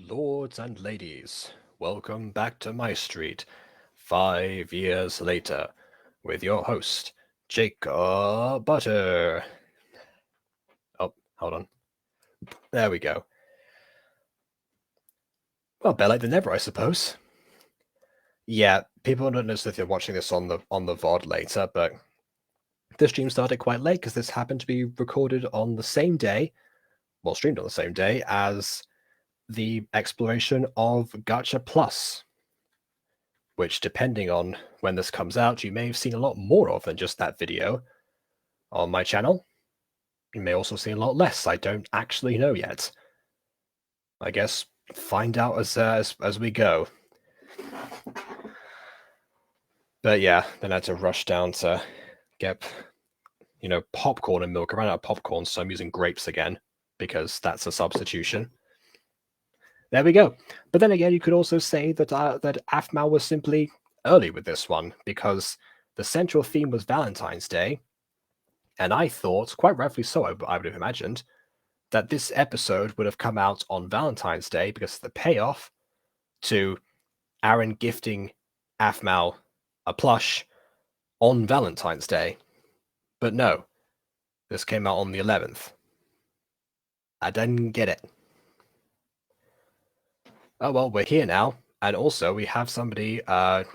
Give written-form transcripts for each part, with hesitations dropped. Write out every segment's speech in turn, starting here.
Lords and ladies, welcome back to MyStreet, 5 years later, with your host, Jacob Butter. Oh, hold on. There we go. Well, better late than never, I suppose. Yeah, people don't notice if you're watching this on the VOD later, but the stream started quite late because this happened to be recorded on the same day, well, streamed on the same day as the exploration of Gacha Plus, which, depending on when this comes out, you may have seen a lot more of than just that video on my channel. You may also see a lot less. I don't actually know yet. I guess find out as we go. But yeah, then I had to rush down to get popcorn and milk. I ran out of popcorn, so I'm using grapes again because that's a substitution. There we go. But then again, you could also say that that aphmau was simply early with this one because the central theme was Valentine's Day, and I thought, quite rightfully so, I would have imagined, that this episode would have come out on Valentine's Day because of the payoff to Aaron gifting aphmau a plush on Valentine's Day. But no, this came out on the 11th. I didn't get it. Oh well, we're here now, and also we have somebody, of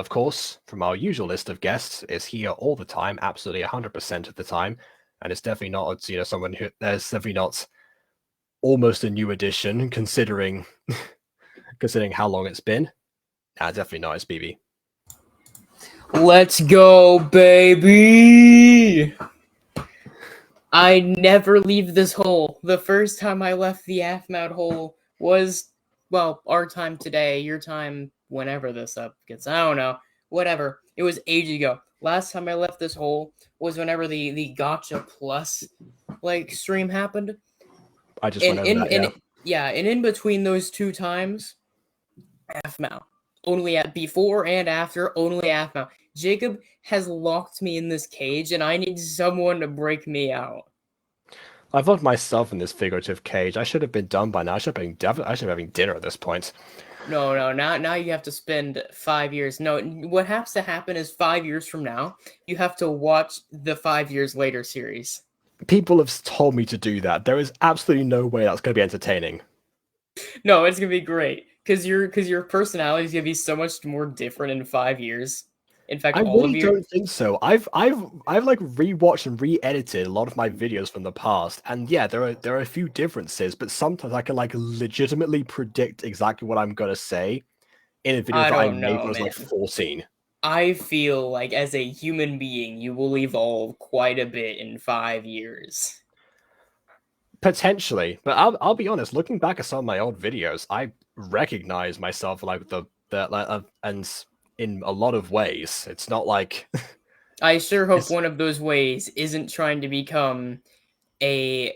course, from our usual list of guests, is here all the time, absolutely 100% of the time, and it's definitely not, someone who there's definitely not almost a new addition considering considering how long it's been. Nah, definitely not. It's BB. Let's go, baby! I never leave this hole. The first time I left the aphmau hole was, well, our time today, your time whenever this up gets. I don't know. Whatever. It was ages ago. Last time I left this hole was whenever the Gacha Plus stream happened. I just went over that. Yeah, and in between those two times, aphmau. Only at before and after, only aphmau. Jacob has locked me in this cage, and I need someone to break me out. I've locked myself in this figurative cage. I should have been done by now. I should have been having dinner at this point. No. Now you have to spend 5 years. No, what has to happen is 5 years from now, you have to watch the 5 years later series. People have told me to do that. There is absolutely no way that's going to be entertaining. No, it's gonna be great because your personality is gonna be so much more different in 5 years. In fact, I all really of you. don't think so. I've like rewatched and re-edited a lot of my videos from the past, and yeah, there are a few differences, but sometimes I can like legitimately predict exactly what I'm gonna say in a video I that I don't made when know, I was man. like 14. I feel like as a human being, you will evolve quite a bit in 5 years. Potentially, but I'll be honest. Looking back at some of my old videos, I recognize myself like and in a lot of ways. It's not like I sure hope one of those ways isn't trying to become Sky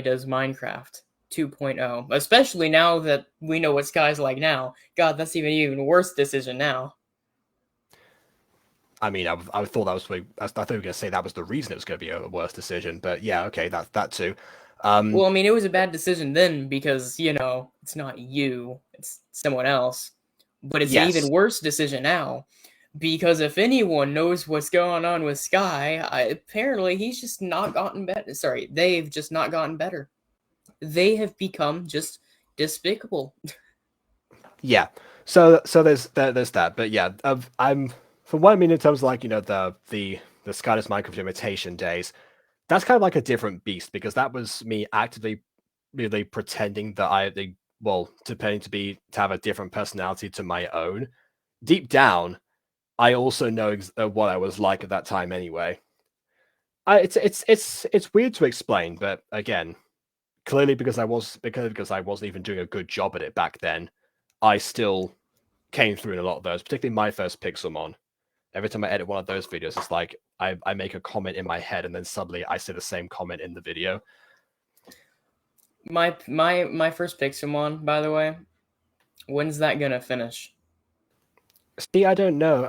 Does Minecraft 2.0, especially now that we know what Sky's like now. God, that's even worse decision now. I mean, I thought that was I thought you were gonna say that was the reason it was gonna be a worse decision, but yeah, okay, that too. Well, I mean, it was a bad decision then because, it's not you, it's someone else. But it's an Yes, even worse decision now because if anyone knows what's going on with Sky, apparently he's just not gotten better. Sorry, they've just not gotten better. They have become just despicable. yeah. So there's that, but yeah, I'm from what I mean in terms of like the Scottish Minecraft imitation days. That's kind of like a different beast because that was me actively really pretending that pretending to have a different personality to my own. Deep down, I also know what I was like at that time anyway. It's weird to explain, but again, clearly because I wasn't even doing a good job at it back then, I still came through in a lot of those, particularly my first Pixelmon. Every time I edit one of those videos, it's like I make a comment in my head and then suddenly I say the same comment in the video. My first Pixelmon, by the way, when's that gonna finish? See, I don't know.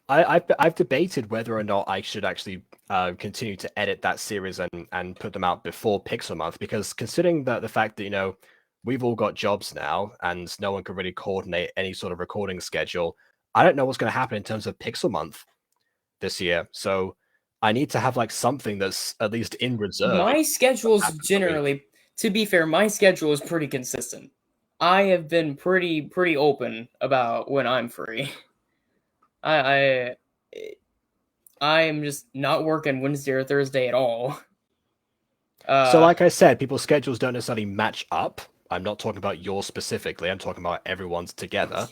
I've debated whether or not I should actually continue to edit that series and put them out before Pixel Month, because considering the fact that we've all got jobs now and no one can really coordinate any sort of recording schedule, I don't know what's going to happen in terms of Pixel Month this year. So I need to have like something that's at least in reserve. My schedule's generally, to be fair, my schedule is pretty consistent. I have been pretty open about when I'm free. I am just not working Wednesday or Thursday at all. So like I said, people's schedules don't necessarily match up. I'm not talking about yours specifically. I'm talking about everyone's together.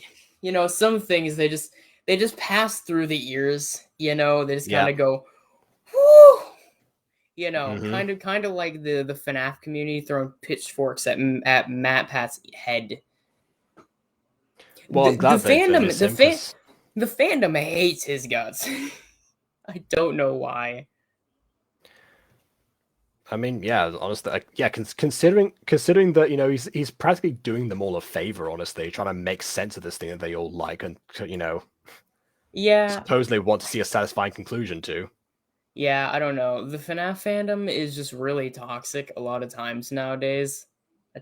Some things they just pass through the ears. They just Yeah. kind of go, whoo. Mhm. Kind of like the FNAF community throwing pitchforks at Matt Pat's head. Well, I'm glad they miss him, 'cause The fandom hates his guts. I don't know why. I mean, yeah, honestly, yeah, considering that he's practically doing them all a favor, honestly, trying to make sense of this thing that they all like and Yeah, supposedly want to see a satisfying conclusion to. yeah, I don't know. The FNAF fandom is just really toxic a lot of times nowadays. I,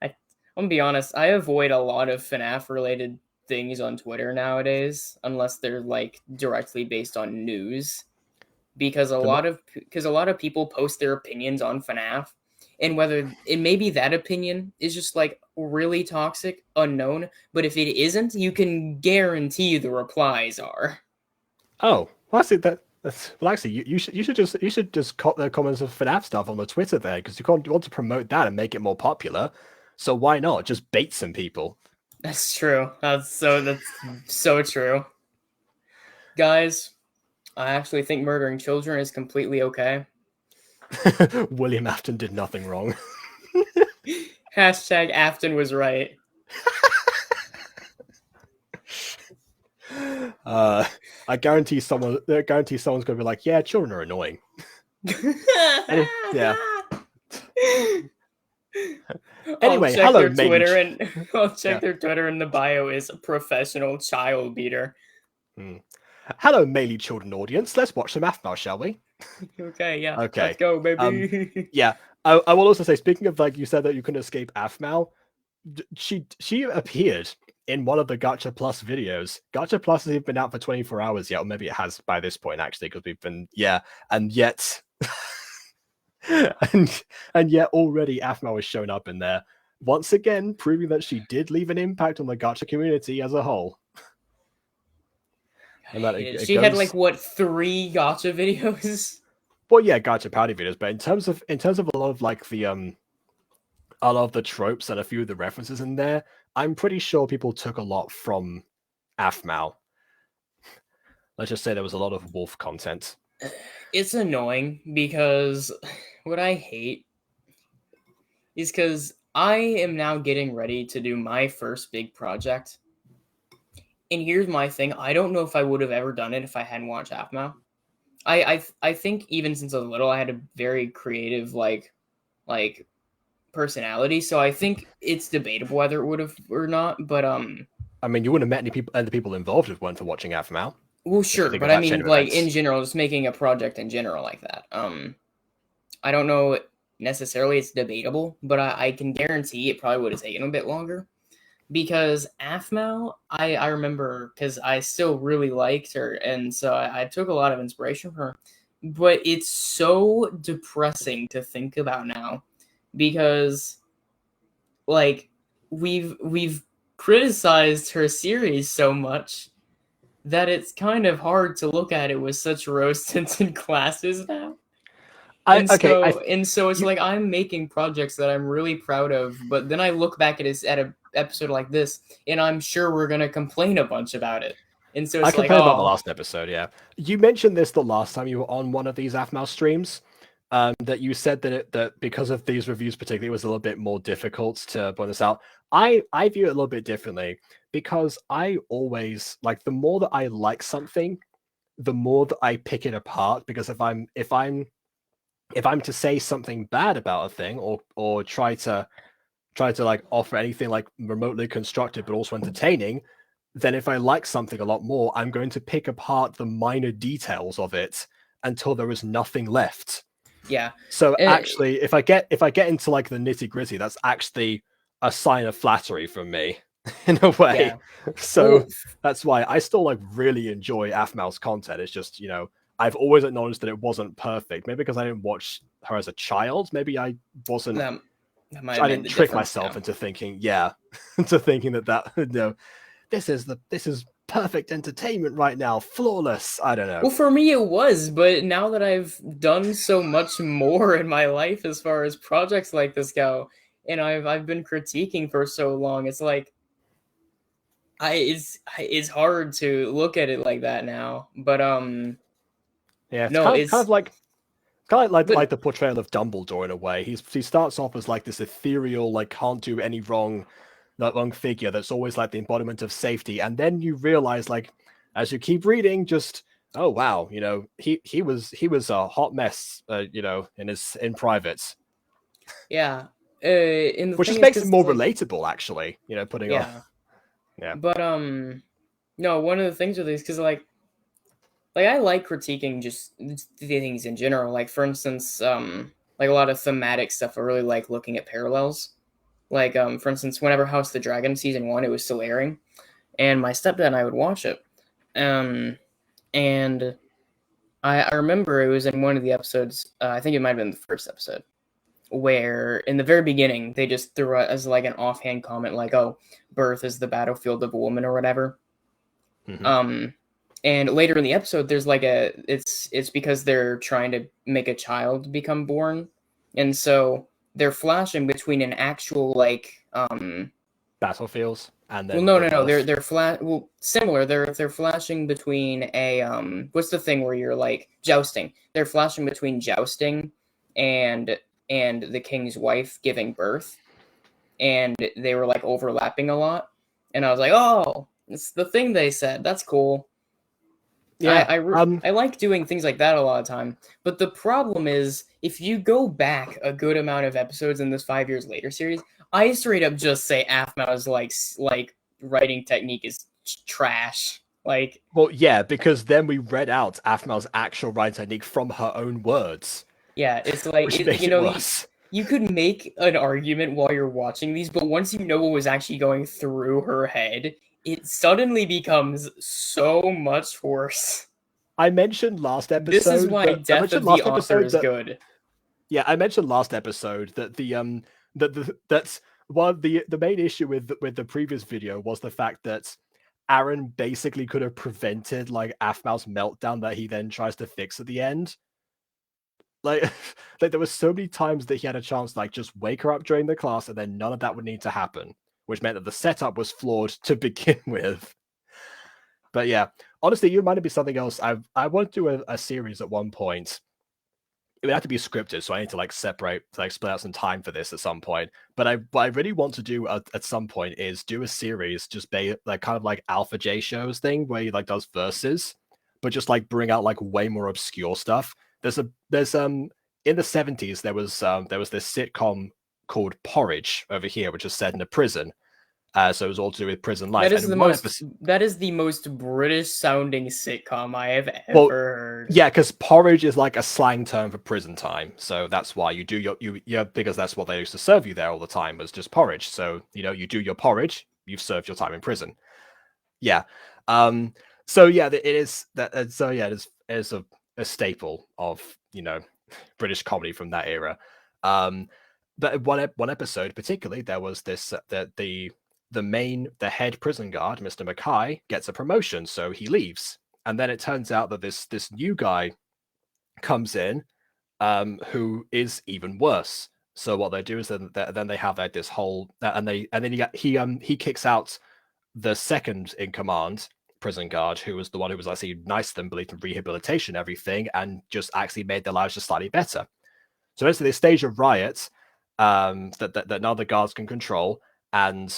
I'm gonna be honest. I avoid a lot of FNAF related things on Twitter nowadays, unless they're like directly based on news. Because a lot of people post their opinions on FNAF, and whether it maybe that opinion is just like really toxic, unknown, but if it isn't, you can guarantee the replies are. Oh, well, actually, you should just cut the comments of FNAF stuff on the Twitter there, because you want to promote that and make it more popular. So why not just bait some people? That's true. That's so true. Guys, I actually think murdering children is completely okay. William Afton did nothing wrong. Hashtag Afton was right. I guarantee someone's going to be like, yeah, children are annoying. Yeah. Anyway, hello, I'll check their Twitter, and the bio is professional child beater. Hello, mainly children audience. Let's watch some aphmau, shall we? Okay, yeah. Okay. Let's go, baby. Yeah. I will also say, speaking of, like, you said that you couldn't escape aphmau, she appeared in one of the Gacha Plus videos. Gacha Plus hasn't been out for 24 hours yet, or maybe it has by this point, actually, because we've been, and yet and yet already aphmau has shown up in there once again, proving that she did leave an impact on the Gacha community as a whole. And that she had like what 3 Gacha videos? Well, yeah, Gacha party videos, but in terms of a lot of like the a lot of the tropes and a few of the references in there, I'm pretty sure people took a lot from aphmau. Let's just say there was a lot of Wolf content. It's annoying because what I hate is because I am now getting ready to do my first big project. And here's my thing. I don't know if I would have ever done it if I hadn't watched aphmau. I think even since I was little, I had a very creative like personality. So I think it's debatable whether it would have or not. But I mean, you wouldn't have met any people involved if it weren't for watching aphmau. Well, sure, but I mean, like in general, just making a project in general like that. I don't know necessarily it's debatable, but I can guarantee it probably would have taken a bit longer. Because aphmau, I remember, because I still really liked her, and so I took a lot of inspiration from her. But it's so depressing to think about now, because like we've criticized her series so much that it's kind of hard to look at it with such rose-tinted glasses now. So it's like I'm making projects that I'm really proud of, but then I look back at an episode like this, and I'm sure we're gonna complain a bunch about it. And so it's I complained about the last episode. Yeah, you mentioned this the last time you were on one of these aphmau streams. That you said that because of these reviews particularly, it was a little bit more difficult to point this out. I view it a little bit differently, because I always like, the more that I like something, the more that I pick it apart. Because if I'm to say something bad about a thing, or try to like offer anything like remotely constructive but also entertaining, then if I like something a lot more, I'm going to pick apart the minor details of it until there is nothing left. Yeah. So actually, if I get into like the nitty gritty, that's actually a sign of flattery from me in a way. Yeah. So Well, that's why I still like really enjoy aphmau's content. It's just, you know, I've always acknowledged that it wasn't perfect. Maybe because I didn't watch her as a child. Maybe I wasn't. that might have I made didn't the trick difference. myself into thinking, yeah, into thinking that you know, this is perfect entertainment right now, flawless. I don't know. Well, for me it was, but now that I've done so much more in my life as far as projects like this go, and I've been critiquing for so long, it's like it's hard to look at it like that now. But Yeah, it's no, kind of like but the portrayal of Dumbledore in a way. He starts off as like this ethereal, like can't do any wrong, that wrong figure that's always like the embodiment of safety, and then you realize like as you keep reading, just oh wow, you know he was a hot mess, you know, in private, yeah, and the which thing just is makes it because more like relatable actually. You know, putting on yeah, yeah. but no, one of the things with these because like I like critiquing just things in general. Like for instance, like a lot of thematic stuff. I really like looking at parallels. Like for instance, whenever House of the Dragon season 1, it was still airing, and my stepdad and I would watch it. And I remember it was in one of the episodes. I think it might have been the first episode where in the very beginning they just threw it as like an offhand comment, like, "Oh, birth is the battlefield of a woman" or whatever. Mm-hmm. And later in the episode, there's like it's because they're trying to make a child become born, and so they're flashing between an actual like Battlefields and well then no the no no birth. they're flat well similar they're flashing between a what's the thing where you're like jousting, they're flashing between jousting and the king's wife giving birth, and they were like overlapping a lot, and I was like, oh, it's the thing they said, that's cool. Yeah. I like doing things like that a lot of time, but the problem is if you go back a good amount of episodes in this 5 years later series, I straight up just say aphmau's like writing technique is trash. Like Well, yeah, because then we read out aphmau's actual writing technique from her own words, yeah, it's like which makes you it know worse. you could make an argument while you're watching these, but once you know what was actually going through her head, it suddenly becomes so much worse. I mentioned last This is episode why that I death mentioned of the last author episode is that good. yeah, I mentioned last episode that that's one of the main issue with the previous video was the fact that Aaron basically could have prevented like aphmau's meltdown that he then tries to fix at the end. Like, like there were so many times that he had a chance to like just wake her up during the class, and then none of that would need to happen, which meant that the setup was flawed to begin with. But yeah, honestly, you reminded me of something else. I want to do a series at one point. It would have to be scripted, so I need to like separate, like split out some time for this at some point. But what I really want to do at some point is do a series just like kind of like Alpha J shows thing where he like does verses, but just like bring out like way more obscure stuff. There's in the 70s there was this sitcom called Porridge over here, which is set in a prison. So it was all to do with prison life. And in one episode, That is the most British sounding sitcom I have well, ever heard. yeah, because porridge is like a slang term for prison time, so that's why you do because that's what they used to serve you there all the time was just porridge. So you know you do your porridge, you've served your time in prison. Yeah, so yeah, it is that. So yeah, it is a staple of British comedy from that era. Um, but one episode particularly, there was this the head prison guard, Mr. Mackay, gets a promotion, so he leaves, and then it turns out that this new guy comes in, who is even worse. So what they do is then they have like this whole and then he kicks out the second in command prison guard, who was the one who was actually nice to them, believed in rehabilitation, everything, and just actually made their lives just slightly better. So basically, they stage a riot that none of the guards can control, and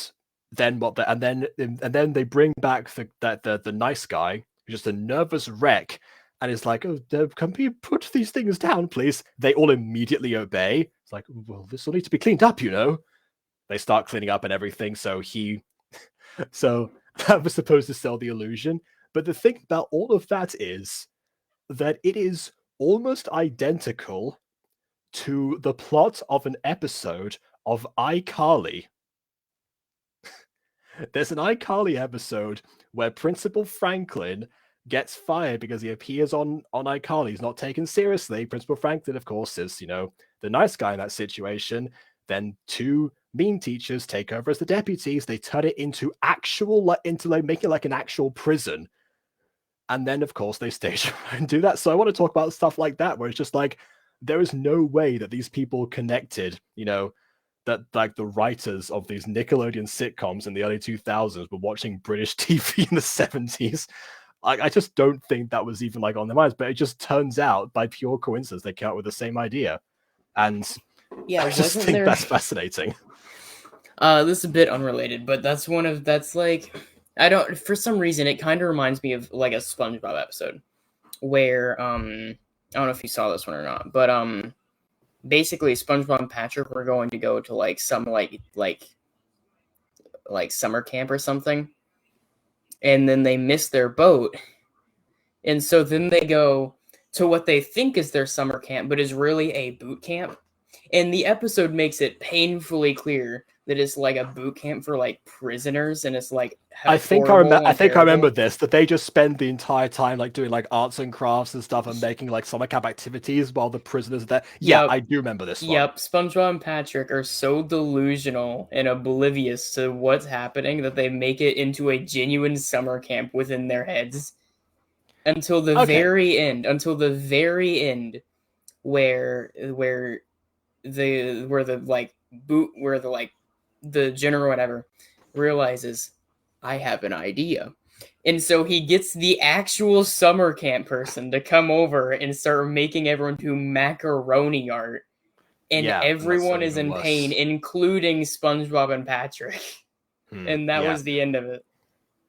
then and then they bring back the nice guy, who's just a nervous wreck, and is like, "Oh, can we put these things down, please?" They all immediately obey. It's like, "Well, this will need to be cleaned up, you know." They start cleaning up and everything. So that was supposed to sell the illusion. But the thing about all of that is that it is almost identical to the plot of an episode of iCarly. There's an iCarly episode where Principal Franklin gets fired because he appears on iCarly. He's not taken seriously. Principal Franklin, of course, is, the nice guy in that situation. Then two mean teachers take over as the deputies. They turn it into make it like an actual prison. And then, of course, they stage and do that. So I want to talk about stuff like that, where it's just like, there is no way that these people connected, that like the writers of these Nickelodeon sitcoms in the early 2000s were watching British TV in the 70s. I just don't think that was even like on their minds, but it just turns out by pure coincidence they came up with the same idea. And yeah, I just think that's fascinating. This is a bit unrelated, but for some reason it kind of reminds me of like a SpongeBob episode where I don't know if you saw this one or not, but basically SpongeBob and Patrick were going to go to like some like summer camp or something, and then they miss their boat, and so then they go to what they think is their summer camp, but is really a boot camp. And the episode makes it painfully clear that it's like a boot camp for like prisoners, and it's like I think I remember this, that they just spend the entire time like doing like arts and crafts and stuff and making like summer camp activities while the prisoners are there. Yeah, I do remember this one. Yep, SpongeBob and Patrick are so delusional and oblivious to what's happening that they make it into a genuine summer camp within their heads until the very end, where the general or whatever realizes, I have an idea. And so he gets the actual summer camp person to come over and start making everyone do macaroni art. And everyone is in pain, including SpongeBob and Patrick. And that was the end of it.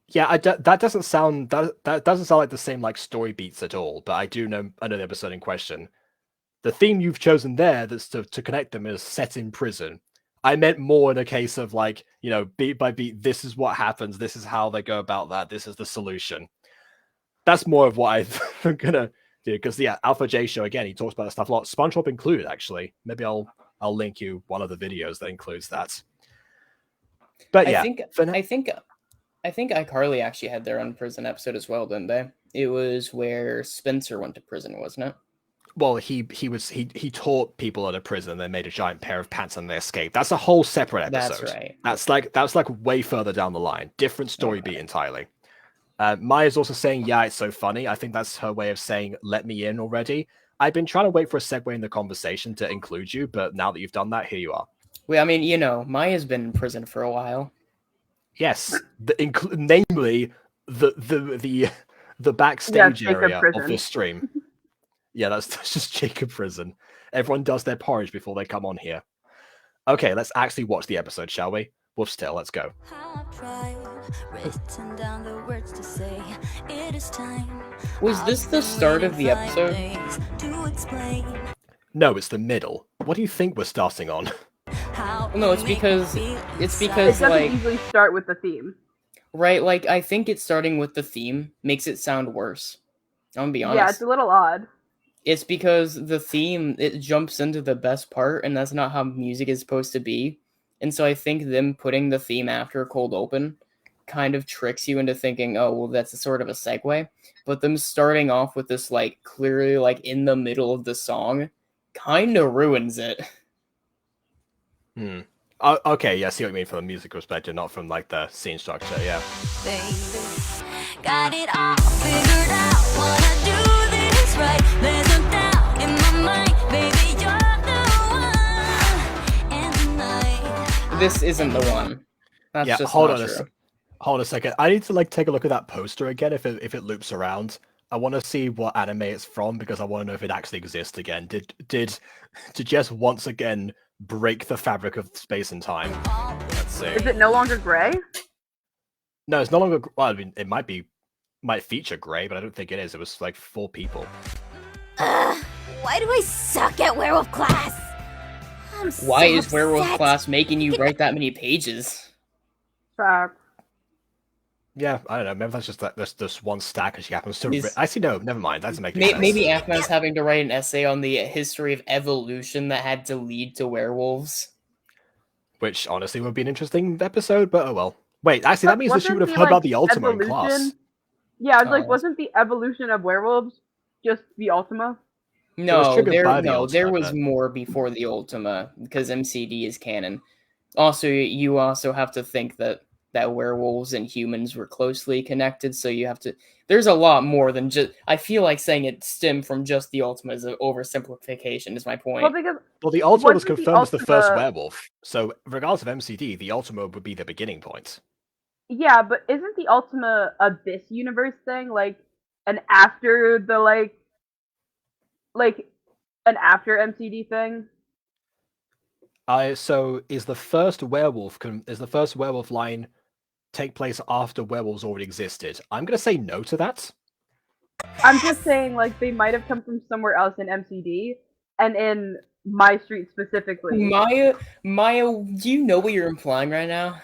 Yeah, that doesn't sound like the same like story beats at all, but I know the episode in question. The theme you've chosen there that's to connect them is set in prison. I meant more in a case of like, beat by beat, this is what happens, this is how they go about that, this is the solution. That's more of what I'm gonna do, because Alpha J Show, again, he talks about that stuff a lot, SpongeBob included, actually. Maybe I'll link you one of the videos that includes that. But yeah, I think iCarly actually had their own prison episode as well, didn't they? It was where Spencer went to prison, wasn't it? Well, he taught people at a prison, and they made a giant pair of pants and they escaped. That's a whole separate episode. That's right. That's like way further down the line. Different story beat entirely. Maya's also saying, yeah, it's so funny. I think that's her way of saying, let me in already. I've been trying to wait for a segue in the conversation to include you, but now that you've done that, here you are. Well, I mean, Maya's been in prison for a while. Yes, namely the backstage area of this stream. Yeah, that's just Jacob Prison. Everyone does their porridge before they come on here. Okay, let's actually watch the episode, shall we? Woof's Tale, let's go. Was this the start of the episode? No, it's the middle. What do you think we're starting on? No, it's because it doesn't usually start with the theme. Right, like I think it's starting with the theme makes it sound worse. I'm gonna be honest. Yeah, it's a little odd. It's because the theme, it jumps into the best part, and that's not how music is supposed to be. And so I think them putting the theme after a cold open kind of tricks you into thinking, oh, well, that's a sort of a segue. But them starting off with this, like, clearly, like, in the middle of the song kind of ruins it. Okay, yeah, I see what you mean from a musical perspective, not from, like, the scene structure, yeah. Baby, got it all figured out, wanna do this right. There's no doubt in my mind, baby, you're the one. And tonight, this isn't the one. That's just hold not on true. Hold a second. I need to like take a look at that poster again if it loops around. I want to see what anime it's from because I want to know if it actually exists again. Did Jess once again break the fabric of space and time? Let's see. Is it no longer gray? No, it's no longer. Well, I mean, it might feature gray, but I don't think it is. It was like 4 people. Why do I suck at werewolf class? Why is werewolf class making you write that many pages? Fact. Yeah, I don't know. Maybe that's just that there's this one stack and she happens to. Is- Actually, no, never mind. That doesn't make any sense. Maybe aphmau's having to write an essay on the history of evolution that had to lead to werewolves. Which honestly would be an interesting episode, but oh well. Wait, actually, that means that she would have Wasn't heard the, about the Ultima in class. evolution- Yeah, I was like, Oh. wasn't the evolution of werewolves just the Ultima? No, triggered by the there Ultima, was but- more before the Ultima because MCD is canon. Also, you also have to think that werewolves and humans were closely connected, so you have to. There's a lot more than just. I feel like saying it stemmed from just the Ultima is an oversimplification. Is my point. Well, because Well, the Ultima was Wasn't the confirmed as the first Ultima- werewolf, so regardless of MCD, the Ultima would be the beginning point. yeah, but isn't the Ultima a this universe thing? Like an after the like an after MCD thing? So is the first werewolf line take place after werewolves already existed? I'm gonna say no to that. I'm just saying, like, they might have come from somewhere else in MCD and in MyStreet specifically. Maya, do you know what you're implying right now?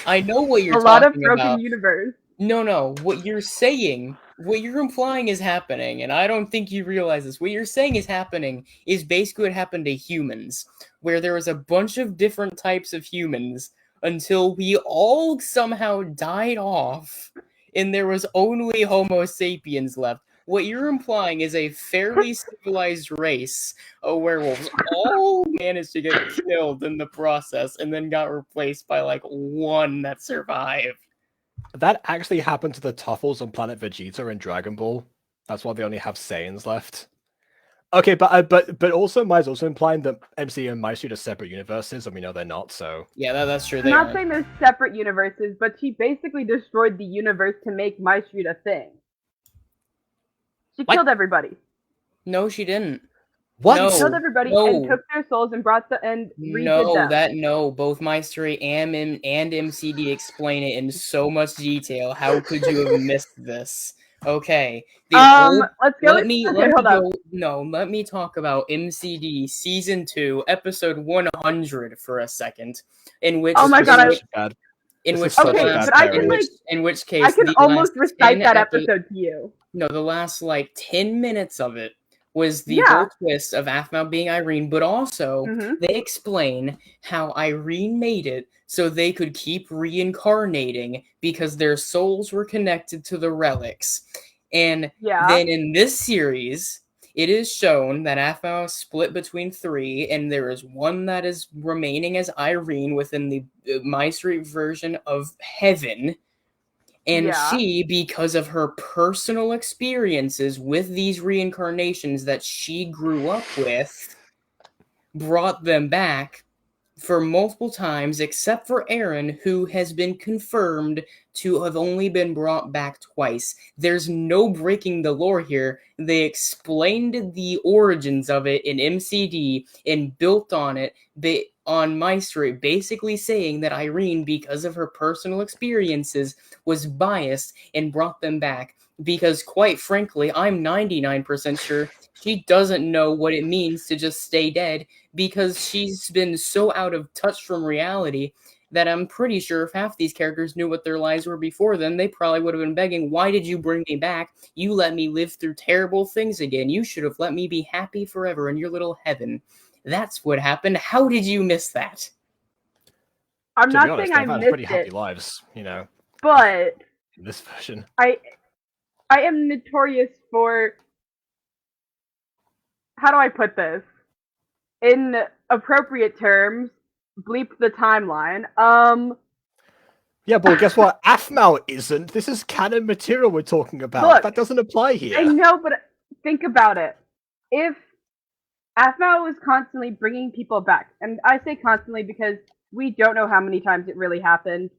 I know what you're A lot of talking broken about. universe. No, what you're saying, what you're implying is happening, and I don't think you realize this. What you're saying is happening is basically what happened to humans, where there was a bunch of different types of humans until we all somehow died off, and there was only Homo sapiens left. What you're implying is a fairly civilized race of werewolves all managed to get killed in the process, and then got replaced by like one that survived. That actually happened to the Tuffles on Planet Vegeta in Dragon Ball. That's why they only have Saiyans left. Okay, but also Mai's also implying that MC and MyStreet are separate universes, and we know they're not. So Yeah, that's true. I'm They not are. saying they're separate universes, but she basically destroyed the universe to make MyStreet a thing. She What? killed everybody. No, she didn't. what? No. Killed everybody no. and took their souls and brought the and redid them. Both MyStreet and MCD explain it in so much detail. How could you have missed this? Okay. Let's go. Let me hold on. go. No, let me talk about MCD season 2, episode 100 for a second. In which Oh my This God, is such bad. in this which is such the a last- bad but I can, pairing. in which case I can the almost last recite 10 that episode to you. No, the last like 10 minutes of it was the Yeah. whole twist of aphmau being Irene, but also Mhm. they explain how Irene made it so they could keep reincarnating because their souls were connected to the relics. And Yeah. then in this series, it is shown that aphmau is split between 3, and there is one that is remaining as Irene within the MyStreet version of Heaven. And Yeah. she, because of her personal experiences with these reincarnations that she grew up with, brought them back for multiple times, except for Aaron, who has been confirmed to have only been brought back twice. There's no breaking the lore here. They explained the origins of it in MCD and built on it on MyStreet, basically saying that Irene, because of her personal experiences, was biased and brought them back. Because, quite frankly, I'm 99% sure she doesn't know what it means to just stay dead, because she's been so out of touch from reality that I'm pretty sure if half these characters knew what their lives were before then, they probably would have been begging, why did you bring me back? You let me live through terrible things again. You should have let me be happy forever in your little heaven. That's what happened. How did you miss that? I'm To not be honest, saying they've I had pretty missed happy it, lives, you know, but in this version. I am notorious for, how do I put this? In appropriate terms, bleep the timeline. Yeah, but guess what? aphmau isn't. This is canon material we're talking about. Look, that doesn't apply here. I know, but think about it. If aphmau was constantly bringing people back, and I say constantly because we don't know how many times it really happened.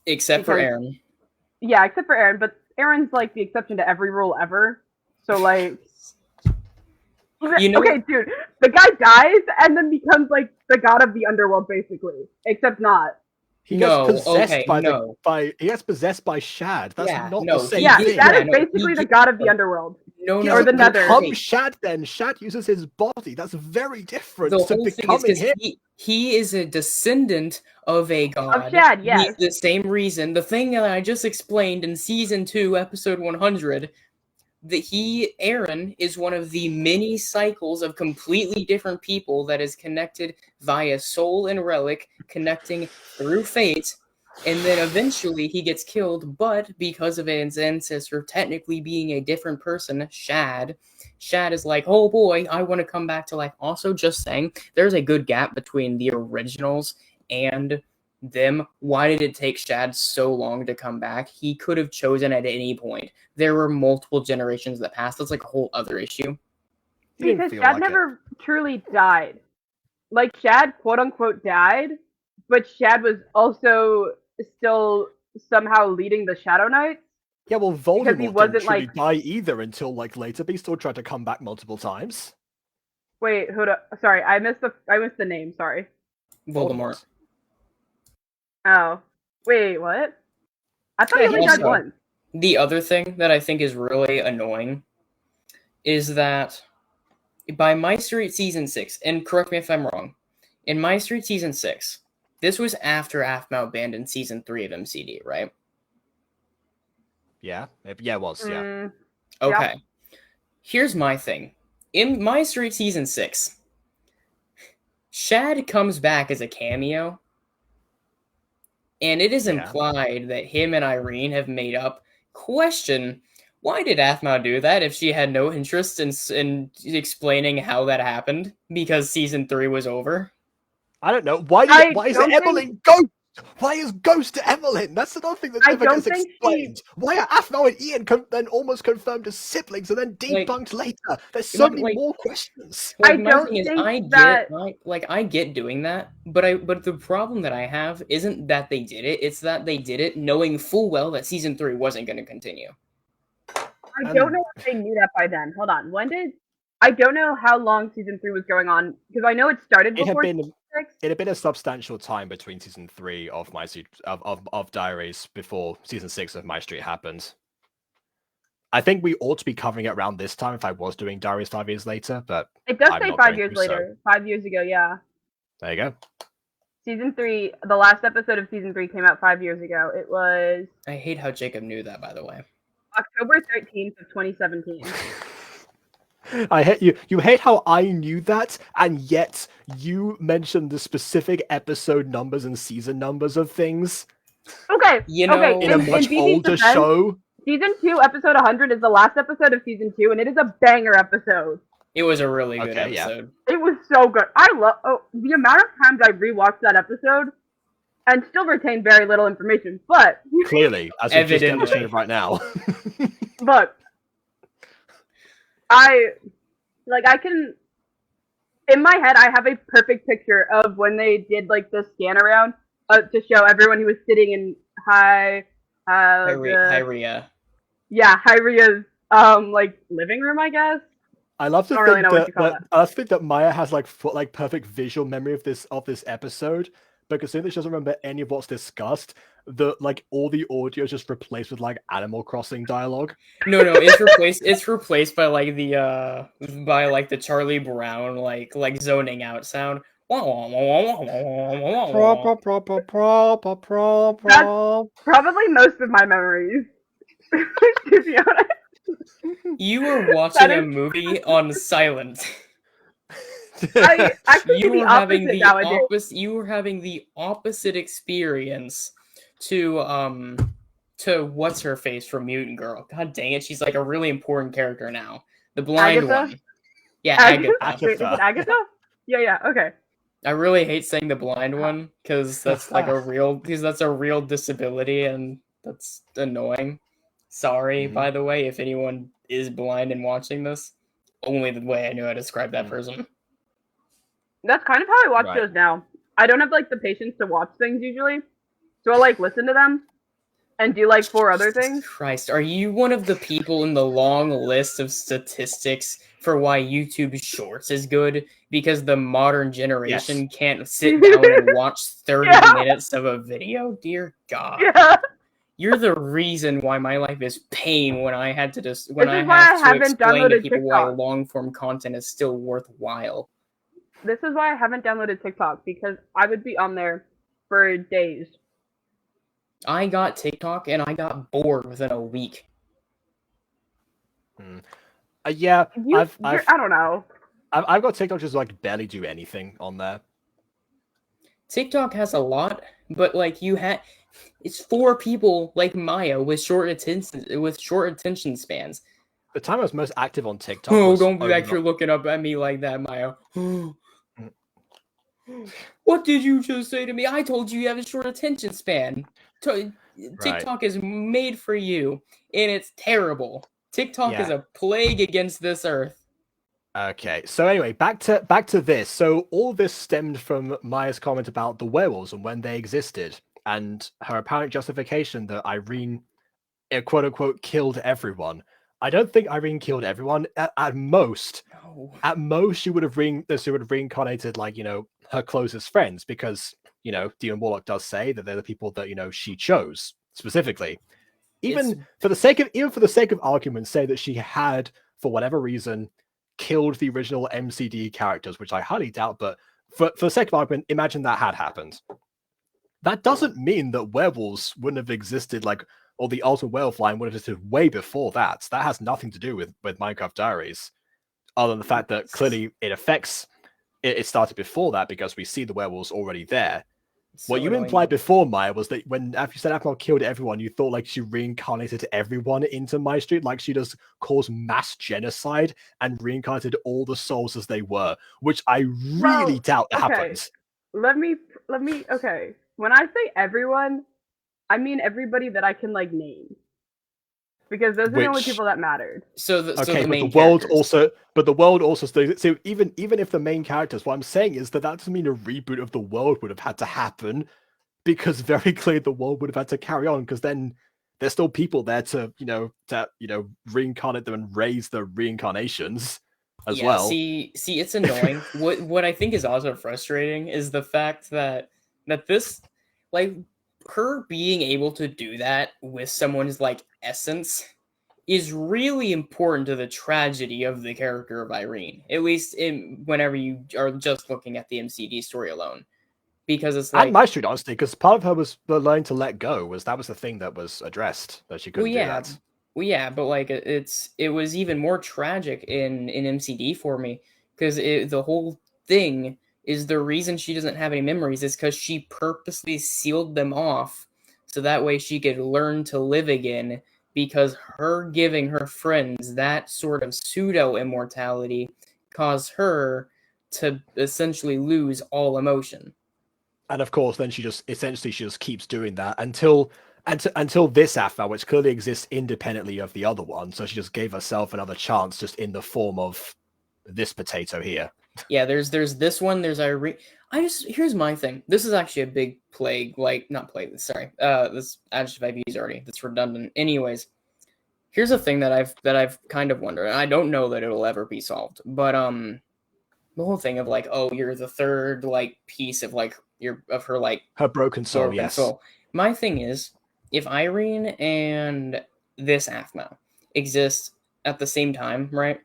Except for Because- Aaron. Yeah, except for Aaron, but Aaron's like the exception to every rule ever. So like, You know- okay, dude, the guy dies and then becomes like the god of the underworld, basically. Except not. He No, gets possessed okay, by no. he gets possessed by Shad. That's Yeah, not no, the same Yeah, thing. that yeah, is no, basically he the gets- god of the underworld. No, He no, Or the doesn't nether. become Shad then. Shad uses his body. That's very different the to whole thing is becoming because him. he is a descendant of a god. Of Shad, yes. The same reason. The thing that I just explained in season 2, episode 100, that Aaron, is one of the many cycles of completely different people that is connected via soul and relic, connecting through fate, and then eventually he gets killed, but because of his ancestor technically being a different person, Shad is like, oh boy, I want to come back to life. Also, just saying, there's a good gap between the originals and them. Why did it take Shad so long to come back? He could have chosen at any point. There were multiple generations that passed. That's like a whole other issue. He didn't Because feel Shad like never truly died. Like, Shad, quote unquote, died, but Shad was also still somehow leading the Shadow Knights. Yeah, well, he Voldemort wasn't, didn't truly like- die either until like later, but he still tried to come back multiple times. Wait, hold up. Sorry, I missed the name. Sorry. Voldemort. Oh, wait, what? I thought he Yeah, only he died also- once. The other thing that I think is really annoying is that by MyStreet Season 6, and correct me if I'm wrong, in MyStreet Season 6, this was after aphmau abandoned Season 3 of MCD, right? Yeah, it was. Yeah, Mm, Okay. Here's my thing. In MyStreet Season 6, Shad comes back as a cameo, and it is Yeah. implied that him and Irene have made up. Question: why did aphmau do that if she had no interest in explaining how that happened? Because Season 3 was over? I don't know. Why is don't Emmeline Ghost? Why is Ghost Emmeline? That's another thing that I never don't gets think explained. Why are Aphmau and Ian then almost confirmed as siblings and then debunked later? There's so many more questions. Like, I my don't thing is, think I that- get, I get doing that, but the problem that I have isn't that they did it; it's that they did it knowing full well that Season 3 wasn't going to continue. I don't know if they knew that by then. Hold on. I don't know how long Season 3 was going on, because I know it started It had before been Season 6. it had been a substantial time between season 3 of of Diaries before season 6 of My Street happened. I think we ought to be covering it around this time if I was doing Diaries 5 years later, but It does I'm say not 5 going years to, so- later. 5 years ago, yeah. there you go. Season 3, the last episode of Season 3 came out 5 years ago. It was I hate how Jacob knew that, by the way. October 13th of 2017. I hate you. You hate how I knew that, and yet you mentioned the specific episode numbers and season numbers of things Okay, You know, okay. in a In much BB's older defense, show. Season 2, episode 100 is the last episode of Season 2, and it is a banger episode. It was a really good Okay, yeah. episode. It was so good. I love the amount of times I rewatched that episode and still retain very little information, but Clearly, as we just Evidently. demonstrated right now. but I can in my head I have a perfect picture of when they did like the scan around to show everyone who was sitting in Hyria. Hyria's like living room, I guess. I love to Don't think really know what that, you call that I think that Maya has like perfect visual memory of this episode, but considering she doesn't remember any of what's discussed, all the audio is just replaced with like Animal Crossing dialogue. No, it's replaced by like the Charlie Brown like zoning out sound. Probably most of my memories. To be honest. You were watching That a is- movie on silent. I actually do You the were having opposite the nowadays. opposite. You were having the opposite experience to what's her face from Mutant Girl. God dang it, she's like a really important character now. The blind Agatha? one. Yeah, Agatha? Agatha. Wait, is it Agatha? Yeah, okay. I really hate saying the blind one because that's a real disability and that's annoying. Sorry, Mhm. by the way, if anyone is blind and watching this. Only the way I know how to describe that person. That's kind of how I watch Right. shows now. I don't have like the patience to watch things usually, so I like listen to them and do like 4 other things. Christ, are you one of the people in the long list of statistics for why YouTube Shorts is good? Because the modern generation can't sit down and watch 30 Yeah. minutes of a video? Dear God. Yeah. You're the reason why my life is pain when I had to just when This I is why I have to haven't explain to downloaded people why TikTok. long form content is still worthwhile. This is why I haven't downloaded TikTok, because I would be on there for days. I got TikTok and I got bored within a week. Yeah, I don't know. I've got TikTok just like barely do anything on there. TikTok has a lot, but like it's for people like Maya with short attention spans. The time I was most active on TikTok. Oh, was don't be over back here looking up at me like that, Maya. What did you just say to me? I told you have a short attention span. TikTok is made for you, and it's terrible. TikTok is a plague against this earth. Okay, so anyway, back to this. So all this stemmed from Maya's comment about the werewolves and when they existed, and her apparent justification that Irene, quote unquote, killed everyone. I don't think Irene killed everyone. At most, she would have reincarnated, like, her closest friends, because Demon Warlock does say that they're the people that she chose specifically. Even for the sake of argument, say that she had, for whatever reason, killed the original MCD characters, which I highly doubt, but for the sake of argument, imagine that had happened. That doesn't mean that werewolves wouldn't have existed, or the Ultimate Werewolf line would have existed way before that. That has nothing to do with Minecraft Diaries, other than the fact that clearly it started before that, because we see the werewolves already there. What you implied before, Maya, was that after you said aphmau killed everyone, you thought she reincarnated everyone into MyStreet, like she just caused mass genocide and reincarnated all the souls as they were, which I really doubt happens. Let me. Okay, when I say everyone, I mean everybody that I can name, because those are the only people that mattered. But the world also. So even if the main characters, what I'm saying is that doesn't mean a reboot of the world would have had to happen, because very clearly the world would have had to carry on, because then there's still people there to reincarnate them and raise the reincarnations as well. See, it's annoying. what I think is also frustrating is the fact that this, her being able to do that with someone's essence is really important to the tragedy of the character of Irene, at least whenever you are just looking at the MCD story alone, because it's and MyStreet, honestly, because part of her was learning to let go. That was the thing that was addressed, that she couldn't do that. Well, yeah, but it was even more tragic in MCD for me, because the whole thing is the reason she doesn't have any memories is because she purposely sealed them off so that way she could learn to live again, because her giving her friends that sort of pseudo immortality caused her to essentially lose all emotion. And of course, then she just keeps doing that until this aphmau, which clearly exists independently of the other one. So she just gave herself another chance, just in the form of this potato here. Yeah, there's this one. There's Irene. Here's my thing. This is actually a big plague. Not plague. Sorry. This adjective I've used already. That's redundant. Anyways, here's a thing that I've kind of wondered, and I don't know that it'll ever be solved. But the whole thing of you're the third piece of her broken soul. Yes. Soul. My thing is, if Irene and this aphmau exist at the same time, right?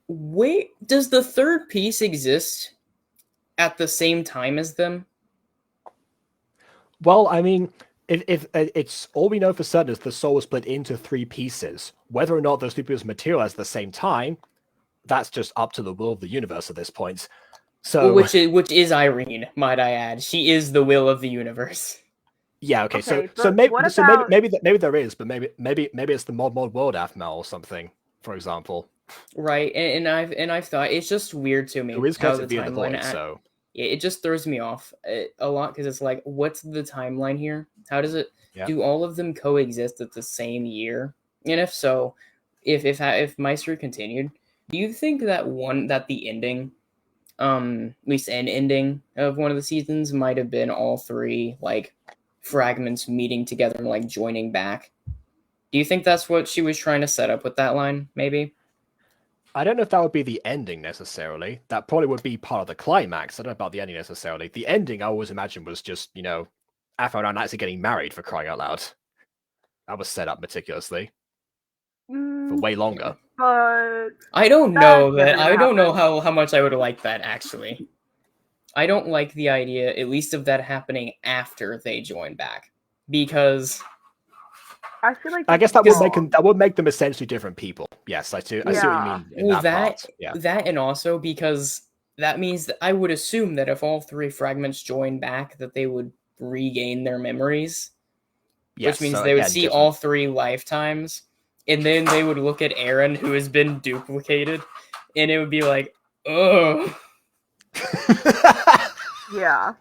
Wait, does the third piece exist at the same time as them? Well, I mean, if it's all we know for certain is the soul was split into 3 pieces. Whether or not those 3 pieces materialize at the same time, that's just up to the will of the universe at this point. So, which is Irene, might I add? She is the will of the universe. Yeah. Okay. So maybe there is, but maybe it's the mod world aphmau or something, for example. Right, and I've thought it's just weird to me how the timeline. So it just throws me off a lot, because it's what's the timeline here? How does it? Yeah. Do all of them coexist at the same year? And if so, if MyStreet continued, do you think that the ending, at least an ending of one of the seasons, might have been all 3 fragments meeting together and joining back? Do you think that's what she was trying to set up with that line? Maybe. I don't know if that would be the ending necessarily. That probably would be part of the climax. I don't know about the ending necessarily. The ending, I always imagined, was just aphmau and actually getting married, for crying out loud. That was set up meticulously for way longer. But I don't That's know never that. gonna I don't know happen. how much I would like that actually. I don't like the idea, at least of that happening after they join back, because I feel like I guess that's that would make them essentially different people. Yes, I see what you Yeah. mean in well, that part. Yeah. that and also because that means that I would assume that if all three fragments join back, that they would regain their memories, Yes, which means so they would again, see different- all three lifetimes, and then they would look at Aaron, who has been duplicated, and it would be like, ugh. Yeah.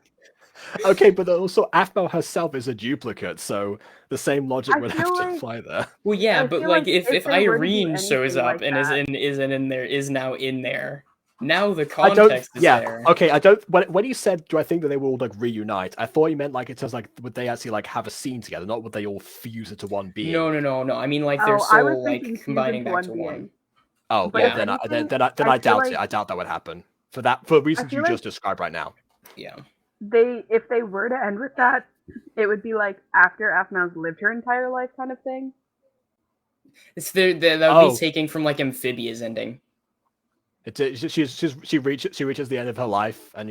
Okay, but also aphmau herself is a duplicate, so the same logic I would feel have to like- apply there. Well, yeah, I but feel like like if if they were to do Irene shows anything up like and that- isn't in there, is now in there. Now the I don't. context is Yeah. there. Okay. I don't. When you said, "Do I think that they will like reunite?" I thought you meant like it says like would they actually like have a scene together, not would they all fuse into one being? No. I mean, like Oh, their I was soul like thinking fuse combining into back one to being. one. Oh, But yeah. if Then anything, I I feel doubt like- it. I doubt that would happen for reasons feel you like- just described right now. Yeah. If they were to end with that, it would be like after aphmau's lived her entire life kind of thing. It's that would Oh. be taking from like Amphibia's ending. She reaches the end of her life, and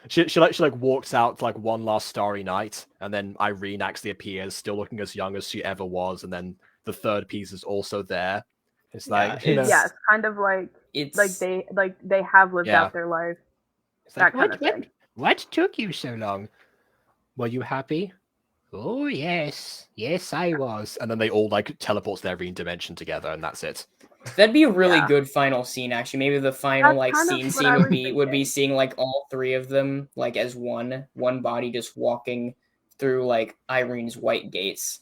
she walks out like one last starry night, and then Irene actually appears, still looking as young as she ever was, and then the third piece is also there. It's like Yeah, it's- Yes, kind of like It's they have lived Yeah. out their life. It's That like, kind of thing. what took you so long? Were you happy? Oh yes, yes I was. And then they all like teleport to their Irene dimension together, and that's it. that'd be a really Yeah. good final scene. Actually, maybe the final That's like kind of scene what scene I would was be thinking. seeing like all three of them like as one body just walking through like Irene's white gates.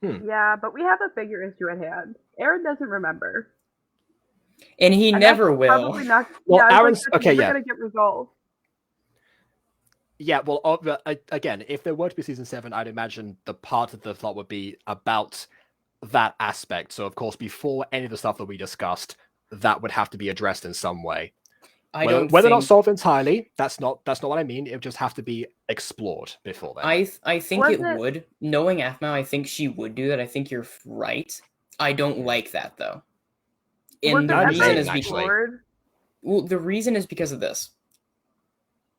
Yeah, but we have a bigger issue at hand. Aaron doesn't remember. And he And never that's will. Probably not. Well, yeah, I was Aaron's- like, that's okay, never yeah. gonna get resolved. Yeah, well, again, if there were to be season 7, I'd imagine the part of the plot would be about that aspect. So, of course, before any of the stuff that we discussed, that would have to be addressed in some way. Whether not solved entirely, that's not what I mean. It would just have to be explored before then. I think Was it it- would. Knowing aphmau, I think she would do that. I think you're right. I don't like that though. Was And it the I'm reason saying, is actually. explored? well, the reason is because of this.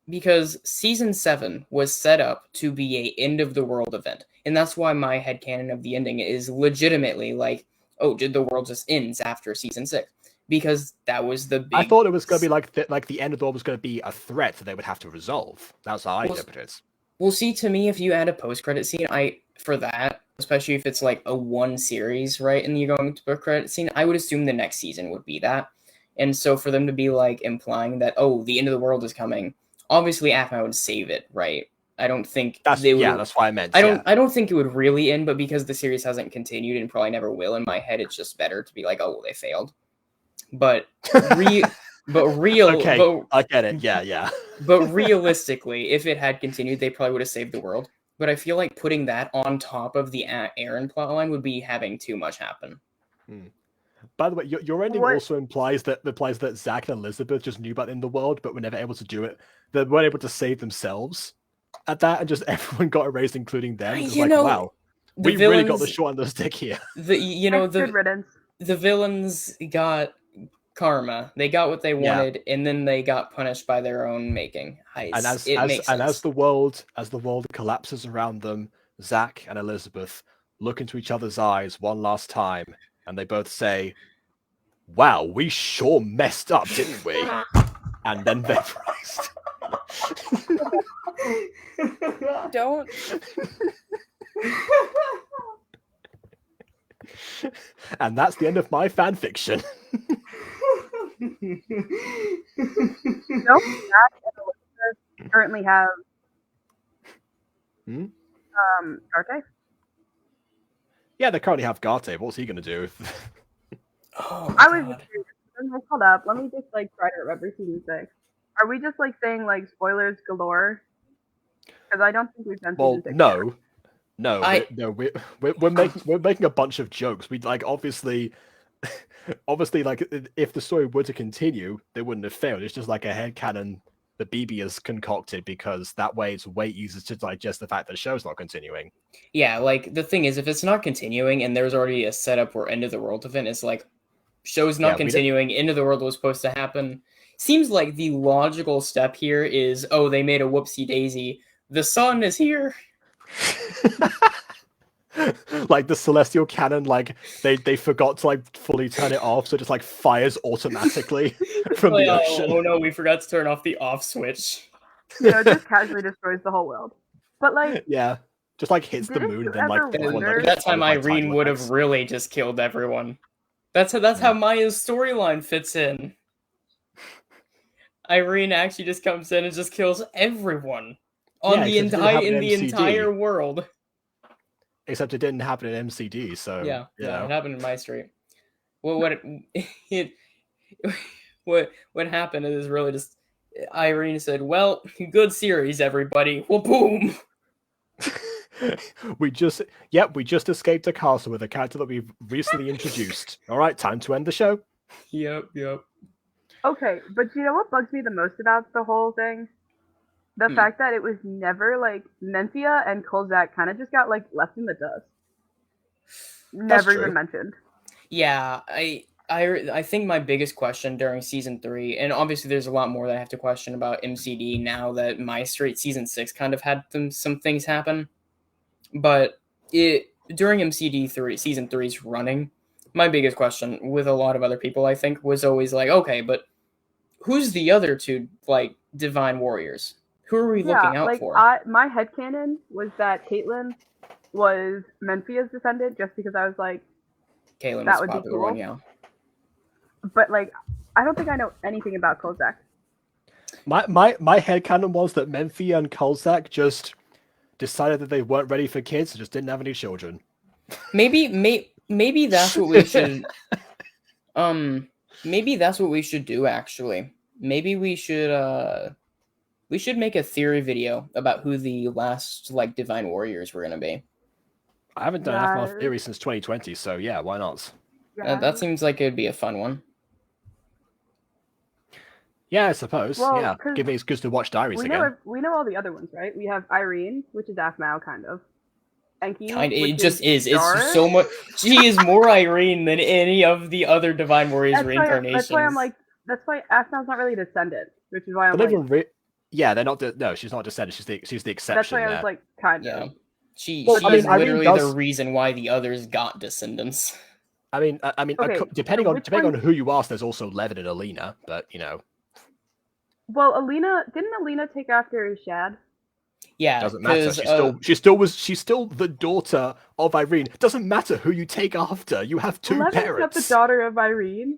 Because season 7 was set up to be a end of the world event. And that's why my headcanon of the ending is legitimately like, oh, did the world just ends after season 6? Because that was the big I thought it was going to be like the end of the world was going to be a threat that they would have to resolve. That's how I Well, interpret it. Well, see, to me, if you add a post-credit scene, for that, especially if it's like a one series, right, and you're going to a credit scene, I would assume the next season would be that. And so for them to be like implying that, oh, the end of the world is coming, obviously aphmau would save it, right? I don't think they would. Yeah, that's why I meant. I don't think it would really end, but because the series hasn't continued and probably never will, in my head, it's just better to be like, oh, well, they failed. But Okay, I get it. Yeah. but realistically, if it had continued, they probably would have saved the world. But I feel like putting that on top of the Aaron plotline would be having too much happen. By the way, your ending What- also implies that Zach and Elizabeth just knew about in the world, but were never able to do it. They weren't able to save themselves at that, and just everyone got erased, including them. It's You like, know, wow, the we really got the villains- short end of the stick here. Good riddance. The villains got karma. They got what they wanted, and then they got punished by their own making. And as makes sense. the world collapses around them, Zach and Elizabeth look into each other's eyes one last time, and they both say, "Wow, we sure messed up, didn't we?" And then they're erased. Don't. And that's the end of my fan fiction. No, Zach and Elizabeth currently have Arte. Yeah, they currently have Garte. What's he going to do? Oh, I was God. just curious. Hold up. Let me just like try to remember season 6. Are we just like saying like spoilers galore? Because I don't think we've done Well, season 6 yet. no, we're making a bunch of jokes. We like obviously like if the story were to continue, they wouldn't have failed. It's just like a headcanon the BB has concocted, because that way it's way easier to digest the fact that the show's not continuing. Yeah, like the thing is, if it's not continuing and there's already a setup where End of the World event is like, show's not continuing, End of the World was supposed to happen. Seems like the logical step here is, oh, they made a whoopsie daisy. The sun is here. Like the celestial cannon, like they forgot to like fully turn it off, so it just like fires automatically from Like, the ocean. oh no, we forgot to turn off the off switch. You know, just casually destroys the whole world. But like, Yeah, just like hits the Didn't moon, you then like ever everyone, wonder- like, That time like, Irene tidal would have effects. really just killed everyone. That's how Maya's storyline fits in. Irene actually just comes in and just kills everyone on Yeah, the except it didn't happen in in the MCD. entire world. Except it didn't happen in MCD, so Yeah, you yeah, know. it happened in MyStreet. Well, what happened is really just Irene said, "Well, good series, everybody." Well, boom. we just escaped a castle with a character that we've recently introduced. All right, time to end the show. Yep. okay, but you know what bugs me the most about the whole thing? The fact that it was never like Menthia and Kolzak kind of just got like left in the dust. Never true. even mentioned. Yeah, I think my biggest question during season 3, and obviously there's a lot more that I have to question about MCD now that MyStreet season 6 kind of had some things happen, but during MCD 3 season 3's running, my biggest question with a lot of other people I think was always like, okay, but who's the other two like divine warriors? Who are we looking out for? My headcanon was that Caitlyn was Menthia's descendant just because I was like, Caitlyn that was would a be popular cool. one, yeah. But like, I don't think I know anything about Kolzak. My headcanon was that Menthia and Kolzak just decided that they weren't ready for kids, and just didn't have any children. Maybe that's what we should. Maybe that's what we should do. Actually, maybe we should make a theory video about who the last like divine warriors were gonna be. I haven't done aphmau theory since 2020, so yeah, why not? That seems like it would be a fun one. Yeah, I suppose. Well, yeah, 'cause it's good to watch diaries We again. know all the other ones, right? We have Irene, which is aphmau, kind of. Enki, It which just is. Doris. It's so much. She is more Irene than any of the other divine warriors reincarnations. That's why I'm like. That's why aphmau's not really a descendant, which is why I'm They're like. not even yeah, they're not. No, she's not descendant. She's the exception. That's why I there. was like, kind Yeah. of. She Well, I mean, is Irene literally does- the reason why the others got descendants. I mean, Okay, depending so on which depending one- on who you ask, there's also Levin and Alina, but you know, Well, didn't Alina take after Shad? Yeah, doesn't matter. 'cause, She's still the daughter of Irene. Doesn't matter who you take after. You have two Levin's not parents. the daughter of Irene.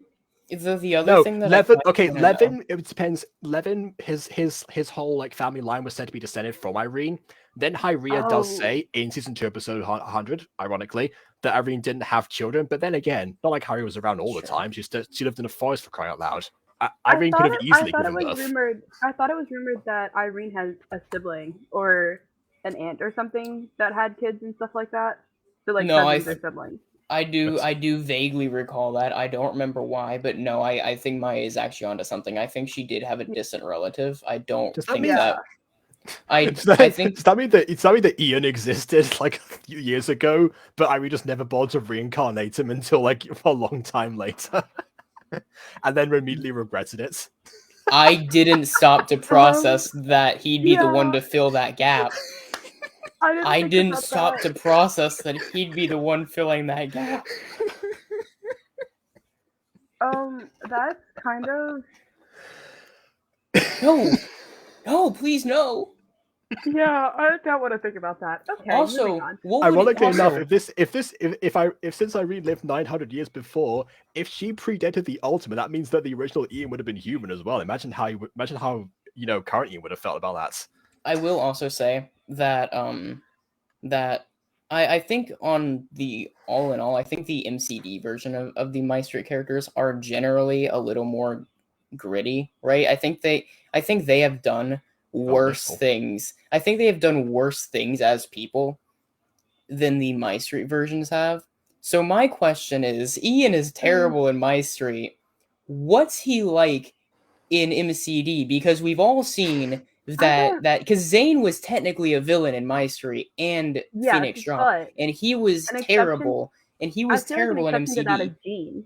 the other No, thing that Levin. I Okay, wanna know- Levin. It depends. Levin, his whole like family line was said to be descended from Irene. Then Hyria does Oh. say in season 2, episode 100, ironically, that Irene didn't have children. But then again, not like Hyria was around all the Sure. time. She lived in a forest for crying out loud. Irene could have easily given birth. I thought it was rumored that Irene has a sibling or an aunt or something that had kids and stuff like that. So like No, cousins or siblings. I do vaguely recall that. I don't remember why, but no, I think Maya is actually onto something. I think she did have a distant relative. I don't Does that think mean- that. I Does that think does that mean that Ian existed like a few years ago, but Irene just never bothered to reincarnate him until like a long time later, and then immediately regretted it? I didn't stop to process that he'd be the one yeah. to fill that gap. I think didn't about stop that. to process that he'd be the one filling that gap. That's kind of No, please no. yeah. I don't want to think about that. Okay. Also, moving on. what would Ironically also, enough, if since Irene lived 900 years before, if she predated the Ultimate, that means that the original Ian would have been human as well. Imagine how current Ian would have felt about that. I will also say that that I think on the all in all, I think the MCD version of the MyStreet characters are generally a little more gritty, right? I think they have done worse little. things. I think they have done worse things as people than the MyStreet versions have. So my question is, Ian is terrible in MyStreet. What's he like in MCD, because we've all seen that because Zane was technically a villain in MyStreet and Yes, Phoenix Drop, but and he was an exception- terrible, and he was I feel like an terrible in exception to that MCD. is Gene.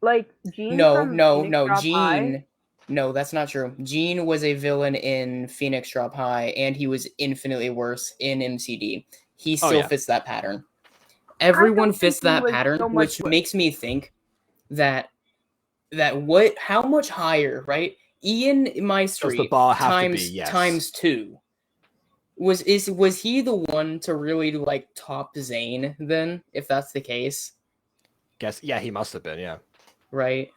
Like Gene No, from no, Phoenix no, Drop High. Gene. No, that's not true. Gene was a villain in Phoenix Drop High, and he was infinitely worse in MCD. He still yeah. fits that pattern. Everyone don't fits think he that was pattern, so much which worse. makes me think that how much higher, right? Ian MyStreet the bar have to be? times Yes. times 2. Was he the one to really like top Zane then, if that's the case? Guess he must have been, yeah. Right?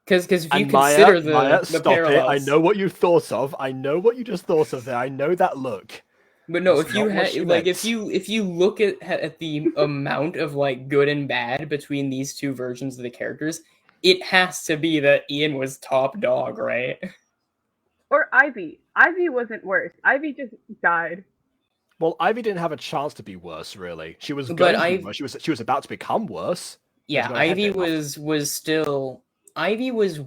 Because if you And consider Maya, the stop parallels, it. I know what you thought of. I know what you just thought of there. I know that look. but no, That's if you not what had she like meant. if you look at the amount of like good and bad between these two versions of the characters, it has to be that Ian was top dog, right? Or Ivy. Ivy wasn't worse. Ivy just died. Well, Ivy didn't have a chance to be worse, really. She was But going to be worse. She was about to become worse. Yeah, Ivy was still Ivy was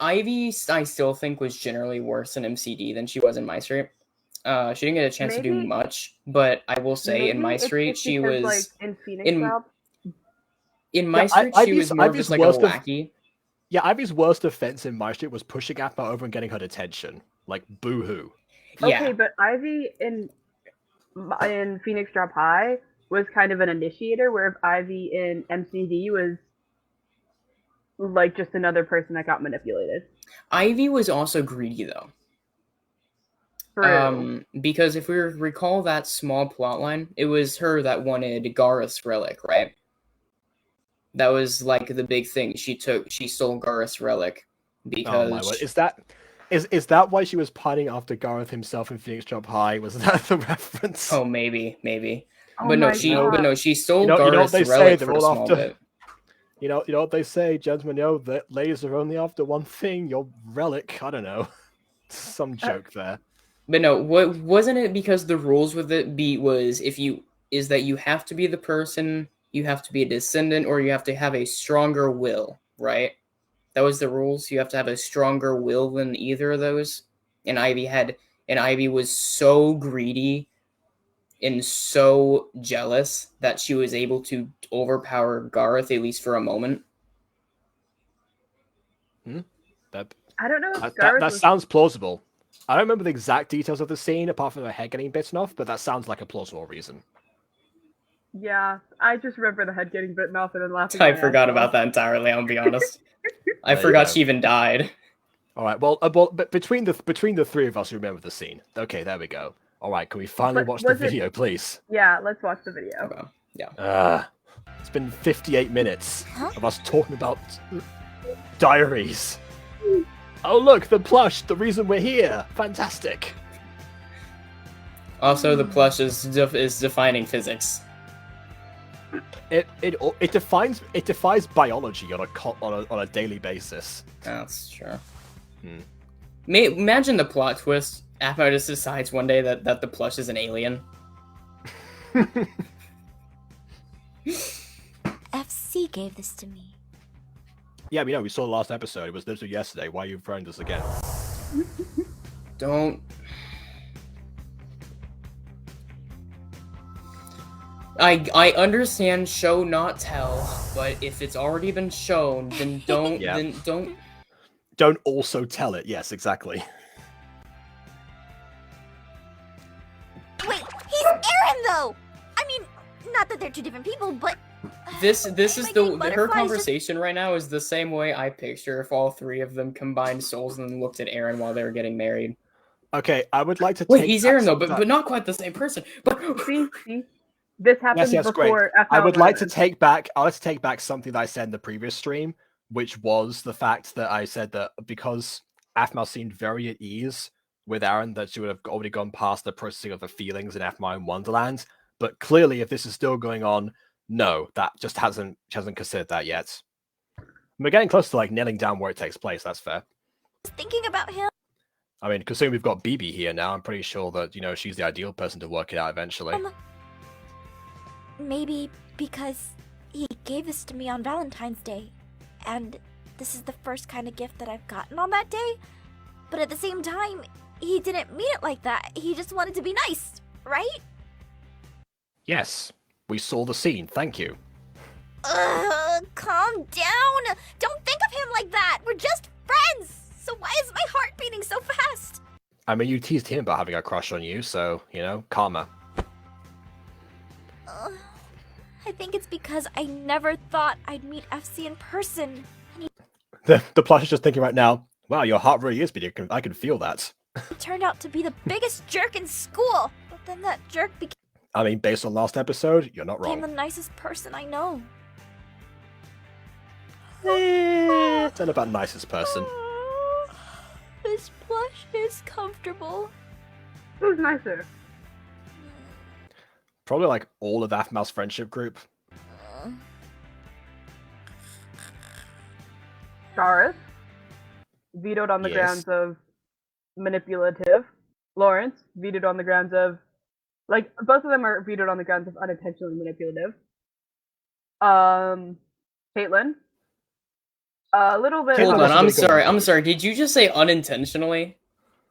Ivy. I still think was generally worse in MCD than she was in MyStreet. She didn't get a chance to do Maybe- much, but I will say in Maybe it's MyStreet just she because, was like, in Phoenix in- Drop. in Yeah, MyStreet she Ivy's- was more of Ivy's just like a worst of- lackey. Yeah, Ivy's worst offense in MyStreet was pushing aphmau over and getting her detention. Like, boo-hoo. Yeah, Okay, but Ivy in Phoenix Drop High was kind of an initiator, where Ivy in MCD was like just another person that got manipulated. Ivy was also greedy though. True. Because if we recall that small plot line, it was her that wanted Gareth's relic, right? That was like the big thing. She stole Gareth's relic because Oh my word. Is that why she was pining after Gareth himself in Phoenix Drop High? Was that the reference? Oh, maybe. Oh But no, my God. she stole You know what Gareth's they say, relic they're for a all small after- bit. You know what they say, gentlemen, that ladies are only after one thing, your relic. I don't know. Some joke there. But no, what wasn't it because the rules with it is that you have to be the person, you have to be a descendant, or you have to have a stronger will, right? That was the rules. You have to have a stronger will than either of those. And Ivy was so greedy and so jealous that she was able to overpower Gareth, at least for a moment. I don't know if That Gareth was... sounds plausible. I don't remember the exact details of the scene, apart from her head getting bitten off, but that sounds like a plausible reason. Yeah, I just remember the head getting bitten off and then laughing. I forgot about that entirely, I'll be honest. I There you forgot go. she even died. All right, well, but between the three of us who remember the scene. Okay, there we go. All right, can we finally But watch the was it- video, please? Yeah, let's watch the video. Okay. Yeah. It's been 58 minutes Huh? of us talking about diaries. Oh, look, the plush, the reason we're here. Fantastic. Also, the plush is defining physics. It defies biology on a daily basis. That's true. Hmm. Imagine the plot twist. aphmau just decides one day that the plush is an alien. FC gave this to me. Yeah, we saw the last episode. It was literally yesterday. Why are you throwing this again? Don't. I understand show not tell, but if it's already been shown, then don't Yeah. then don't. Don't also tell it. Yes, exactly. Wait, he's Aaron though! I mean, not that they're two different people, but... This is Am I the getting her butterflies conversation right now is the same way I picture if all three of them combined souls and then looked at Aaron while they were getting married. Okay, I would like to Wait, take he's back Aaron though, something but not quite the same person. But See? This happened yes, great. before. I would like to murders. take back. I would like to take back something that I said in the previous stream, which was the fact that I said that because aphmau seemed very at ease with Aaron, that she would have already gone past the processing of the feelings in aphmau in Wonderland. But clearly, if this is still going on, no, that just hasn't considered that yet. We're getting close to like nailing down where it takes place. That's fair. Thinking about him? I mean, considering we've got BB here now, I'm pretty sure that she's the ideal person to work it out eventually. Maybe because he gave this to me on Valentine's Day. and this is the first kind of gift that I've gotten on that day. But at the same time, he didn't mean it like that. He just wanted to be nice, right? Yes, we saw the scene. Thank you. Calm down. Don't think of him like that. We're just friends. So why is my heart beating so fast? I mean, you teased him about having a crush on you, so, karma. I think it's because I never thought I'd meet FC in person. The plush is just thinking right now, wow, your heart really is beating. I can feel that. He turned out to be the biggest jerk in school. But then that jerk became I mean, based on last episode, you're not wrong. the nicest person I know. It's not about nicest person. This plush is comfortable. Who's nicer? Probably like all of aphmau's friendship group. Gareth, vetoed on the Yes. grounds of manipulative. Lawrence, vetoed on the grounds of, both of them are vetoed on the grounds of unintentionally manipulative. Caitlin, a little bit. Hold on, I'm That's a big sorry. one. I'm sorry. Did you just say unintentionally?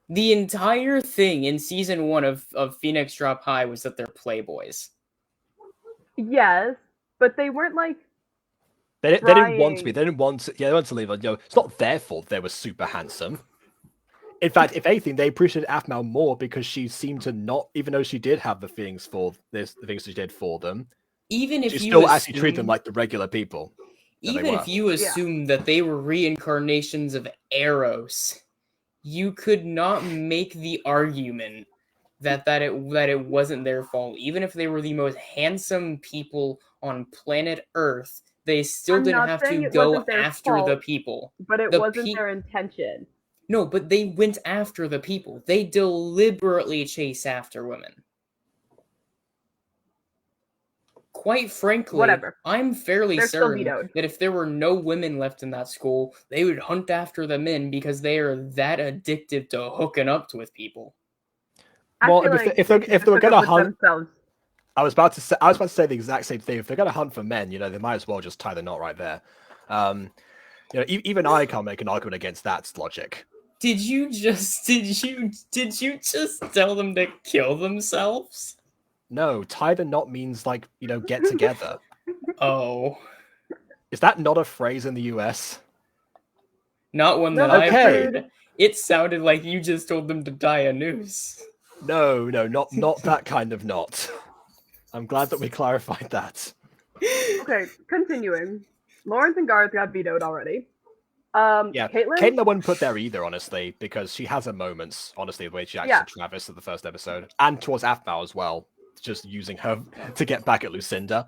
The entire thing in season 1 of Phoenix Drop High was that they're playboys. Yes, but they weren't They didn't want to be. trying. They didn't want to. Yeah, they wanted to leave. It's not their fault they were super handsome. In fact, if anything, they appreciated aphmau more because she seemed to not, even though she did have the feelings for this, the things she did for them, Even if she you still actually treated them assume- like the regular people. that they Even were. if you assume that they were reincarnations of Eros, you could not make the argument that it wasn't their fault. Even if they were the most handsome people on planet Earth, they still I'm didn't not have saying to it go wasn't their after the fault, people. But it The wasn't pe- their intention. No, but they went after the people. They deliberately chase after women. Quite frankly, Whatever. I'm fairly They're still certain vetoed. that if there were no women left in that school, they would hunt after the men because they are that addicted to hooking up with people. I Well, feel if they- like if they- they if they were just gonna hook up with hunt- themselves. I was about to say the exact same thing. If they're gonna hunt for men, they might as well just tie the knot right there. Even I can't make an argument against that logic. Did you just tell them to kill themselves? No, tie the knot means get together. Oh, Is that not a phrase in the US? not one No, that I've okay. heard. It sounded like you just told them to tie a noose. No, not that kind of knot. I'm glad that we clarified that. Okay, continuing. Lawrence and Garth got vetoed already. Yeah, Caitlin, Caitlin I wouldn't put there either, honestly, because she has her moments, honestly, the way she acts Yeah. to Travis at the first episode, and towards aphmau as well, just using her to get back at Lucinda.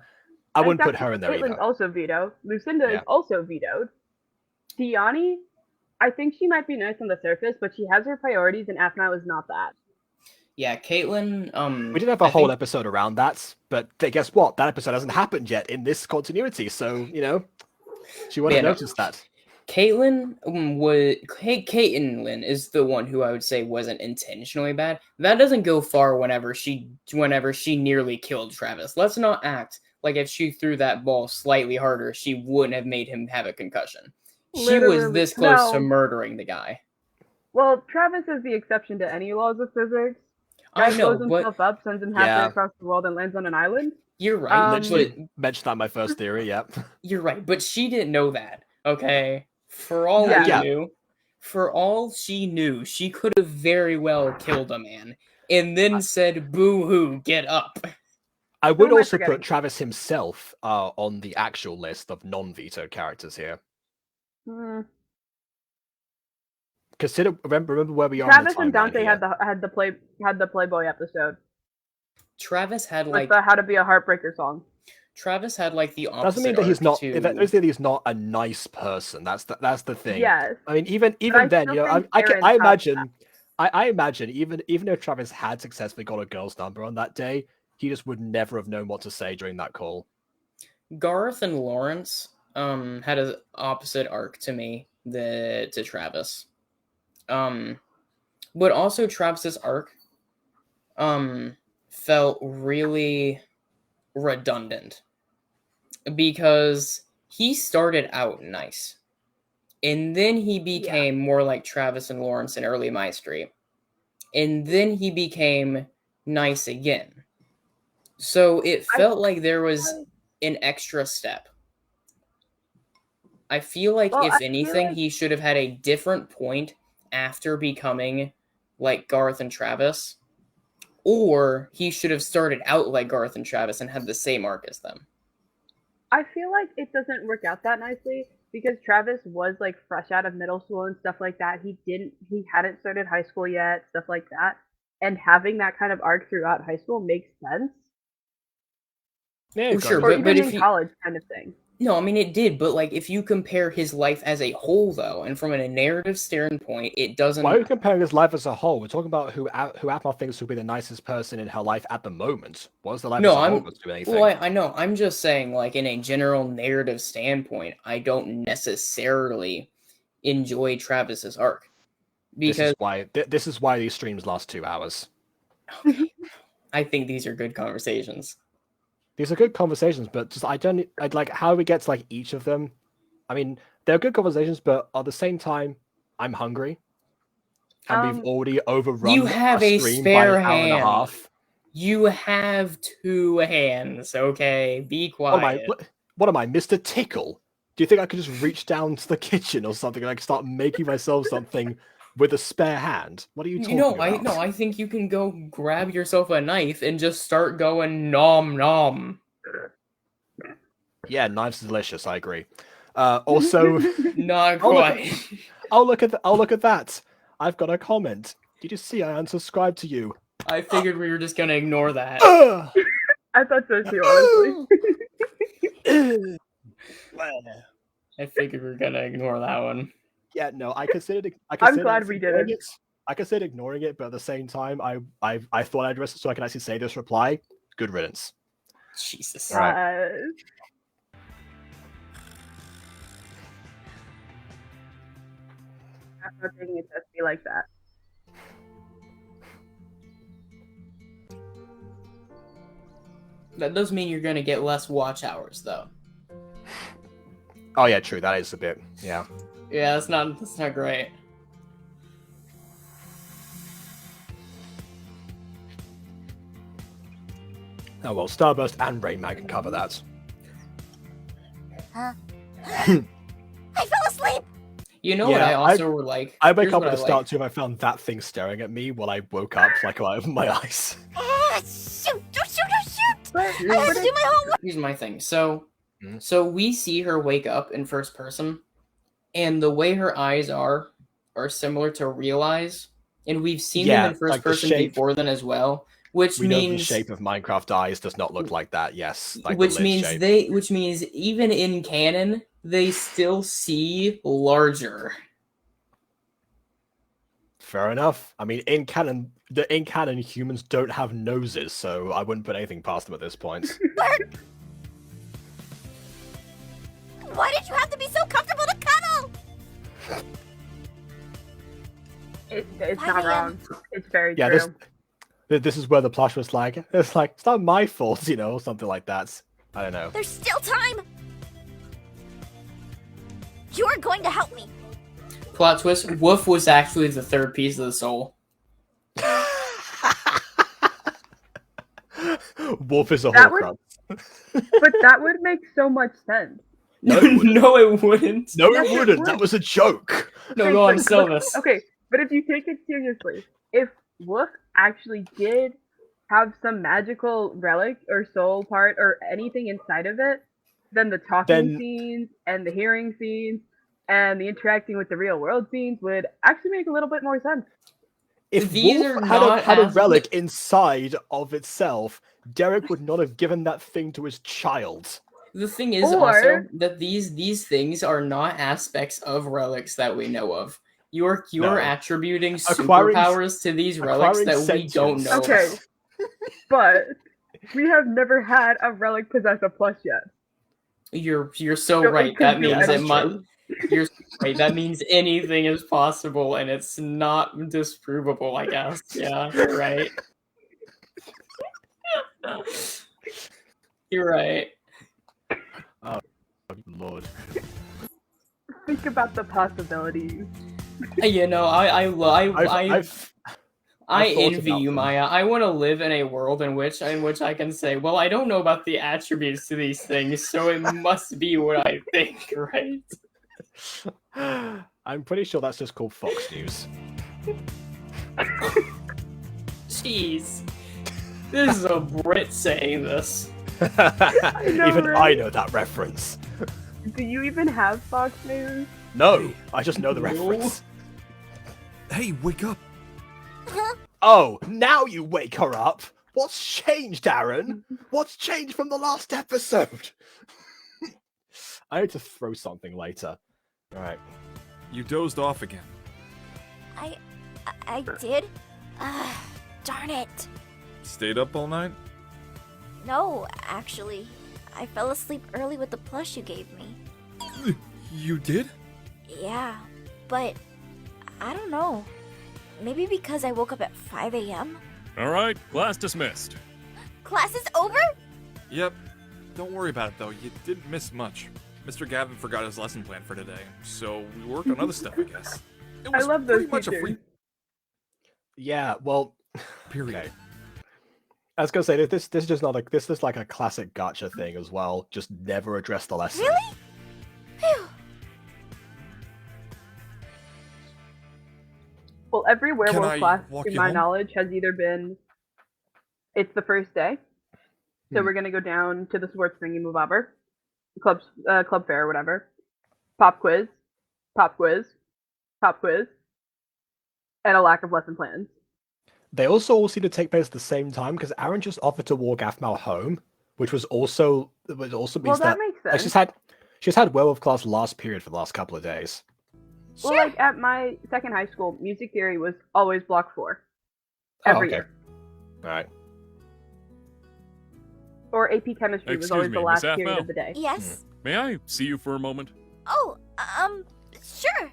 I wouldn't put her in there Caitlin's either. also vetoed. Lucinda Yeah. is also vetoed. Tiani, I think she might be nice on the surface, but she has her priorities, and aphmau is not that. Yeah, Caitlin. We did have a I whole think- episode around that, but guess what? That episode hasn't happened yet in this continuity, so, she wouldn't Yeah, no. have noticed that. Caitlin Caitlin is the one who I would say wasn't intentionally bad. That doesn't go far whenever she nearly killed Travis. Let's not act like if she threw that ball slightly harder, she wouldn't have made him have a concussion. She was Literally, this close to no. murdering the guy. Well, Travis is the exception to any laws of physics. I Guy know, blows but himself up, sends him halfway Yeah. across the world, and lands on an island. you're right. Literally mentioned that in my first theory, yep. You're right, but she didn't know that. Okay, for all Yeah. she knew, she could have very well killed a man and then said, "Boo-hoo, get up." I would am I also forgetting? put Travis himself on the actual list of non-veto characters here. Hmm. Remember where we are. Travis in and the timeline Dante here. had the Playboy episode Travis had with like the How to Be a Heartbreaker song. Travis had like the opposite. Doesn't mean that he's arc not. to- That doesn't mean that he's not a nice person. That's the thing. Yes. I mean, even I then, still think I Aaron imagine, has I imagine even if Travis had successfully got a girl's number on that day, he just would never have known what to say during that call. Garth and Lawrence had an opposite arc to me to Travis. But also Travis's arc felt really redundant because he started out nice. And then he became more like Travis and Lawrence in early MyStreet. And then he became nice again. So it felt like there was an extra step. I feel like, if anything, he should have had a different point after becoming like Garth and Travis. Or he should have started out like Garth and Travis and had the same arc as them. I feel like it doesn't work out that nicely because Travis was like fresh out of middle school and stuff like that. He hadn't started high school yet, stuff like that. And having that kind of arc throughout high school makes sense. Yeah, Sure, Or but even if in college kind of thing. No, I mean, it did, but like, if you compare his life as a whole, though, and from a narrative standpoint, it doesn't. Why are we comparing his life as a whole? We're talking about who aphmau thinks will be the nicest person in her life at the moment. What does the life as a whole got to do with anything? Well, I know. I'm just saying, like, in a general narrative standpoint, I don't necessarily enjoy Travis's arc. Because this is why these streams last 2 hours. I think these are good conversations. These are good conversations, but just I'd like how we get to like each of them. I mean, they're good conversations, but at the same time, I'm hungry, and we've already overrun. You have a spare by an hour and a hand. half. You have 2 hands. Okay, be quiet. What am I, Mr. Tickle? Do you think I could just reach down to the kitchen or something and like start making myself something with a spare hand? What are you talking about? I think you can go grab yourself a knife and just start going nom nom. Yeah, knives are delicious. I agree. Also, not quite. I'll look at that. I've got a comment. Did you see I unsubscribed to you? I figured we were just gonna ignore that. I thought so too, honestly. I figured we were gonna ignore that one. Yeah, no, I considered. I'm glad we did it. I considered ignoring it, but at the same time, I thought I'd address it so I can actually say this reply. Good riddance. Jesus. Right. I'm not taking it to be like that. That does mean you're gonna get less watch hours, though. Oh yeah, true. That is a bit. Yeah. Yeah, that's not great. Oh well, Starburst and Rain Man can cover that. Huh? I fell asleep! You know what I also were like? I wake up at the start too if I found that thing staring at me when I woke up, like I opened my eyes. Shoot! I have to do my homework! Here's my thing. So we see her wake up in first person, and the way her eyes are similar to real eyes, and we've seen them in first person before then as well. Which means know the shape of Minecraft eyes does not look like that. Yes, like which means even in canon they still see larger. Fair enough. I mean, in canon humans don't have noses, so I wouldn't put anything past them at this point. Why did you have to be so comfortable to cuddle? It's not wrong. It's very true. This is where the plush was like, it's not my fault, or something like that. I don't know. There's still time. You're going to help me. Plot twist, Woof was actually the third piece of the soul. Woof is a Horcrux. But that would make so much sense. No, it wouldn't. No, it wouldn't. That was a joke. No, go on, Sylvis. Okay, but if you take it seriously, if Woof actually did have some magical relic or soul part or anything inside of it, then the talking scenes and the hearing scenes and the interacting with the real world scenes would actually make a little bit more sense. If Wolf had a relic inside of itself, Derek would not have given that thing to his child. The thing is also that these things are not aspects of relics that we know of. You're attributing superpowers to these relics that we don't know. Okay, but we have never had a relic possess a plush yet. You're so right. That means it might. You're right. That means anything is possible, and it's not disprovable. I guess. Yeah, you're right. You're right. Oh Lord. Think about the possibilities. You know, I I've thought envy about you, them. Maya. I want to live in a world in which I can say, well, I don't know about the attributes to these things, so it must be what I think, right? I'm pretty sure that's just called Fox News. Jeez. This is a Brit saying this. Even I right? know that reference. Do you even have Fox News? No, I just know the No. reference. Hey, wake up! Oh, now you wake her up. What's changed, Aaron? What's changed from the last episode? I need to throw something later. All right. You dozed off again. I did? Darn it. Stayed up all night? No, actually. I fell asleep early with the plush you gave me. You did? Yeah, but I don't know. Maybe because I woke up at 5 a.m.? All right, class dismissed. Class is over? Yep. Don't worry about it though, you didn't miss much. Mr. Gavin forgot his lesson plan for today, so we worked on other stuff, I guess. It I was love those pretty much a teachers. free Yeah, well, period. okay. I was gonna say this is just not like this is like a classic gotcha thing as well. Just never address the lesson. Really? Phew. Well, every werewolf I class, walk to you my home? knowledge, has either been it's the first day, so we're gonna go down to the sports thingy mobobber, club fair or whatever, pop quiz, pop quiz, pop quiz, and a lack of lesson plans. They also all seem to take place at the same time because Aaron just offered to walk aphmau home, which also means Well, that that makes like, sense. she's had werewolf class last period for the last couple of days. Well, Sure. like at my second high school, music theory was always block 4 Oh, every okay. year, All right. or AP chemistry was Excuse always the me, last Miss period Aphmau? of the day. Yes? May I see you for a moment? Oh, sure.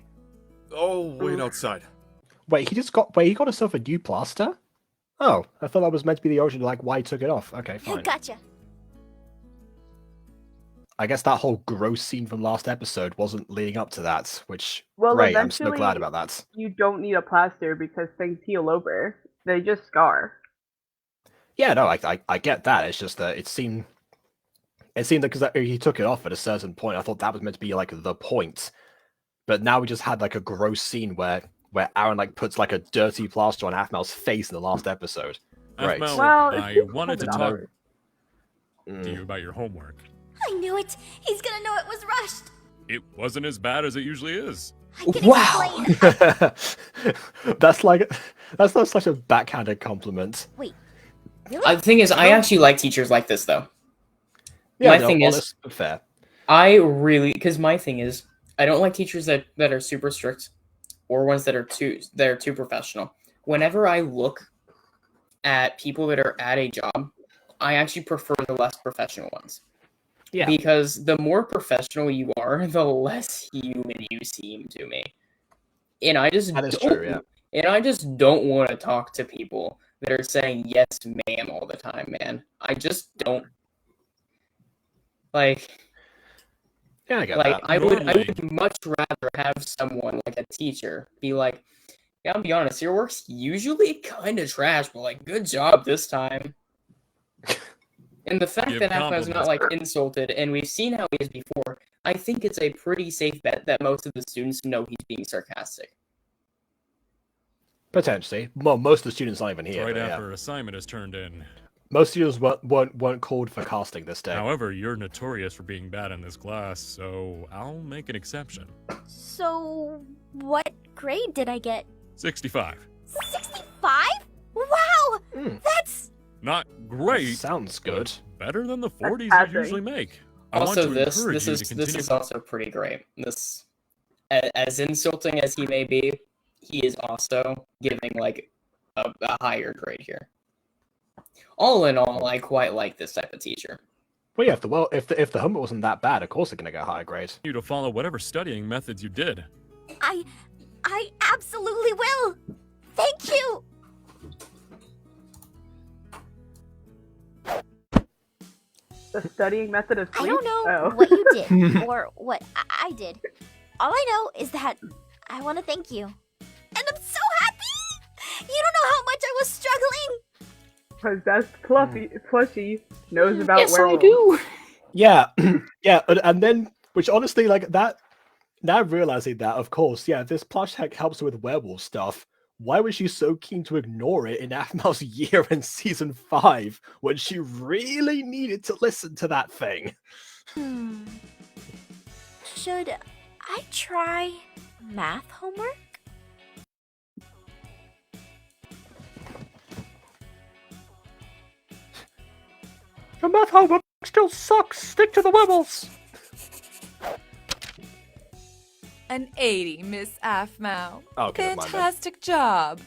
Oh, wait outside. Wait, he got himself a new plaster? Oh, I thought that was meant to be the origin, like why he took it off. Okay, fine. Gotcha. I guess that whole gross scene from last episode wasn't leading up to that, which Well, great. I'm so eventually- glad about that. You don't need a plaster because things heal over; they just scar. Yeah, no, I get that. It's just that it seemed that because he took it off at a certain point, I thought that was meant to be like the point. But now we just had like a gross scene where Aaron like puts like a dirty plaster on aphmau's face in the last episode. Great. Aphmau, Well, it's I just wanted to hold it talk over. to you about your homework. I knew it. He's gonna know it was rushed. It wasn't as bad as it usually is. I can Wow. explain. that's not such a backhanded compliment. Wait, really? The thing is, I actually like teachers like this, though. Yeah, My no, thing is- honest, but fair. Because my thing is, I don't like teachers that are super strict, or ones that are too professional. Whenever I look at people that are at a job, I actually prefer the less professional ones. Yeah. Because the more professional you are, the less human you seem to me. And I just That is don't, true, yeah. And I just don't want to talk to people that are saying yes, ma'am, all the time, man. I just don't. Like, Yeah, I get like that. I Normally- would much rather have someone like a teacher be like, yeah, I'll be honest, your work's usually kind of trash, but like, good job this time. And the fact Give that Alpha is not compliments. like insulted, and we've seen how he is before, I think it's a pretty safe bet that most of the students know he's being sarcastic. Potentially. Well, most of the students aren't even here. right but yeah. after assignment is turned in. Most students weren't called for casting this day. However, you're notorious for being bad in this class, so I'll make an exception. So, what grade did I get? 65. 65? Wow! Mm. That's... Not great, Sounds good. but better than the 40s passing. you usually make. I want Also, to this encourage you is to continue. this is also pretty great. This, as insulting as he may be, he is also giving like a higher grade here. All in all, I quite like this type of teacher. Well, yeah, if the homework wasn't that bad, of course they're gonna get a higher grade. You to follow whatever studying methods you did. I absolutely will! Thank you! The studying method of I sleep? don't know Oh. what you did or what I did. All I know is that I want to thank you. And I'm so happy! You don't know how much I was struggling! Possessed plushie knows about Yes, werewolves. I do. Yeah, yeah, and then which honestly, like that. Now realizing that, of course, yeah, this plush helps her with werewolf stuff. Why was she so keen to ignore it in aphmau's year in season 5 when she really needed to listen to that thing? Should I try math homework? Your math homework still sucks. Stick to the werewolves. An 80, Miss aphmau. Oh, okay, never mind then. Fantastic job.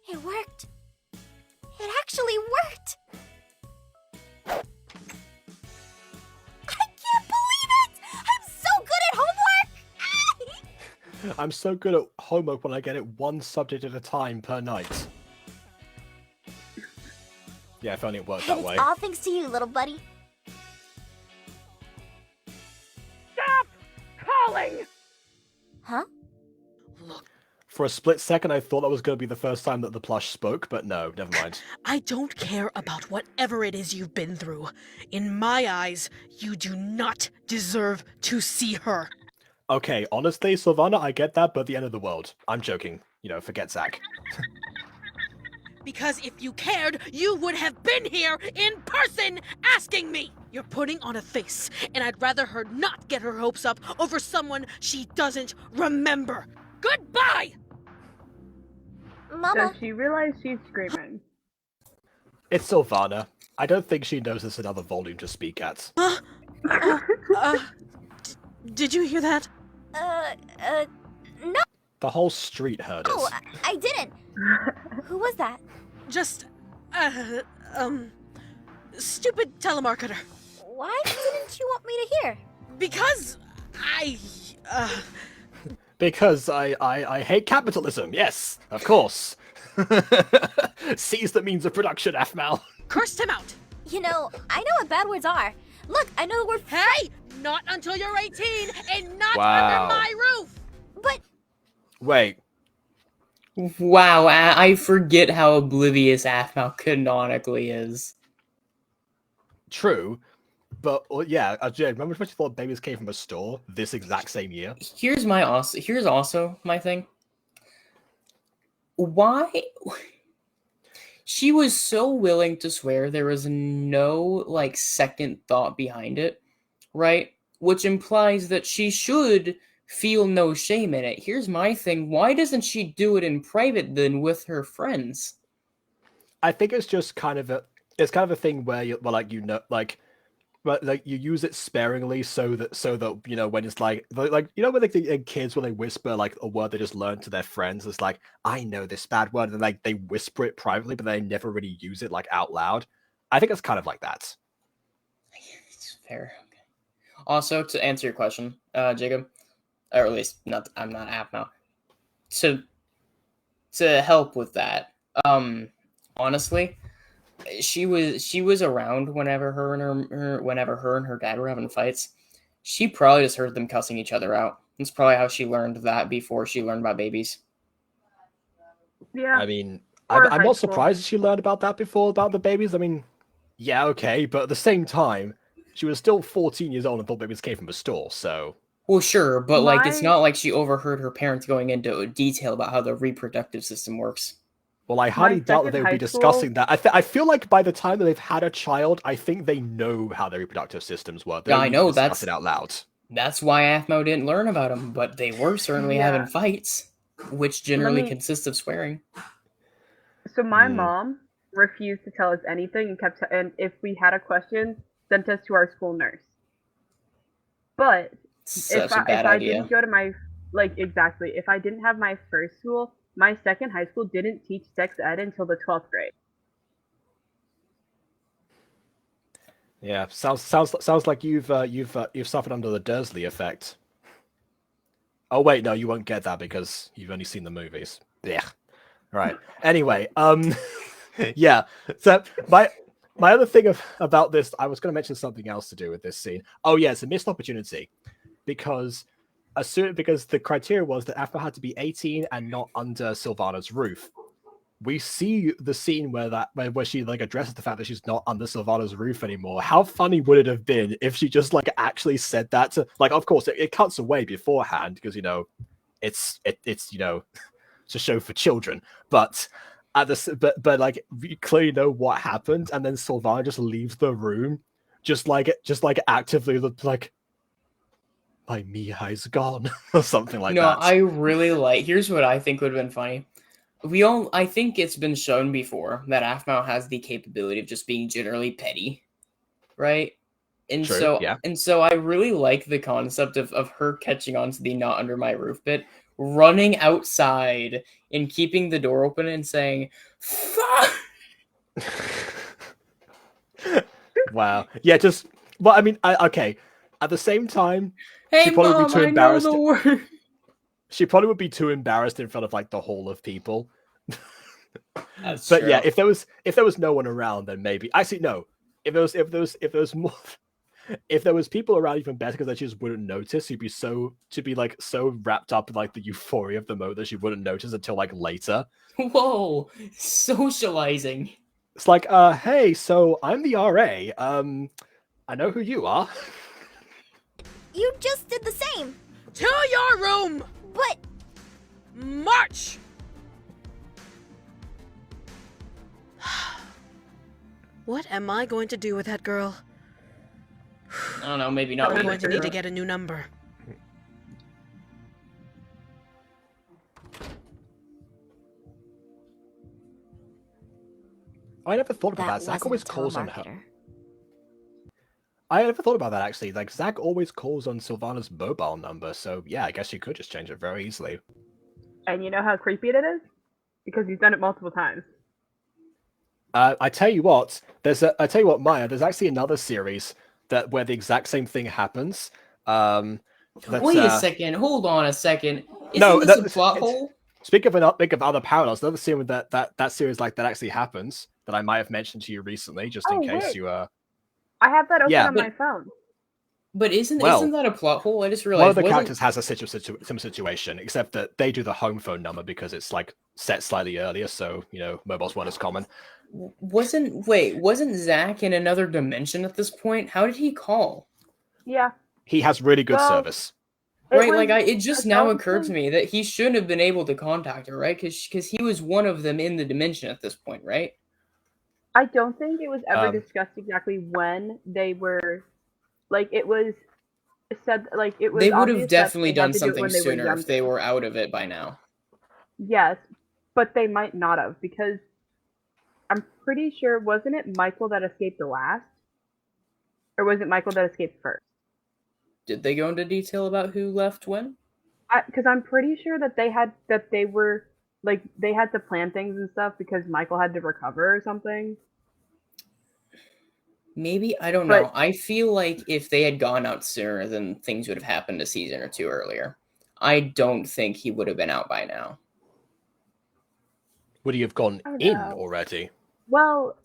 It worked. It actually worked. I can't believe it! I'm so good at homework! I'm so good at homework when I get it one subject at a time per night. Yeah, if only it worked And that way. it's all thanks to you, little buddy. Stop calling! Huh? For a split second, I thought that was going to be the first time that the plush spoke, but no, never mind. I don't care about whatever it is you've been through. In my eyes, you do not deserve to see her. Okay, honestly, Sylvana, I get that, but the end of the world. I'm joking. You know, forget Zach. Because if you cared, you would have been here in person asking me. You're putting on a face, and I'd rather her not get her hopes up over someone she doesn't remember. Goodbye! Mama. Does she realize she's screaming? It's Sylvana. I don't think she knows there's another volume to speak at. Did you hear that? No. The whole street heard us. Oh, I didn't. Who was that? Just, stupid telemarketer. Why didn't you want me to hear? Because Because I hate capitalism, yes, of course. Seize the means of production, aphmau. Cursed him out. You know, I know what bad words are. Look, I know the word. Hey, not until you're 18 and not Wow. under my roof. But Wait, Wow, I forget how oblivious aphmau canonically is. true, but well, yeah, Jay, remember when you thought babies came from a store this exact same year? Here's also my thing. Why she was so willing to swear there was no like second thought behind it, right? Which implies that she should feel no shame in it. Here's my thing. Why doesn't she do it in private then with her friends? I think it's just kind of a thing where but you use it sparingly so that you know when it's like you know when kids when they whisper like a word they just learned to their friends, it's like, I know this bad word, and like they whisper it privately but they never really use it like out loud. I think it's kind of like that. It's fair. Okay. Also, to answer your question, Jacob, or at least I'm not aphmau. To help with that, honestly, she was around whenever her and her dad were having fights. She probably just heard them cussing each other out. That's probably how she learned that before she learned about babies. Yeah. I mean, Or I'm high not school. surprised that she learned about that before, about the babies. I mean, yeah, okay, but at the same time, she was still 14 years old and thought babies came from a store, so... Well, sure, but like it's My- not like she overheard her parents going into detail about how the reproductive system works. Well, I highly doubt that second they would be high school- discussing that. I feel like by the time that they've had a child, I think they know how their reproductive systems work. They Yeah, don't I need to know, discuss that's- it out loud. That's why aphmau didn't learn about them, but they were certainly Yeah. having fights, which generally me- consist of swearing. So my Hmm. mom refused to tell us anything and and if we had a question, sent us to our school nurse. But Such if a bad I idea. didn't go to my exactly, if I didn't have my first school, my second high school didn't teach sex ed until the 12th grade. Yeah, sounds like you've suffered under the Dursley effect. Oh wait, no, you won't get that because you've only seen the movies. Yeah. Right. Anyway, yeah. So my other thing about this, I was going to mention something else to do with this scene. Oh yeah, it's a missed opportunity because because the criteria was that aphmau had to be 18 and not under Sylvana's roof. We see the scene where she like addresses the fact that she's not under Sylvana's roof anymore. How funny would it have been if she just like actually said that to like? Of course, it cuts away beforehand because it's it's a show for children, but but like you clearly know what happened, and then Sylvana just leaves the room, just like actively like my Mihai's gone or something like that. I really like. Here's what I think would have been funny. I think it's been shown before that aphmau has the capability of just being generally petty, right? And True, yeah. so I really like the concept of her catching on to the not under my roof bit, running outside and keeping the door open and saying, "Fuck!" Wow. Yeah, just well, I mean, okay. At the same time, Hey, she'd probably Mom, be too I know embarrassed. the word. She probably would be too embarrassed in front of like the hall of people. That's But true. yeah, if there was no one around, then maybe. Actually, no. If there was more, if there was people around, even better, because then she just wouldn't notice. She'd be so wrapped up in like the euphoria of the moment that she wouldn't notice until like later. Whoa, socializing. It's like, hey, so I'm the RA. I know who you are. You just did the same. To your room! But March! What am I going to do with that girl? I don't know, maybe not. I'm going to need to her. get a new number. I never thought about that. Zach always calls on her. I never thought about that actually. Like Zach always calls on Sylvana's mobile number, so yeah, I guess you could just change it very easily. And you know how creepy it is? Because he's done it multiple times. I tell you what, Maya. There's actually another series where the exact same thing happens. Wait a second. Hold on a second. No, Isn't this a plot hole? Speak of other parallels. Another series that series like that actually happens that I might have mentioned to you recently, just in case wait. you I have that open on my phone. But isn't that a plot hole? I just realized one of the characters has a similar situation, except that they do the home phone number because it's like set slightly earlier, so mobiles weren't as common. Wasn't Zach in another dimension at this point? How did he call? Yeah. He has really good service. Right, it just now occurred to me that he shouldn't have been able to contact her, right? Because he was one of them in the dimension at this point, right? I don't think it was ever discussed exactly when they were, like, it was said, like, it was. They would have definitely done do something sooner if they were out of it by now. Yes, but they might not have, because I'm pretty sure, wasn't it Michael that escaped the last? Or was it Michael that escaped first? Did they go into detail about who left when? Because I'm pretty sure that they had to plan things and stuff because Michael had to recover or something. Maybe, I don't know. I feel like if they had gone out sooner, then things would have happened a season or two earlier. I don't think he would have been out by now. Would he have gone in already? Well,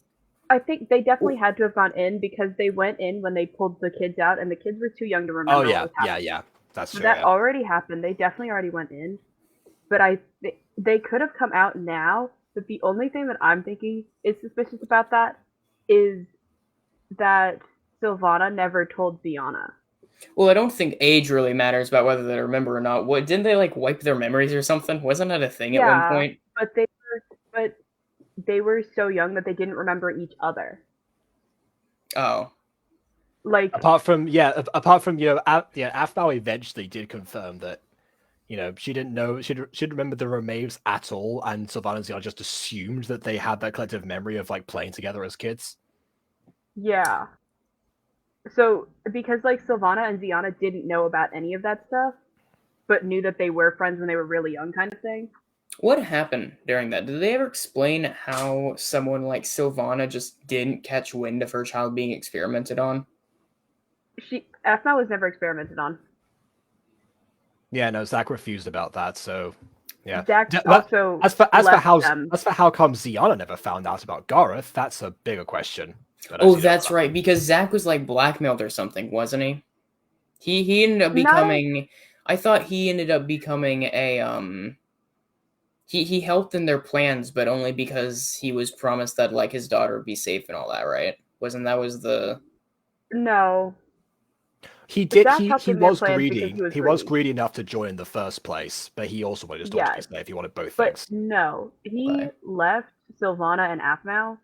I think they definitely had to have gone in because they went in when they pulled the kids out, and the kids were too young to remember. Oh yeah, what was happening. yeah. That's true. That already happened. They definitely already went in, but they could have come out now. But the only thing that I'm thinking is suspicious about that is that Sylvana never told Ziana. Well, I don't think age really matters about whether they remember or not. What didn't they like wipe their memories or something? Wasn't that a thing at one point? But they were so young that they didn't remember each other. Oh. Like apart from aphmau eventually did confirm that she didn't know she didn't remember the Romaves at all, and Sylvana and Ziana just assumed that they had that collective memory of like playing together as kids. Yeah. So because like Sylvana and Ziana didn't know about any of that stuff, but knew that they were friends when they were really young, kind of thing. What happened during that? Did they ever explain how someone like Sylvana just didn't catch wind of her child being experimented on? aphmau was never experimented on. Yeah, no, Zach refused about that, so Yeah. Dax Well, also as for left how them. come Ziana never found out about Gareth, that's a bigger question. But Oh, as you know, that's right, because Zach was like blackmailed or something, wasn't he? He ended up No. becoming. I thought he ended up becoming a He helped in their plans, but only because he was promised that like his daughter would be safe and all that, right? Wasn't that was the No. he But did. Zach He helped he in their was plans greedy. because He was greedy enough to join in the first place, but he also wanted his daughter to Yes. be safe. He wanted both But things. no, he Okay. left Sylvana and aphmau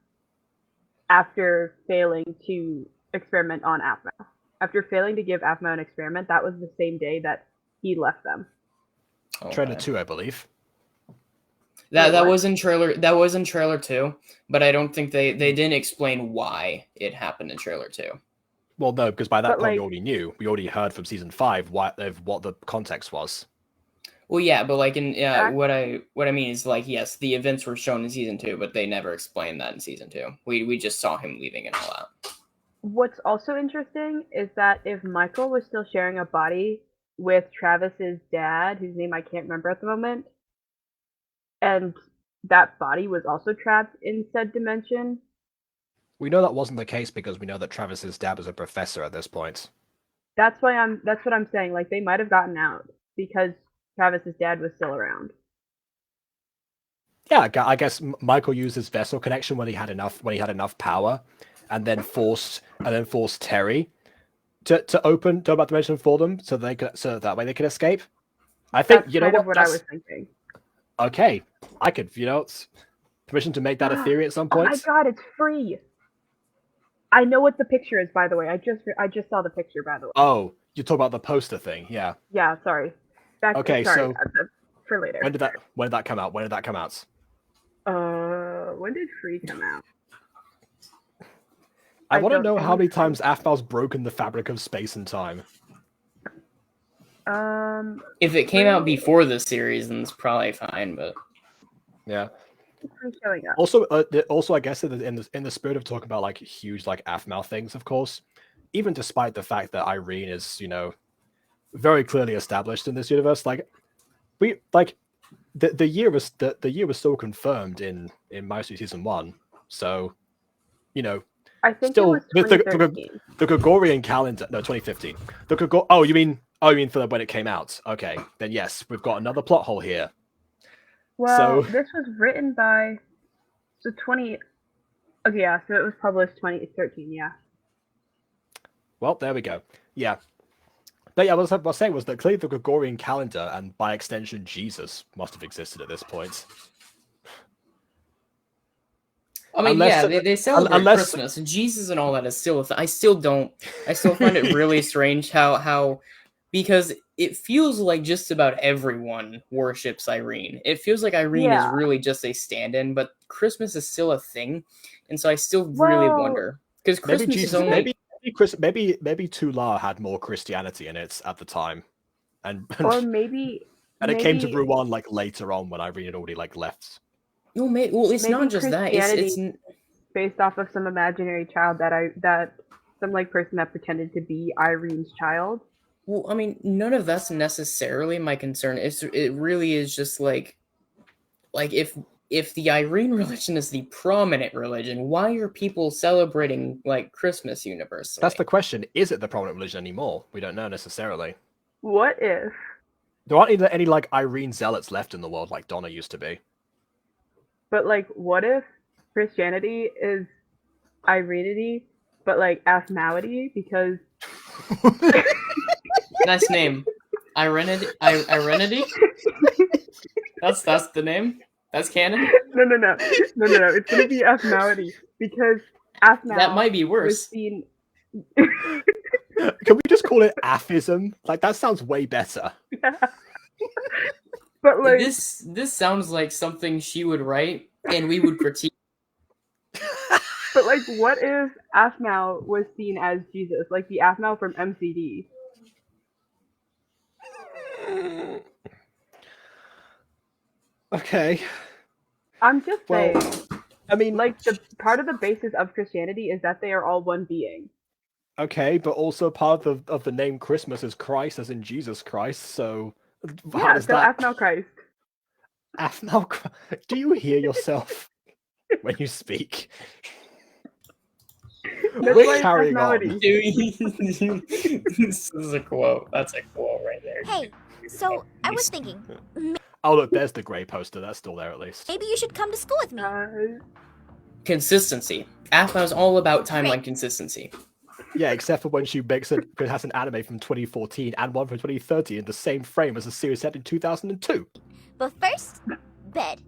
after failing to experiment on aphmau. After failing to give aphmau an experiment, that was the same day that he left them. Trailer Okay. 2, I believe. That Wait, what? was in trailer. That was in trailer 2, but I don't think they didn't explain why it happened in trailer 2. Well, no, because by that But, point we like- already knew. We already heard from season 5 what the context was. Well, yeah, but like in Act- what I mean is like yes, the events were shown in season 2, but they never explained that in season 2. We just saw him leaving and all that. What's also interesting is that if Michael was still sharing a body with Travis's dad, whose name I can't remember at the moment, and that body was also trapped in said dimension, We know that wasn't the case because we know that Travis's dad was a professor at this point. that's what I'm saying. Like, they might have gotten out because Travis's dad was still around. Yeah, I guess Michael used his vessel connection when he had enough power, and then forced Terry to open that dimension for them, so that way they could escape. I think That's you know kind of what what I was thinking. Okay, I could it's permission to make that a theory at some point. Oh my god, it's free. I know what the picture is, by the way. I just saw the picture, by the way. Oh, you talk about the poster thing, yeah. Yeah, sorry. Okay, sorry, so for later. when did that come out? When did that come out? When did Free come out? I want to don't know how many think- times aphmau's broken the fabric of space and time. If it came out before this series, then it's probably fine. But Yeah. Free showing up. Also, I guess in the spirit of talking about like huge like aphmau things, of course, even despite the fact that Irene is very clearly established in this universe, like the year was still confirmed in MyStreet season 1, so I think still it was 2013. the Gregorian calendar. No, 2015. You mean for when it came out? Okay, then yes, we've got another plot hole here. Well, So- this was written by Okay, yeah, so it was published 2013, yeah. Well, there we go. Yeah. But yeah, what I was saying was that clearly the Gregorian calendar, and by extension Jesus, must have existed at this point. I mean, Unless- yeah, they celebrate unless- Christmas and Jesus and all that is still a thing. I still find it really strange how because it feels like just about everyone worships Irene. It feels like Irene is Yeah. really just a stand-in, but Christmas is still a thing, and so I still really Well, wonder because Maybe Christmas Jesus, is only maybe Tula had more Christianity in it at the time, and or maybe it came to Rouen like later on when Irene had already like left. no, well, it's maybe not just that. It's based off of some imaginary child that some like person that pretended to be Irene's child. well, I mean, none of that's necessarily my concern. It really is just like if the Irene religion is the prominent religion, why are people celebrating like Christmas universally? That's the question. Is it the prominent religion anymore? We don't know necessarily. What if? There aren't even any like Irene zealots left in the world like Donna used to be. But like, what if Christianity is Irenity, but like aphmauity? Because Nice name, Irenity. That's the name. That's canon. no. It's gonna be aphmauity because aphmau That might be was worse. seen. Can we just call it aphism? Like that sounds way better. But like, This sounds like something she would write, and we would critique. but like, what if aphmau was seen as Jesus, like the aphmau from MCD? Okay. I'm just saying, I mean, like, the part of the basis of Christianity is that they are all one being. okay, but also part of the name Christmas is Christ, as in Jesus Christ. So how Yeah, does so that? aphmau Christ. aphmau, do you hear yourself when you speak? That's We're why it's carrying on. This is a quote. That's a quote right there. Hey, so I was thinking, Oh, look, there's the grey poster. That's still there, at least. maybe you should come to school with me. Consistency. aphmau's all about timeline Great. consistency. Yeah, except for when she has an anime from 2014 and one from 2030 in the same frame as the series set in 2002. But first, bed.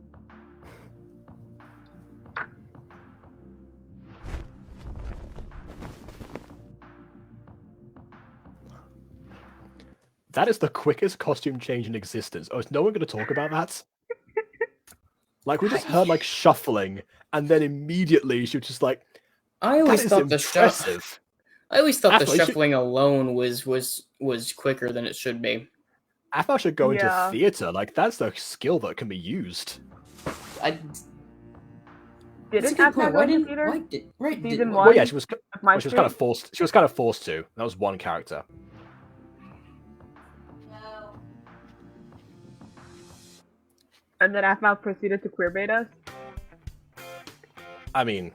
That is the quickest costume change in existence. Oh, is no one going to talk about that? Like, we just heard, like, shuffling, and then immediately she was just like, I always that is thought impressive. I always thought the Aphmau, shuffling alone was quicker than it should be. Aphmau should go into Yeah. theater. Like, that's a skill that can be used. I, Didn't that's a good aphmau point. go Why into didn't theater? why did right did, Season why- Well, yeah, One she was of well, she was kind of MyStreet? forced. She was kind of forced to. That was one character. And then aphmau proceeded to queerbait us. I mean,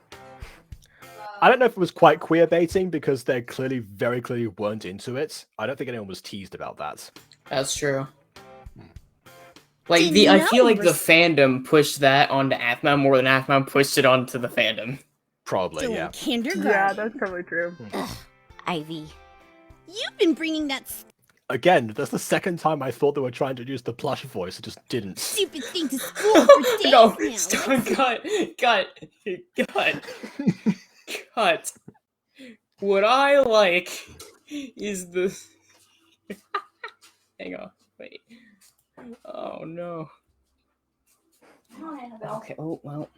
I don't know if it was quite queer baiting because they clearly, very clearly weren't into it. I don't think anyone was teased about that. That's true. Like Didn't I feel know like you the were fandom pushed that onto aphmau more than aphmau pushed it onto the fandom. Probably, Still yeah. in kindergarten. Yeah, that's probably true. Ivy. You've been bringing that Again, that's the second time I thought they were trying to use the plush voice. It just didn't. stupid thing to school for days No, now. stop, cut. What I like is the. Hang on, wait. Oh no. Okay. Oh well.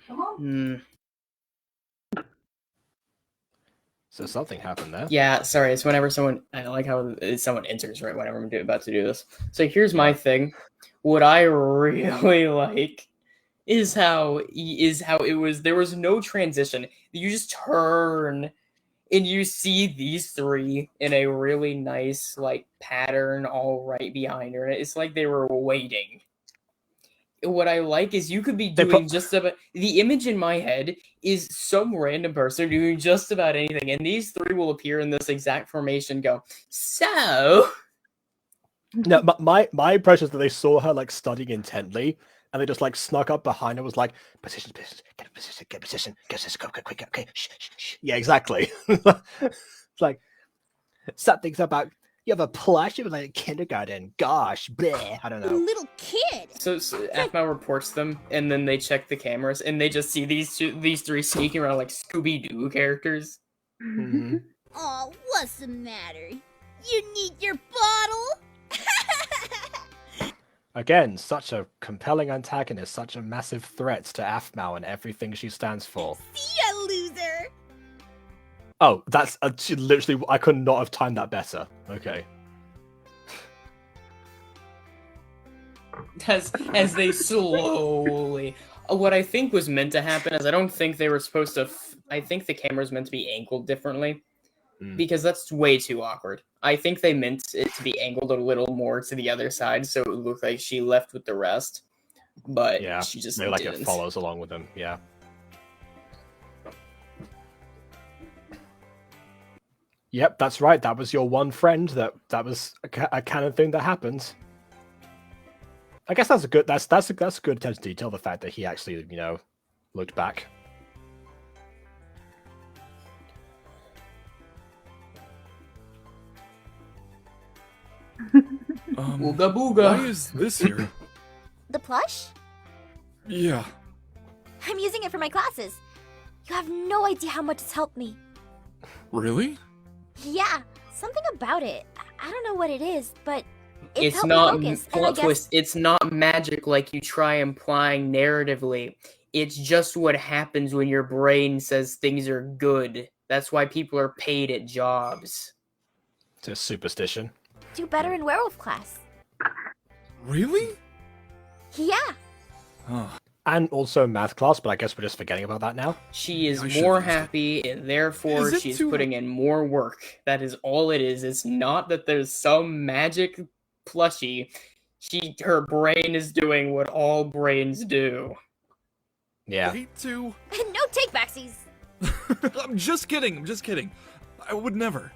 So something happened there. Yeah, sorry. It's whenever someone. I like how someone enters right whenever I'm about to do this. So here's my thing. What I really like is how it was. There was no transition. You just turn and you see these three in a really nice like pattern, all right behind her. It's like they were waiting. What I like is you could be doing just about the image in my head is some random person doing just about anything, and these three will appear in this exact formation. Go so. No, my impression is that they saw her like studying intently, and they just like snuck up behind her. Was like position, get a position, get position, go, quick, okay, shh. Yeah, exactly. It's like something's about. You have a plush. You were like kindergarten. Gosh, bleh. I don't know. Little kid. So aphmau reports them, and then they check the cameras, and they just see these three sneaking around like Scooby-Doo characters. Mm-hmm. Oh, what's the matter? You need your bottle? Again, such a compelling antagonist, such a massive threat to aphmau and everything she stands for. See ya, loser. Oh, that's literally. I could not have timed that better. Okay. As they slowly. What I think was meant to happen is I don't think they were supposed to. I think the camera's meant to be angled differently because that's way too awkward. I think they meant it to be angled a little more to the other side so it would look like she left with the rest, but Yeah, she just maybe like didn't. it follows along with them. Yeah. Yep, that's right. That was your one friend. That was a canon thing that happened. I guess that's a good. That's a good attention to detail. The fact that he actually, looked back. Ooga booga. Why is this here? The plush? Yeah. I'm using it for my classes. You have no idea how much it's helped me. Really? Yeah, something about it. I don't know what it is, but it's It's helped not me focus. And I plot guess twist. It's not magic like you try implying narratively. It's just what happens when your brain says things are good. That's why people are paid at jobs. It's a superstition. do better in werewolf class. Really? Yeah. Oh. And also math class, but I guess we're just forgetting about that now. She is I should've more used it. happy, and therefore Is it she's too- putting in more work. That is all it is. It's not that there's some magic plushie. Her brain is doing what all brains do. Yeah. Hate to. No take-backsies. I'm just kidding. I would never.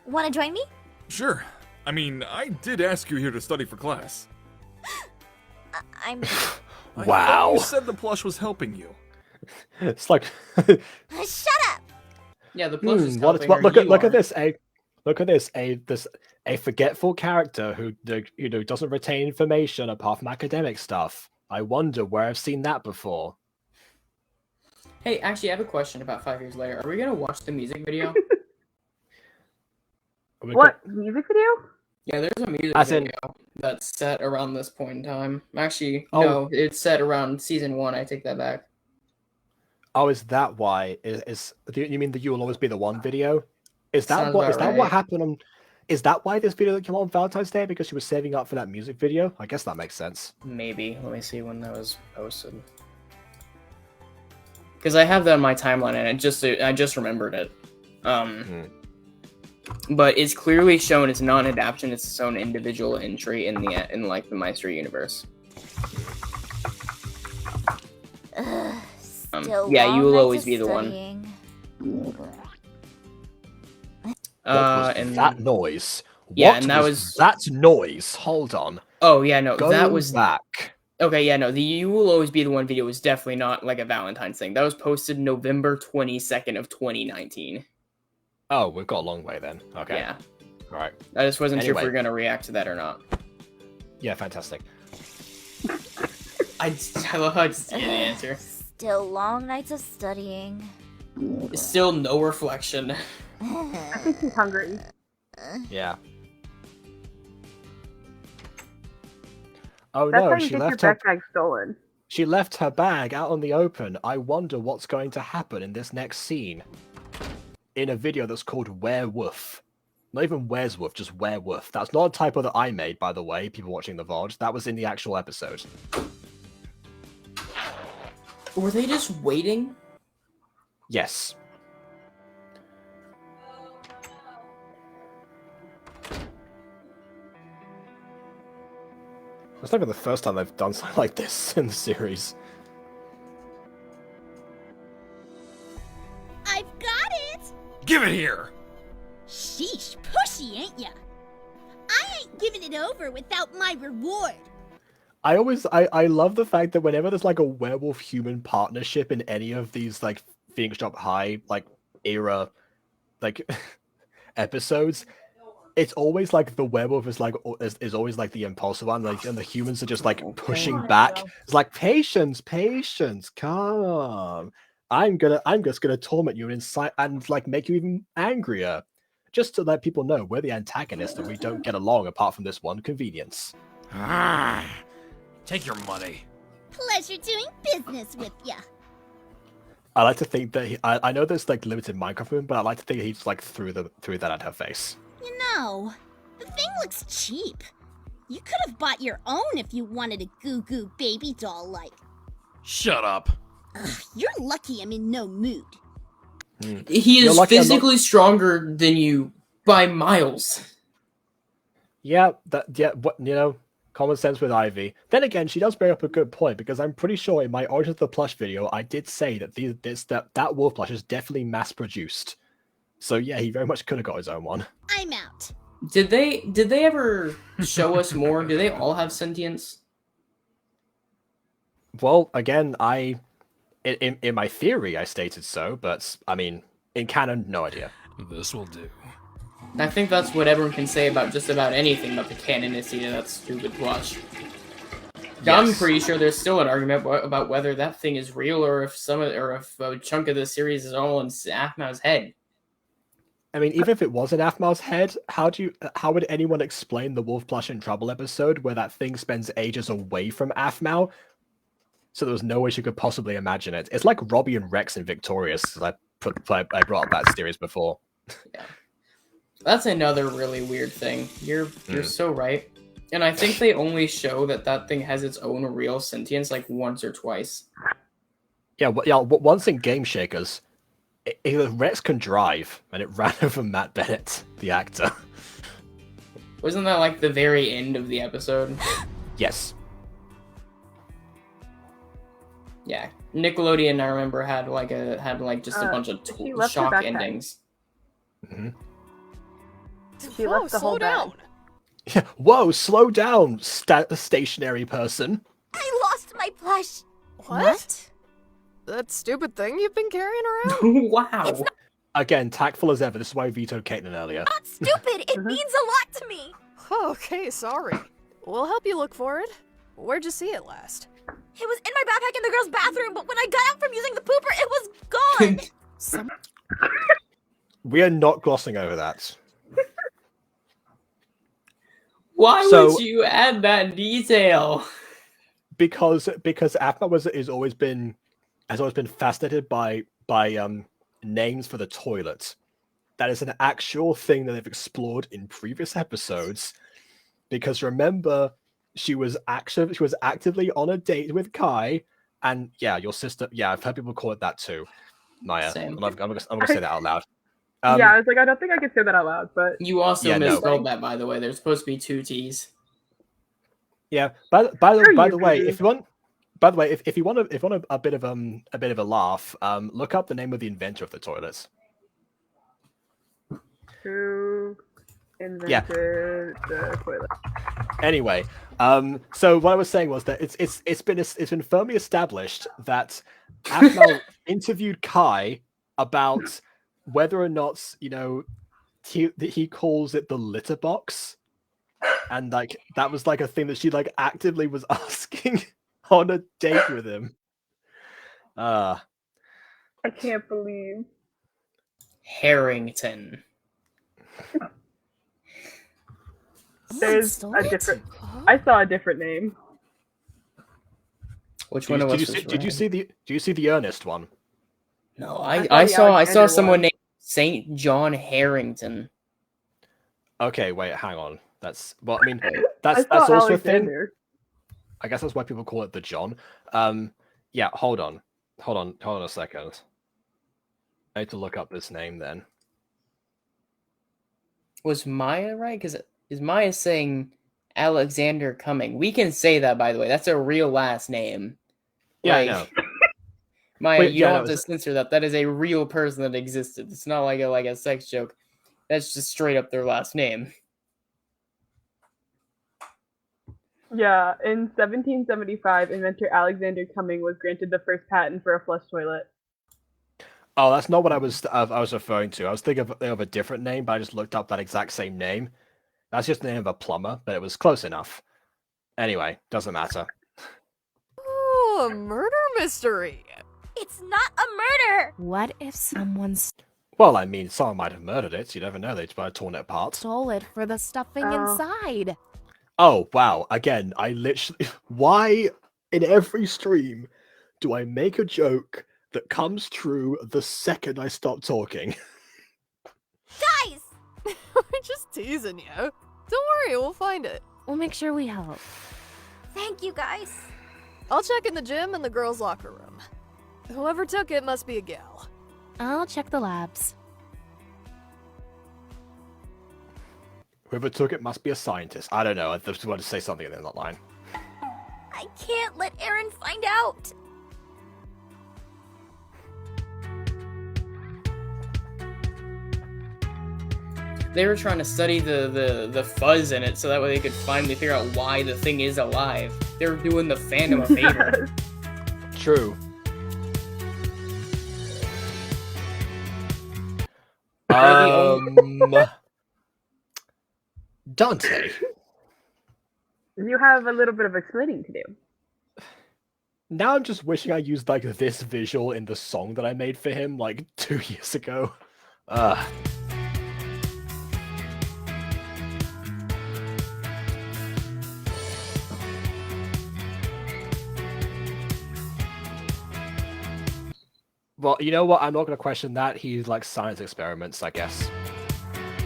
Want to join me? Sure. I mean, I did ask you here to study for class. I'm... I Wow. thought you said the plush was helping you. It's like Shut up! Yeah, the plush is what, helping what, her, look at you look at aren't. this look at this a forgetful character who doesn't retain information apart from academic stuff. I wonder where I've seen that before. Hey, actually, I have a question about 5 years later. Are we gonna watch the music video? What music video? Yeah, there's a music As in- video that's set around this point in time. Actually, Oh. no, it's set around season 1. I take that back. Oh, is that why? Do you mean the "You Will Always Be the One" video? Is that Sounds what? about Is that what right. happened on? Is that why this video came out on Valentine's Day? Because she was saving up for that music video? I guess that makes sense. Maybe. Let me see when that was posted. Because I have that on my timeline, and I just remembered it. But it's clearly shown it's not an adaptation; it's its own individual entry in the MyStreet universe. Still yeah, long you will nights always of be the one. studying. What was And that noise? Yeah, What and that was was- that noise. Hold on. Oh yeah, no, Go that was back. okay. Yeah, no, the "You Will Always Be the One" video was definitely not like a Valentine's thing. That was posted November 22nd of 2019. Oh, we've got a long way then. Okay. Yeah, All right. I just wasn't sure if we Anyway. were gonna react to that or not. Yeah, fantastic. I love how I just gave the answer. Still long nights of studying. Still no reflection. I think he's hungry. Yeah. Oh That's no, how you she get your left her. backpack stolen. She left her bag out in the open. I wonder what's going to happen in this next scene. In a video that's called Werewolf. Not even Where's Wolf, just Werewolf. That's not a typo that I made, by the way, people watching the VOD. That was in the actual episode. Were they just waiting? Yes. It's not even the first time they've done something like this in the series. I've got it! Give it here! Sheesh, pushy, ain't ya? I ain't giving it over without my reward. I love the fact that whenever there's like a werewolf human partnership in any of these like Phoenix Drop High like era like episodes, it's always like the werewolf is like is always like the impulsive one, like, and the humans are just like pushing back. It's like patience, calm. I'm just gonna torment you inside and like make you even angrier, just to let people know we're the antagonist and we don't get along apart from this one convenience. Take your money. Pleasure doing business with ya. I like to think that I know there's like limited Minecraft room, but I like to think he just like threw that at her face. You know, the thing looks cheap. You could have bought your own if you wanted a goo-goo baby doll like. Shut up. Ugh, you're lucky I'm in no mood. He You're is lucky I'm not- physically stronger than you by miles. Yeah, what you know, common sense with Ivy. Then again, she does bring up a good point because I'm pretty sure in my Origins of the Plush video, I did say that that wolf plush is definitely mass produced. So yeah, he very much could have got his own one. I'm out. Did they ever show us more? Do they all have sentience? Well, again, in my theory, I stated so, but I mean, in canon, no idea. This will do. I think that's what everyone can say about just about anything about the canonicity of that stupid plush. I'm Yes. pretty sure there's still an argument about whether that thing is real or if if a chunk of the series is all in aphmau's head. I mean, even if it was in aphmau's head, how would anyone explain the Wolf Plush in Trouble episode where that thing spends ages away from aphmau? So there was no way she could possibly imagine it. It's like Robbie and Rex in Victorious. I brought up that series before. Yeah, that's another really weird thing. You're so right, and I think they only show that thing has its own real sentience like once or twice. Yeah, once in Game Shakers, Rex can drive, and it ran over Matt Bennett, the actor. Wasn't that like the very end of the episode? Yes. Yeah, Nickelodeon. I remember had just a bunch of she left her shock backpack. endings. She left the whole bag. Whoa, slow down, stationary person. I lost my plush. What? That stupid thing you've been carrying around? Wow. Again, tactful as ever. This is why I vetoed Caitlin earlier. Not stupid. It means a lot to me. Okay, sorry. We'll help you look for it. Where'd you see it last? It was in my backpack in the girls' bathroom, but when I got out from using the pooper, it was gone. We are not glossing over that. Why would you add that detail? Because aphmau has always been fascinated by names for the toilet. That is an actual thing that they've explored in previous episodes. Because remember, she was actively on a date with Kai, and yeah, your sister. Yeah, I've heard people call it that too. Maya, Same. I'm gonna say that out loud. Yeah, I was like, I don't think I could say that out loud, but You also Yeah, no. misspelled that, by the way. There's supposed to be 2 T's. Yeah. By the way, you if you want. By the way, if you want a bit of a laugh, look up the name of the inventor of the toilets. who invented the toilet? Anyway, so what I was saying was that it's been firmly established that aphmau interviewed Kai about whether or not he calls it the litter box, and like that was like a thing that she like actively was asking on a date with him. I can't believe. Harrington. There's a different. I saw a different name. Which one of us was Did you right? see the Ernest one? No, I I saw the saw Alexander someone one. named Saint John Harrington. Okay, wait, hang on. That's well, I mean, I that's saw also a thing. Alexander. I guess that's why people call it the John. Yeah, hold on a second. I need to look up this name then. Was Maya right? Because is Maya saying Alexander Cumming? We can say that, by the way. That's a real last name. Yeah, Like, I know. Maya, Wait, you yeah, don't no, have to censor that. That is a real person that existed. It's not like a sex joke. That's just straight up their last name. Yeah, in 1775, inventor Alexander Cumming was granted the first patent for a flush toilet. Oh, that's not what I was referring to. I was thinking of a different name, but I just looked up that exact same name. That's just the name of a plumber, but it was close enough. Anyway, doesn't matter. Oh, a murder mystery. It's not a murder. What if someone Well, I mean, someone might have murdered it. You never know. They just might have torn it apart. stole it for the stuffing Oh. inside? Oh, wow. Again, I literally... Why, in every stream, do I make a joke that comes true the second I stop talking? Guys, We're just teasing you. Don't worry, we'll find it. We'll make sure we help. thank you guys. I'll check in the gym and the girls' locker room. Whoever took it must be a gal. I'll check the labs. Whoever took it must be a scientist. I don't know. I just wanted to say something in that line. I can't let Aaron find out. They were trying to study the fuzz in it so that way they could finally figure out why the thing is alive. They were doing the fandom a favor. True. Dante. You have a little bit of explaining to do. Now I'm just wishing I used like this visual in the song that I made for him like 2 years ago. Well, you know what? I'm not going to question that. He's like science experiments, I guess.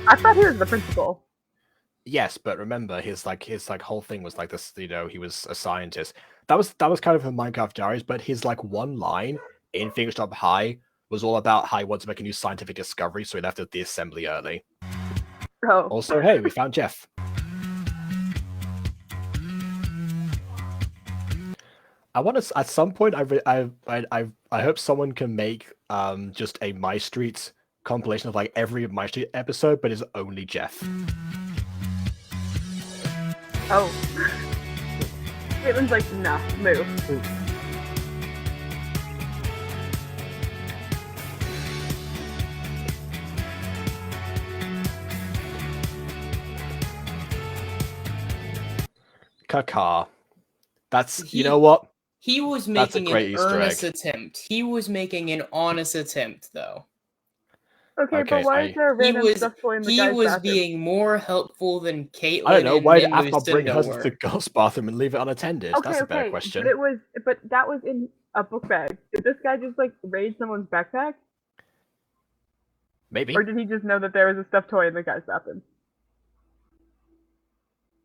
I thought he was the principal. Yes, but remember his whole thing was like this, he was a scientist. That was kind of in Minecraft Diaries, but his like one line in Phoenix Job High was all about how he wanted to make a new scientific discovery, so he left at the assembly early. Oh. Also, hey, we found Jeff. I want to at some point. I hope someone can make just a MyStreet compilation of like every MyStreet episode, but it's only Jeff. Oh. Caitlin's like, nah, move. Kaka. That's you know what? He was That's a making great an Easter earnest egg. attempt. He was making an honest attempt, though. Okay, Okay, but why is there a He random was stuffed toy in the he guy's was bathroom? being more helpful than Caitlin I don't know. and Why did Aphmau bring Lucinda hers were. to the girls' bathroom and leave it unattended? Okay, That's a better okay, question. but that was in a book bag. Did this guy just like raid someone's backpack? Maybe. Or did he just know that there was a stuffed toy in the guy's bathroom?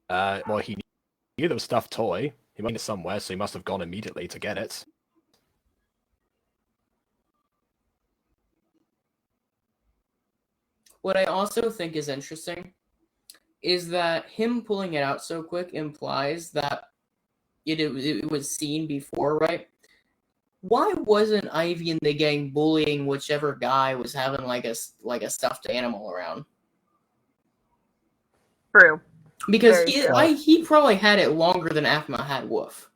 Well, he knew there was a stuffed toy. He might have it somewhere, so he must have gone immediately to get it. What I also think is interesting is that him pulling it out so quick implies that it was seen before, right? Why wasn't Ivy and the gang bullying whichever guy was having like a stuffed animal around? True. Because Very true. he probably had it longer than aphmau had Woof.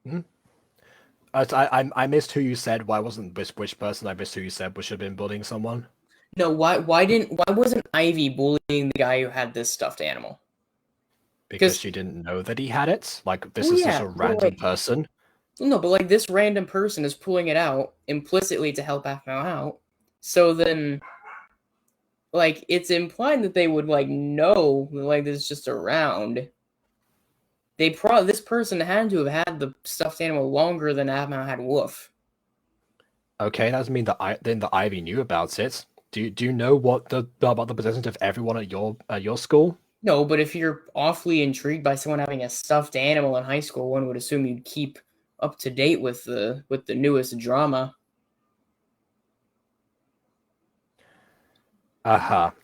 Mm-hmm. I missed who you said. Why wasn't which person I missed who you said should have been bullying someone? No, why wasn't Ivy bullying the guy who had this stuffed animal? Because she didn't know that he had it. Like this Well, is just yeah, a random person. No, but like this random person is pulling it out implicitly to help aphmau out. So then, like, it's implied that they would like know like this is just around. This person had to have had the stuffed animal longer than aphmau had Woof. Okay, that doesn't mean that Ivy knew about it. Do you know what about the possessions of everyone at your school? No, but if you're awfully intrigued by someone having a stuffed animal in high school, one would assume you'd keep up to date with the newest drama.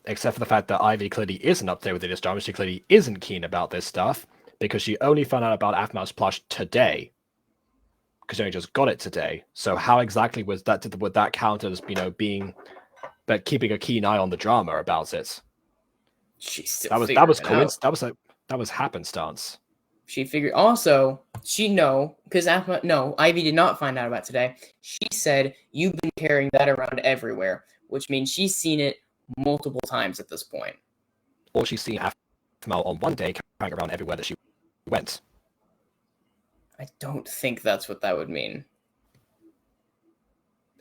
Except for the fact that Ivy clearly isn't up there with this drama. She clearly isn't keen about this stuff because she only found out about aphmau's plush today. Because she only just got it today. So how exactly would that count as being, but keeping a keen eye on the drama about it? That was happenstance. She figured also because Ivy did not find out about today. She said you've been carrying that around everywhere, which means she's seen it multiple times at this point. Or she's seen aphmau on one day carrying around everywhere that she went. I don't think that's what that would mean.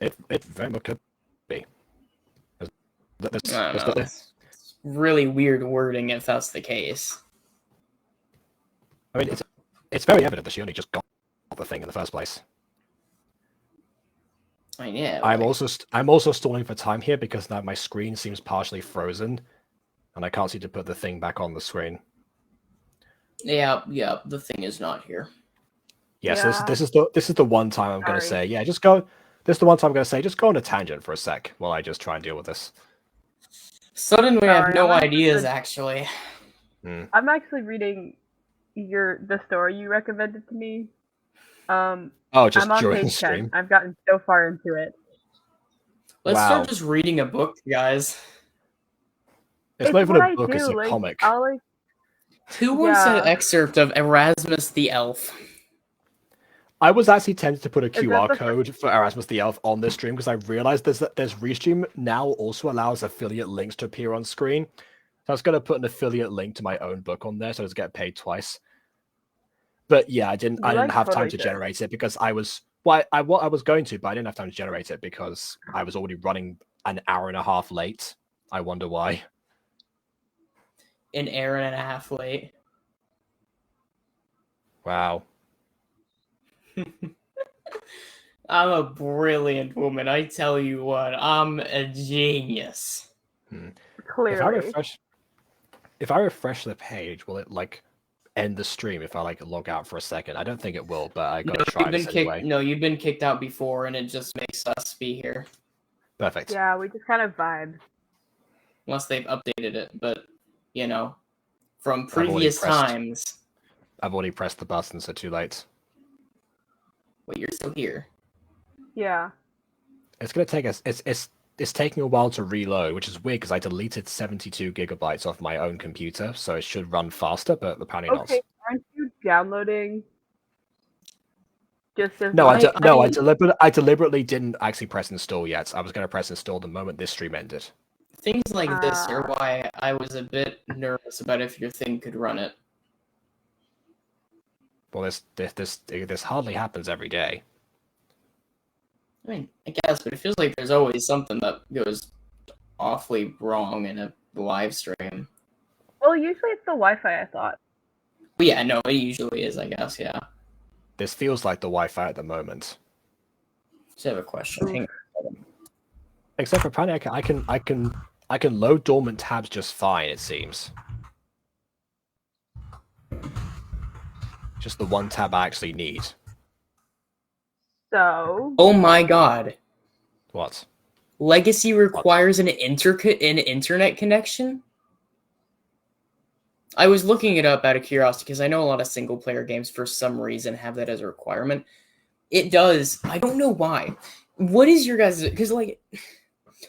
It very much could be. It's really weird wording if that's the case. I mean, it's very evident that she only just got the thing in the first place. I mean, yeah. I'm also stalling for time here because now my screen seems partially frozen, and I can't seem to put the thing back on the screen. Yeah, the thing is not here. Yeah, so this is the one time I'm going to say, yeah, just go. This is the one time I'm going to say, just go on a tangent for a sec while I just try and deal with this. Suddenly, I have no ideas. Actually, I'm actually reading the story you recommended to me. Just I'm on during the page 10. stream. I've gotten so far into it. Let's start just reading a book, guys. It's not even a book; it's a comic. Who wants an excerpt of Erasmus the Elf? I was actually tempted to put a QR code for Erasmus the Elf on this stream because I realized there's Restream now also allows affiliate links to appear on screen. So I was going to put an affiliate link to my own book on there so I just get paid twice. But yeah, I didn't have time to generate it because I was going to, but I didn't have time to generate it because I was already running an hour and a half late. I wonder why. An hour and a half late. Wow. I'm a brilliant woman. I tell you what, I'm a genius. Clearly. If I refresh the page, will it end the stream if I log out for a second? I don't think it will, but I gotta try this anyway. No, you've been kicked out before, and it just makes us be here. Perfect. Yeah, we just kind of vibe. Unless they've updated it, but from previous times. I've already pressed the button, so too late. Wait, you're still here. Yeah. It's gonna take us. It's taking a while to reload, which is weird because I deleted 72 gigabytes off my own computer, so it should run faster, but apparently Okay, not. aren't you downloading just as No, like... I deliberately didn't actually press install yet. I was going to press install the moment this stream ended. Things like this are why I was a bit nervous about if your thing could run it. Well, this hardly happens every day. I mean, I guess, but it feels like there's always something that goes awfully wrong in a live stream. Well, usually it's the Wi-Fi, I thought. But yeah, no, it usually is, I guess, yeah. This feels like the Wi-Fi at the moment. Just have a question. Hang on. Except for apparently I can load dormant tabs just fine, it seems. Just the one tab I actually need. So... Oh my god. What? Legacy requires an internet connection? I was looking it up out of curiosity because I know a lot of single-player games for some reason have that as a requirement. It does. I don't know why. What is your guys'... Because, like...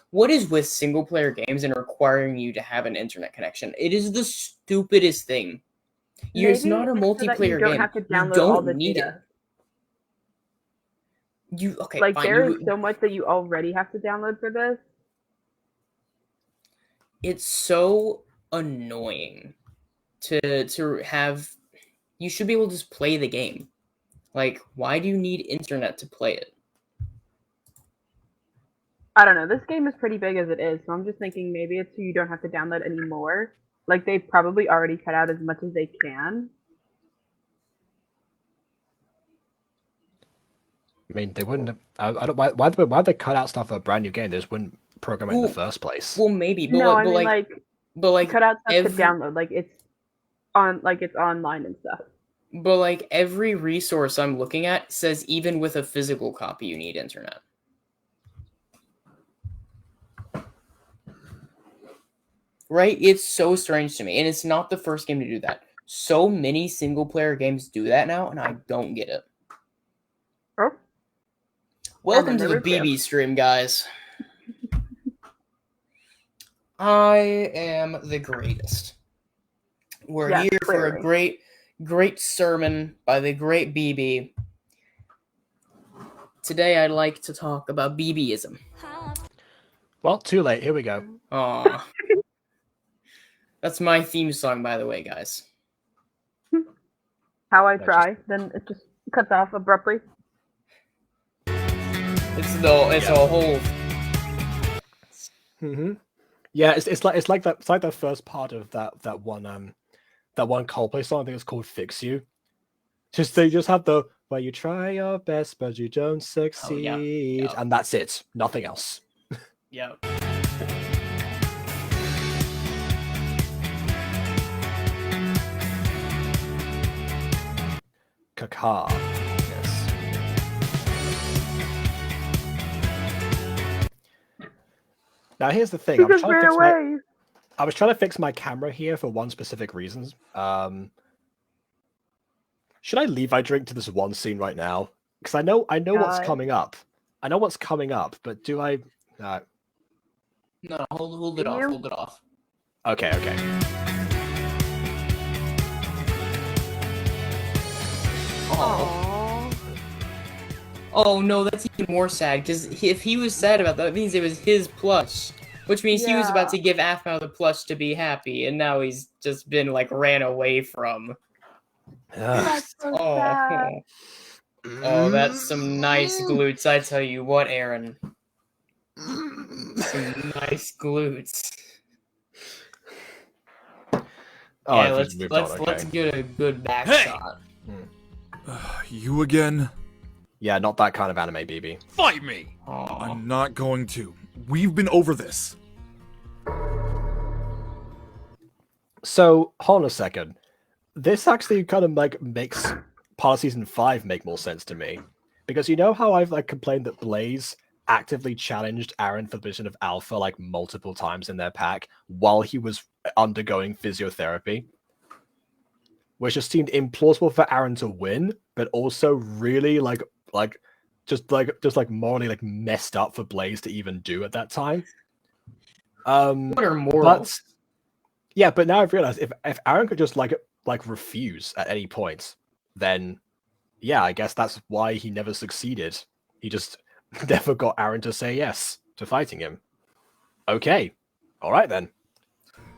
What is with single-player games and requiring you to have an internet connection? It is the stupidest thing. It's not a multiplayer game. Have to download you don't all the need data. You okay? Like fine. there is so much that you already have to download for this. It's so annoying to have. You should be able to just play the game. Like, why do you need internet to play it? I don't know. This game is pretty big as it is, so I'm just thinking maybe it's so you don't have to download any more. Like they've probably already cut out as much as they can. I mean, they wouldn't have... I don't... Why'd they cut out stuff for a brand new game? They just wouldn't program it in the first place. Well, maybe, but No, like, I mean like cut out stuff to download. Like it's online and stuff. But like every resource I'm looking at says even with a physical copy, you need internet. Right? It's so strange to me, and it's not the first game to do that. So many single-player games do that now, and I don't get it. Oh. Welcome to the BB stream, guys. I am the greatest. We're here for a great sermon by the great BB. Today I'd like to talk about BBism. Well, too late. Here we go. Aww. That's my theme song, by the way, guys. How I try, then it just cuts off abruptly. It's a whole. Mm-hmm. Yeah, it's like the first part of that one Coldplay song. I think it's called "Fix You." They just have the where you try your best but you don't succeed, and that's it. Nothing else. Yeah. Kaka. Yes. Now here's the thing. I was trying to fix my camera here for one specific reason. Should I leave I drink to this one scene right now? Because I know what's coming up. I know what's coming up, but do I? No. No, hold it off. Hold it off. Okay. Oh no, that's even more sad, because if he was sad about that, it means it was his plush. Which means he was about to give aphmau the plush to be happy, and now he's just been, like, ran away from. That's so sad. Oh, that's some nice glutes, I tell you what, Aaron. Some nice glutes. Oh, yeah, let's get a good back shot. You again? Yeah, not that kind of anime, BB. Fight me! I'm not going to. We've been over this. So, hold on a second. This actually kind of like makes part of season 5 make more sense to me. Because you know how I've like complained that Blaze actively challenged Aaron for the position of alpha like multiple times in their pack while he was undergoing physiotherapy? which just seemed implausible for Aaron to win, but also really just morally like messed up for Blaze to even do at that time. What are morals? But now I've realized if Aaron could just like refuse at any point, then yeah, I guess that's why he never succeeded. He just never got Aaron to say yes to fighting him. Okay, all right then.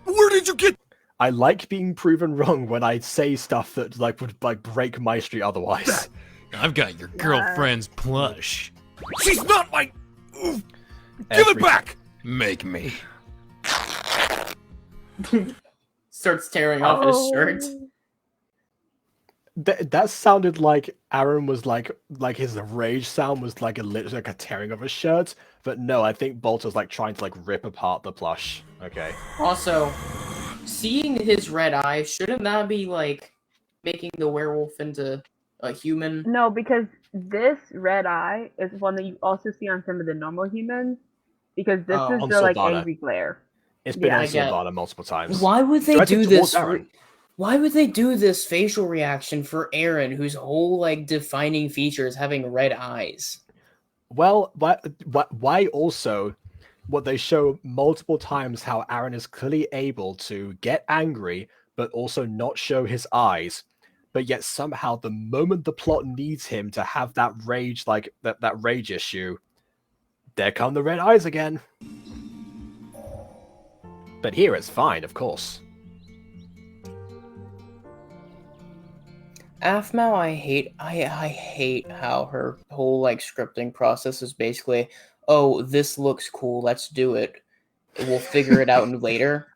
Where did you get? I like being proven wrong when I say stuff that like would like break MyStreet otherwise. I've got your girlfriend's plush. She's not my. Give it back. Make me. Starts tearing off his shirt. That sounded like Aaron was like his rage sound was like literally like a tearing of his shirt, but no, I think Bolter's like trying to like rip apart the plush. Okay. Also, seeing his red eye, shouldn't that be like making the werewolf into a human? No, because this red eye is one that you also see on some of the normal humans, because this is their like angry glare. It's been on Sylvana multiple times. Why would they Directed do towards this? Aaron. Why would they do this facial reaction for Aaron, whose whole like defining feature is having red eyes? Well, why also what they show multiple times how Aaron is clearly able to get angry but also not show his eyes, but yet somehow the moment the plot needs him to have that rage, like that rage issue, there come the red eyes again. But here it's fine, of course. aphmau, I hate how her whole like scripting process is basically, oh, this looks cool, let's do it. We'll figure it out later.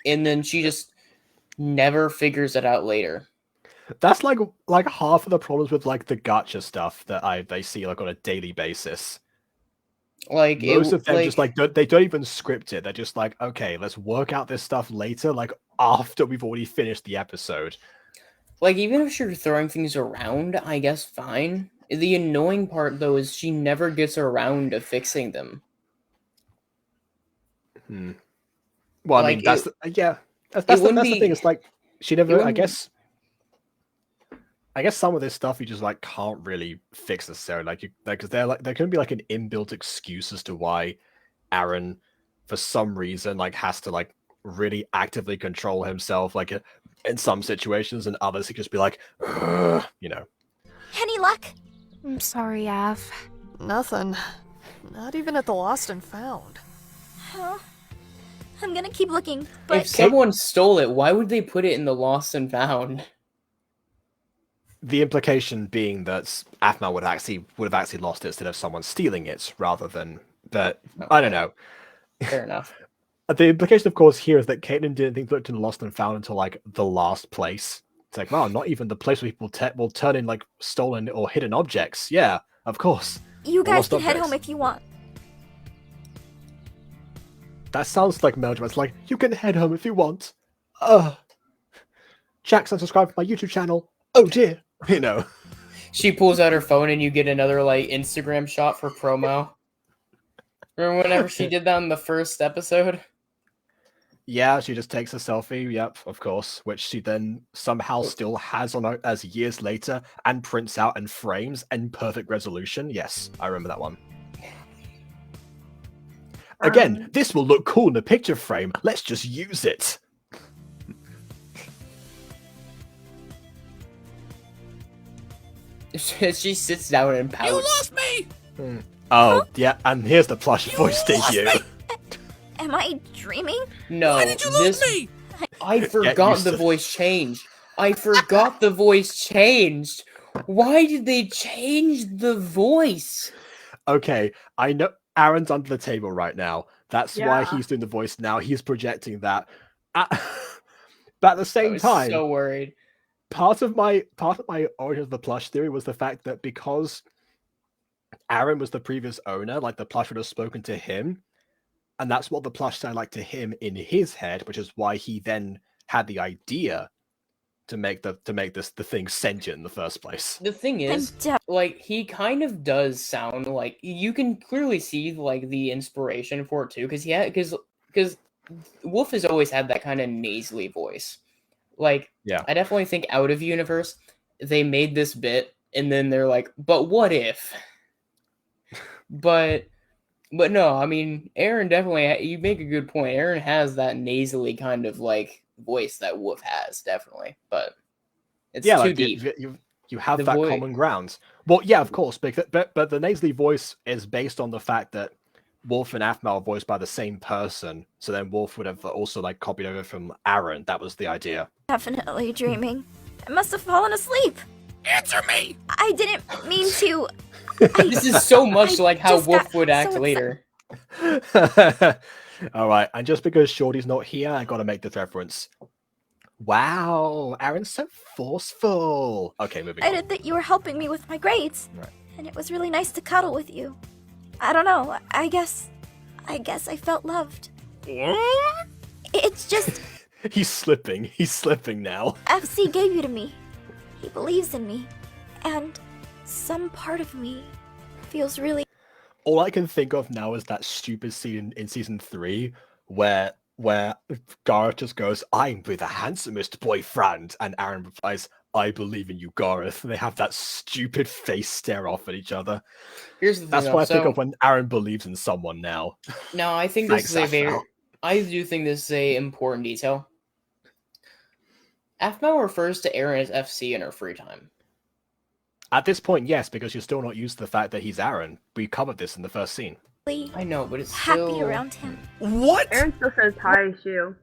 And then she just never figures it out later. That's like half of the problems with like the gacha stuff that they see like on a daily basis. Like most of them just like they don't even script it. They're just like, okay, let's work out this stuff later, like after we've already finished the episode. Like, even if you're throwing things around, I guess fine. The annoying part, though, is she never gets around to fixing them. Well, I mean, that's the thing. It's like she never. I guess some of this stuff you just like can't really fix necessarily. Because there can be like an inbuilt excuse as to why Aaron, for some reason, like has to like really actively control himself, like in some situations, and others he could just be like, you know. Any luck? I'm sorry, Av. Nothing. Not even at the Lost and Found. Huh? I'm gonna keep looking, but... If someone stole it, why would they put it in the Lost and Found? The implication being that aphmau would have actually lost it instead of someone stealing it, rather than... But, I don't know. Fair enough. The implication, of course, here is that Caitlin didn't think looked in Lost and Found until, like, the last place. It's like, wow, not even the place where people will turn in, like, stolen or hidden objects. Yeah, of course. You guys can head home if you want. That sounds like melodrama. It's like, you can head home if you want. Jack's unsubscribed from my YouTube channel. Oh, dear. You know. She pulls out her phone and you get another, like, Instagram shot for promo. Remember whenever she did that in the first episode? Yeah, she just takes a selfie, yep, of course, which she then somehow still has on her as years later and prints out and frames in perfect resolution. Yes, I remember that one. Again, this will look cool in a picture frame. Let's just use it. She sits down and pouts. You lost me! Oh, yeah, and here's the plush voice debut. Am I dreaming? No, Why did you lose me? I forgot the voice changed. I forgot the voice changed. Why did they change the voice? Okay, I know Aaron's under the table right now. That's why he's doing the voice now. He's projecting that. But at the same time, so worried. Part of my origin of the plush theory was the fact that because Aaron was the previous owner, like the plush would have spoken to him, and that's what the plush sounded like to him in his head, which is why he then had the idea to make the thing sentient in the first place. The thing is, like, he kind of does sound like, you can clearly see like the inspiration for it too, because Woof has always had that kind of nasally voice. Like, Yeah. I definitely think out of universe, they made this bit, and then they're like, but what if? But no, I mean, Aaron definitely, you make a good point. Aaron has that nasally kind of, like, voice that Woof has, definitely. But it's too like, deep. You have The that voice- common ground. Well, yeah, of course, but the nasally voice is based on the fact that Wolf and aphmau are voiced by the same person. So then Wolf would have also like copied over from Aaron. That was the idea. Definitely dreaming. I must have fallen asleep. Answer me! I didn't mean to. This is so much like how just Woof got would act so later. All right, and just because Shorty's not here, I gotta make this reference. Wow, Aaron's so forceful. Okay, moving I on. did that you were helping me with my grades. Right. And it was really nice to cuddle with you. I don't know. I guess I felt loved. It's just He's slipping. He's slipping now. FC gave you to me. He believes in me. And some part of me feels really All I can think of now is that stupid scene in season 3 where Gareth just goes, "I'm with the handsomest boyfriend," and Aaron replies, "I believe in you, Gareth." And they have that stupid face stare off at each other. Here's the thing, That's though, what I think so- of when Aaron believes in someone now. No, I think this Thanks, is a aphmau. very. I do think this is a important detail. aphmau refers to Aaron as FC in her free time. At this point, yes, because you're still not used to the fact that he's Aaron. We covered this in the first scene. I know, but it's happy still... around him. What? Aaron still says hi, Shu.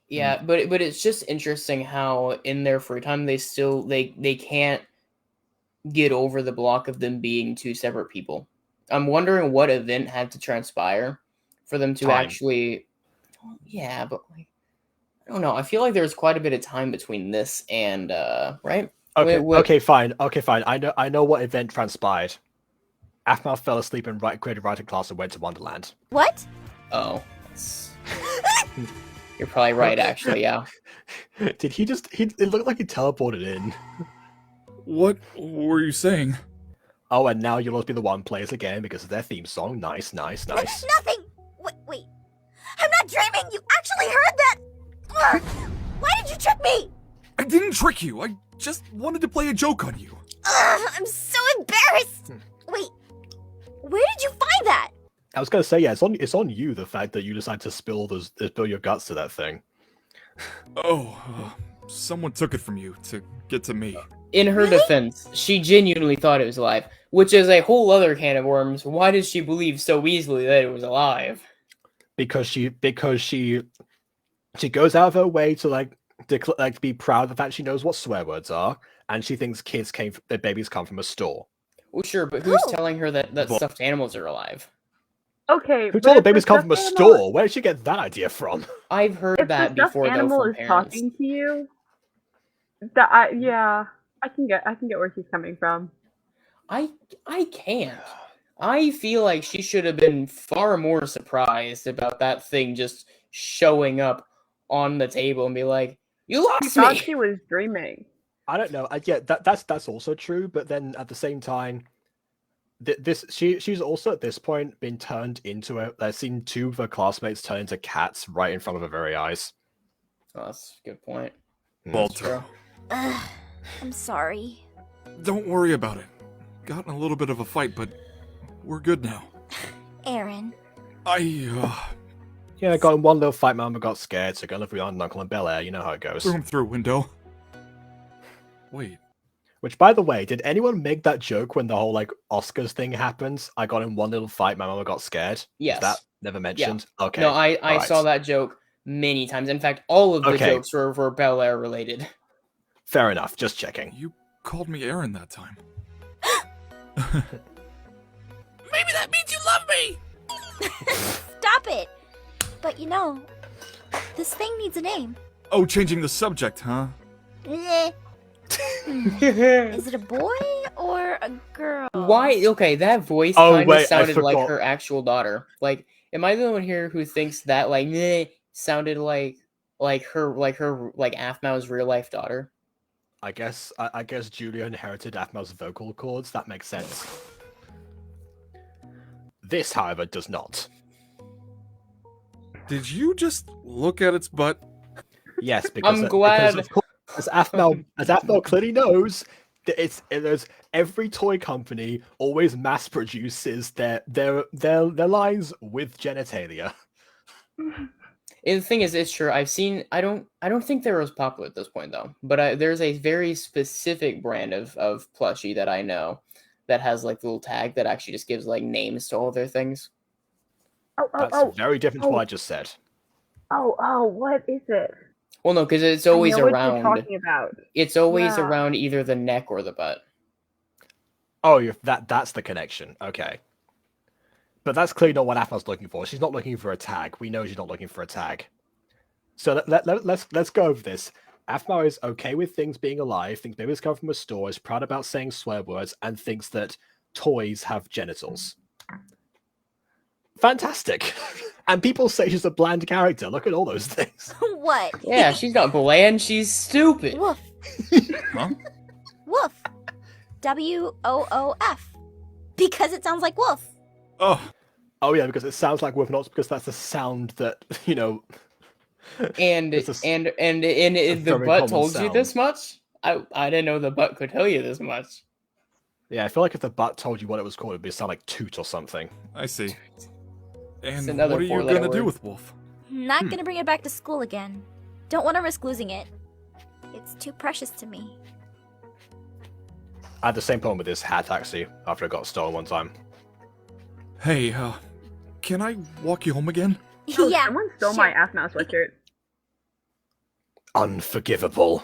Yeah, but it's just interesting how in their free time they still they can't get over the block of them being two separate people. I'm wondering what event had to transpire for them to Time. actually. Yeah, but like I don't know. I feel like there's quite a bit of time between this and right. Okay, Wait. okay, fine. I know what event transpired. aphmau fell asleep in creative writing class and went to Wonderland. What? Oh, you're probably right. Actually, yeah. Did he just? It looked like he teleported in. What were you saying? Oh, and now you'll be the one plays again because of their theme song. Nice. Nothing. Wait. I'm not dreaming. You actually heard that. Ugh. Why did you trick me? I didn't trick you. I just wanted to play a joke on you. Ugh, I'm so embarrassed. Wait, where did you find that? I was gonna say, yeah, it's on you, the fact that you decided to spill your guts to that thing. Oh, someone took it from you to get to me. In her defense, she genuinely thought it was alive, which is a whole other can of worms. Why did she believe so easily that it was alive? Because she goes out of her way to to be proud of the fact she knows what swear words are, and she thinks that babies come from a store. Well, sure, but who's telling her that stuffed animals are alive? Okay, Who but told her if babies the come from a stuffed animal- store? Where did she get that idea from? I've heard If that the stuffed before, though, animal from is parents. talking to you, I can get where she's coming from. I can't. I feel like she should have been far more surprised about that thing just showing up on the table and be like, "You She lost thought me." she was dreaming. I don't know. Yeah, that's also true. But then at the same time, she's also at this point been turned into I've seen two of her classmates turn into cats right in front of her very eyes. Oh, that's a good point. Walter, Ugh, I'm sorry. don't worry about it. Got in a little bit of a fight, but we're good now. Aaron. Yeah, got in one little fight. Mama got scared, so gonna live with Aunt and Uncle in Bel Air. You know how it goes. Threw him through a window. Wait. Which, by the way, did anyone make that joke when the whole Oscars thing happens? I got in one little fight. My mama got scared. Yes. Was that never mentioned? Yeah. Okay. No, I alright. saw that joke many times. In fact, all of the Okay. jokes were Bel Air related. Fair enough. Just checking. You called me Aaron that time. Maybe that means you love me! Stop it. But you know, this thing needs a name. Oh, changing the subject, huh? Is it a boy or a girl? Why? Okay, that voice Oh, kind of wait, I sounded like forgot. her actual daughter. Like, am I the only one here who thinks that sounded like aphmau's real life daughter? I guess Julia inherited aphmau's vocal cords. That makes sense. This, however, does not. Did you just look at its butt? Yes, because I'm glad. As aphmau clearly knows, there's every toy company always mass produces their lines with genitalia. And the thing is, it's true. I don't think they're as popular at this point though. But there's a very specific brand of plushie that I know that has like the little tag that actually just gives like names to all their things. That's very different to what I just said. What is it? Well, no, because it's always I know around. what you're talking about. It's always Yeah. around either the neck or the butt. Oh, that's the connection. Okay. But that's clearly not what aphmau's looking for. She's not looking for a tag. We know she's not looking for a tag. So let's go over this. aphmau is okay with things being alive, thinks babies come from a store, is proud about saying swear words, and thinks that toys have genitals. Fantastic. And people say she's a bland character. Look at all those things. What? Yeah, she's not bland. She's stupid. Woof. Huh? Woof. WOOF. Because it sounds like wolf. Oh yeah, because it sounds like Woof, not because that's a sound that, you know. And It's the very butt common told you sound. this much? I didn't know the butt could tell you this much. Yeah, I feel like if the butt told you what it was called, it'd be sound like toot or something. I see. And another what are you four-letter gonna do word. with Wolf? Not gonna bring it back to school again. Don't want to risk losing it. It's too precious to me. I had the same problem with this hat actually after it got stolen one time. Hey, can I walk you home again? Yeah. Someone stole my aphmau sweatshirt. Unforgivable.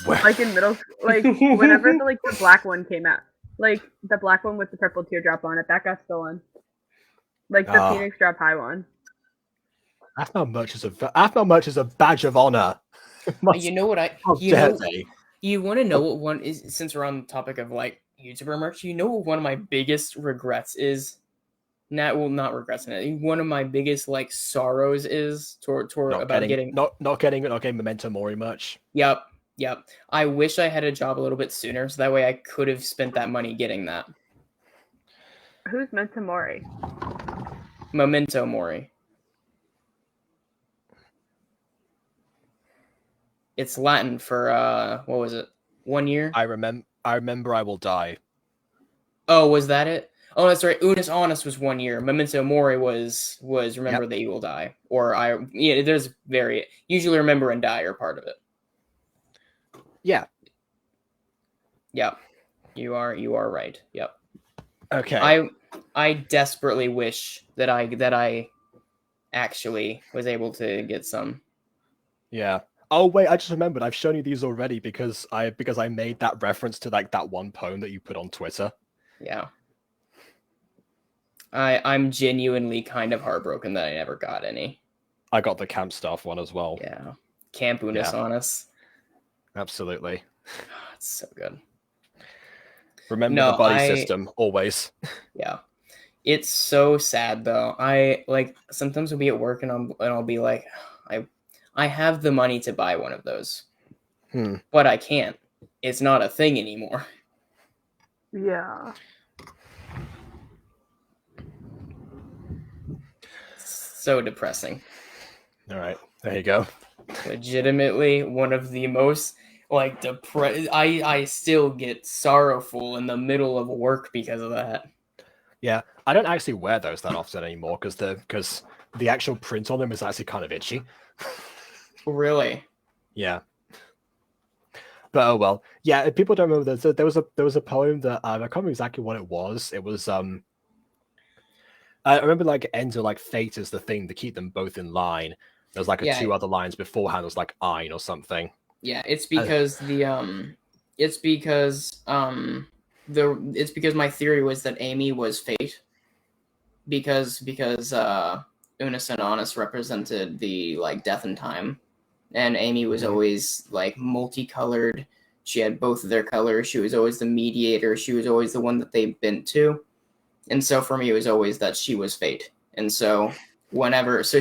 Like in middle school, like whenever the black one came out, like the black one with the purple teardrop on it, that got stolen. Like the Phoenix Drop High one. aphmau merch is a badge of honor. You know what How you dare know, they? you want to know what one is, since we're on the topic of like YouTuber merch, you know what one of my biggest regrets is? Not regrets. One of my biggest like sorrows is toward about getting not getting Memento Mori merch. Yep. I wish I had a job a little bit sooner, so that way I could have spent that money getting that. Who's Memento Mori? Memento Mori. It's Latin for what was it? 1 year? I remember I will die. Oh, was that it? Oh, that's right. Unus Annus was 1 year. Memento Mori was remember that you will die. Or there's usually remember and die are part of it. Yeah. Yep. You are right. Yep. Okay. I desperately wish that I actually was able to get some. Yeah. Oh wait, I just remembered. I've shown you these already because I made that reference to like that one poem that you put on Twitter. Yeah. I'm genuinely kind of heartbroken that I never got any. I got the camp staff one as well. Yeah. Camp Unus Annus. Absolutely. It's so good. Remember the buddy system, always. Yeah. It's so sad though. I like sometimes I'll be at work and I'll be like, I have the money to buy one of those. But I can't. It's not a thing anymore. Yeah. So depressing. All right, there you go. Legitimately one of the most like I still get sorrowful in the middle of work because of that. Yeah, I don't actually wear those that often anymore because the actual print on them is actually kind of itchy. Really? Yeah. But oh well. Yeah, if people don't remember there was a poem that I can't remember exactly what it was. It was I remember like Ender like fate is the thing to keep them both in line. There's like two other lines beforehand was like Ein or something. Yeah, it's because it's because my theory was that Amy was fate. Because Unus and Annus represented the like death and time. And Amy was always like multicolored. She had both of their colors. She was always the mediator. She was always the one that they bent to. And so for me, it was always that she was fate. And so she was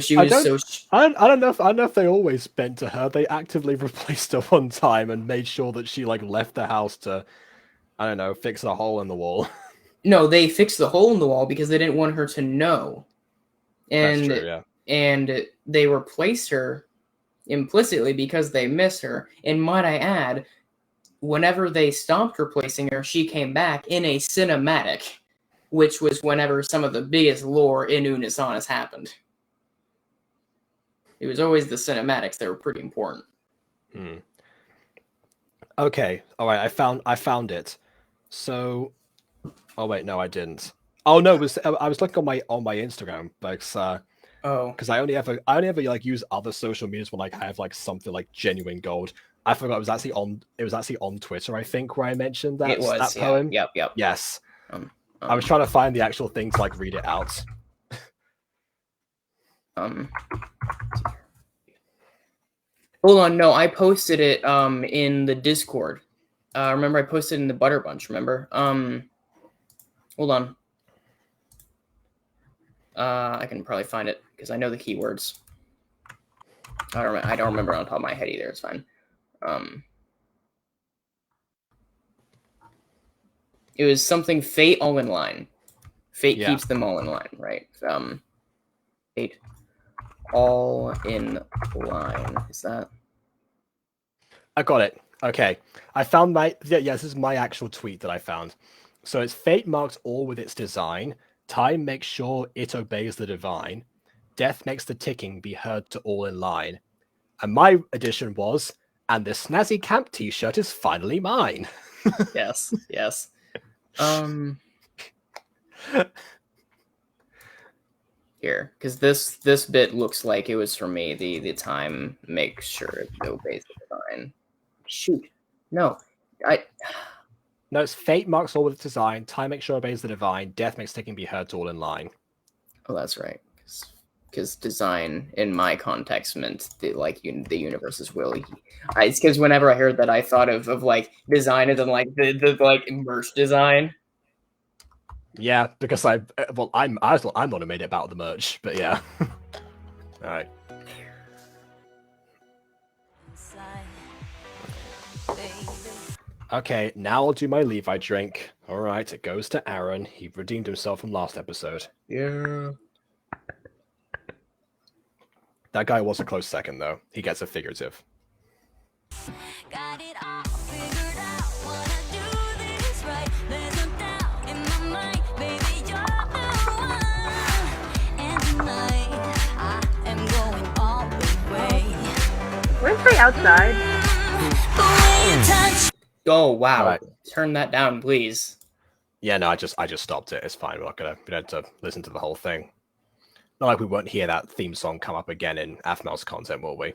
I don't know if they always bent to her. They actively replaced her one time and made sure that she like left the house to, I don't know, fix a hole in the wall. No, they fixed the hole in the wall because they didn't want her to know. And That's true, yeah. And they replaced her implicitly because they miss her. And might I add, whenever they stopped replacing her, she came back in a cinematic, which was whenever some of the biggest lore in Unisanas happened. It was always the cinematics that were pretty important. Okay, all right. I found it. So, oh wait, no, I didn't. Oh no, I was looking on my Instagram, because because I only ever like use other social medias when like I have like something like genuine gold. I forgot it was actually on Twitter, I think, where I mentioned that that poem. Yep. Yes. I was trying to find the actual thing to like read it out. Hold on, no, I posted it in the Discord. Remember I posted it in the Butter Bunch, remember? Hold on. I can probably find it because I know the keywords. I don't remember on top of my head either, it's fine. It was something fate all in line. Fate keeps them all in line, right? Fate all in line. Is that? I got it. Okay. I found this is my actual tweet that I found. So it's fate marks all with its design. Time makes sure it obeys the divine. Death makes the ticking be heard to all in line. And my addition was, and this snazzy camp t-shirt is finally mine. Yes. Here, because this bit looks like it was for me. The time makes sure it obeys the divine. Shoot, no, No, it's fate marks all with its design. Time makes sure it obeys the divine. Death makes ticking be heard to all in line. Oh, that's right. Because design in my context meant the universe's will. It's because whenever I heard that, I thought of like design as in like the like merch design. Yeah, because I'm not made it about the merch, but yeah. All right. Okay, now I'll do my Levi drink. All right, it goes to Aaron. He redeemed himself from last episode. Yeah. That guy was a close second, though. He gets a figurative. Got it all figured out, wanna do this right. There's no doubt in my mind, baby, you're the one. And tonight, I am going all the way. Where's the outside? The way you touch. Oh wow! Right. Turn that down, please. Yeah, no, I just stopped it. It's fine. We don't have to listen to the whole thing. Not like we won't hear that theme song come up again in aphmau's content, will we?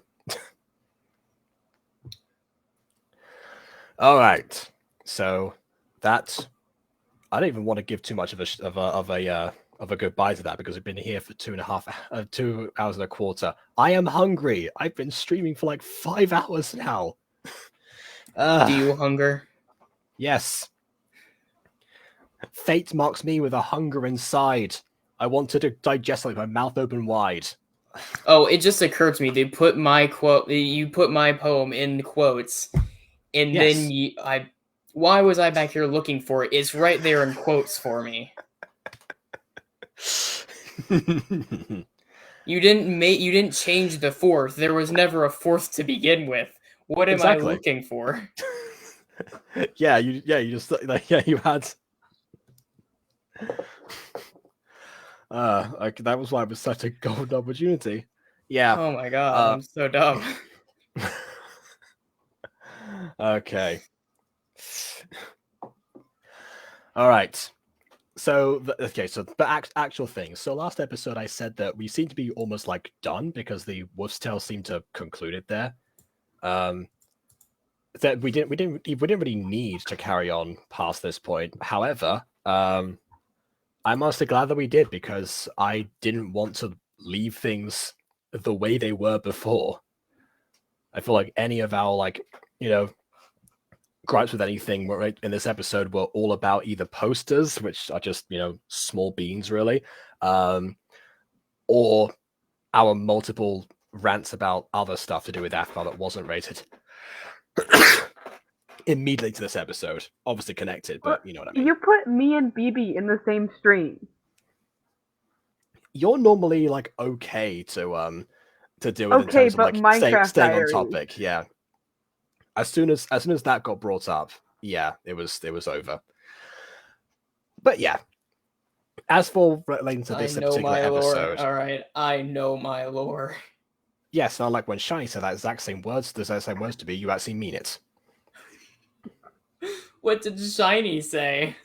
All right. So that I don't even want to give too much of a goodbye to that because we've been here for 2 hours and a quarter. I am hungry. I've been streaming for like 5 hours now. Do you hunger? Yes. Fate marks me with a hunger inside. I wanted to digest like my mouth open wide. Oh, it just occurred to me. You put my poem in quotes, and Yes. then why was I back here looking for it? It's right there in quotes for me. You didn't change the fourth. There was never a fourth to begin with. What am I looking for? you just you had. That was why it was such a golden opportunity. Yeah. Oh my god, I'm so dumb. Okay. All right. So the actual thing. So last episode I said that we seem to be almost like done because the Wolf's Tale seemed to conclude it there. That we didn't really need to carry on past this point. However, I'm honestly glad that we did because I didn't want to leave things the way they were before. I feel like any of our gripes with anything in this episode were all about either posters, which are just small beans really, or our multiple rants about other stuff to do with aphmau that wasn't rated. Immediately to this episode, obviously connected, but you know what I mean. You put me and BB in the same stream. You're normally like okay to to deal with in Okay, terms of but like Minecraft staying on Diaries. topic. Yeah. As soon as that got brought up, yeah, it was over. But yeah, as for relating to this I know particular my lore. episode, All right, I know my lore. yes, and like when Shiny said that exact same words, the exact same words to me, you actually mean it. What did Shiny say?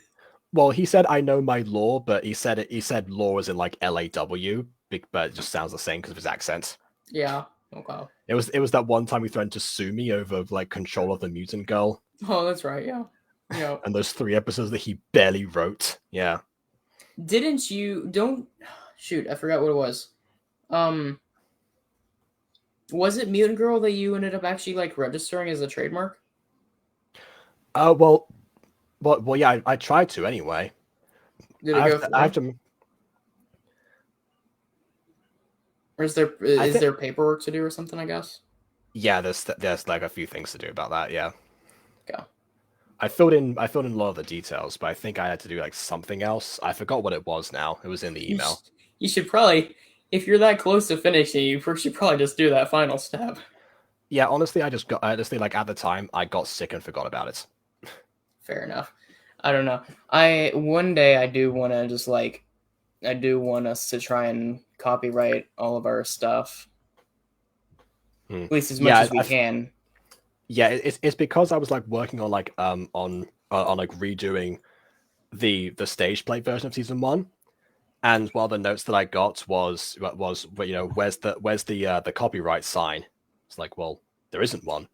Well, he said I know my lore, but he said lore as in like LAW, but it just sounds the same because of his accent. Yeah. Okay. It was that one time he threatened to sue me over like control of the mutant girl. Oh, that's right. Yeah. Yeah. And those 3 episodes that he barely wrote. Yeah. Didn't you? Don't shoot. I forgot what it was. Was it Mutant Girl that you ended up actually like registering as a trademark? Well, yeah, I tried to anyway. Did it go through? I have to. Or is there paperwork to do or something? I guess. Yeah, there's like a few things to do about that. Yeah. Okay. I filled in a lot of the details, but I think I had to do like something else. I forgot what it was now. It was in the email. You should probably, if you're that close to finishing, you should probably just do that final step. Yeah, honestly, like at the time I got sick and forgot about it. Fair enough. I don't know. One day I do want to just like, I do want us to try and copyright all of our stuff, at least as much as we can. Yeah, it's because I was like working on like on like redoing the stage play version of season 1, and one of the notes that I got was you know, where's the copyright sign? It's like, well, there isn't one.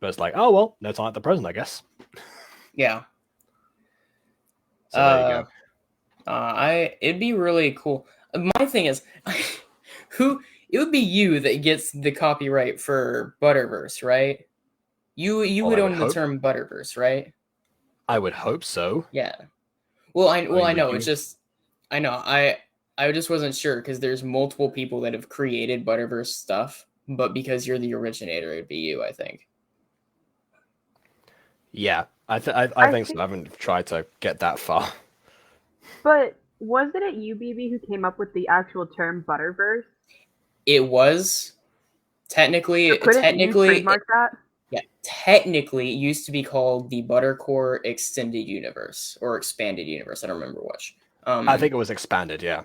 But it's like, oh well, no time at the present, I guess. Yeah. So there you go. It'd be really cool. My thing is, it would be you that gets the copyright for Butterverse, right? You would own the term Butterverse, right? I would hope so. Yeah. Well, I know. It's just, I know. I just wasn't sure because there's multiple people that have created Butterverse stuff, but because you're the originator, it'd be you, I think. Yeah, I think so. I haven't tried to get that far. But wasn't it you, BB, who came up with the actual term Butterverse? It was technically So couldn't you trademark that? Yeah, technically, it used to be called the Buttercore Extended Universe or Expanded Universe. I don't remember which. I think it was expanded, yeah.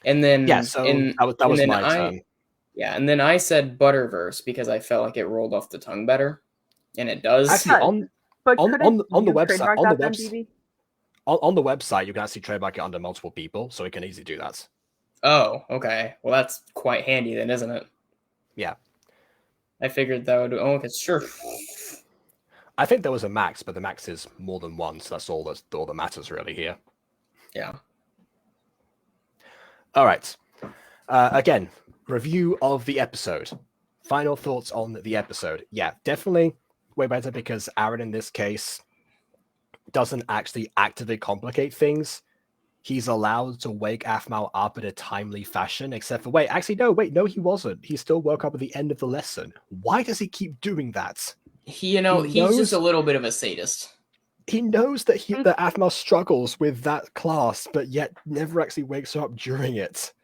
And then so that was my term. Yeah, and then I said Butterverse because I felt like it rolled off the tongue better, and it does. Actually, on the website, on the website, you can actually trademark it under multiple people, so we can easily do that. Oh, okay. Well, that's quite handy then, isn't it? Yeah. I figured that would. Oh, okay, sure. I think there was a max, but the max is more than one, so that's all that matters really here. Yeah. All right. Again, review of the episode. Final thoughts on the episode. Yeah, definitely way better because Aaron in this case doesn't actually actively complicate things. He's allowed to wake aphmau up in a timely fashion, except for no, he wasn't. He still woke up at the end of the lesson. Why does he keep doing that? He's just a little bit of a sadist. He knows that that aphmau struggles with that class, but yet never actually wakes her up during it.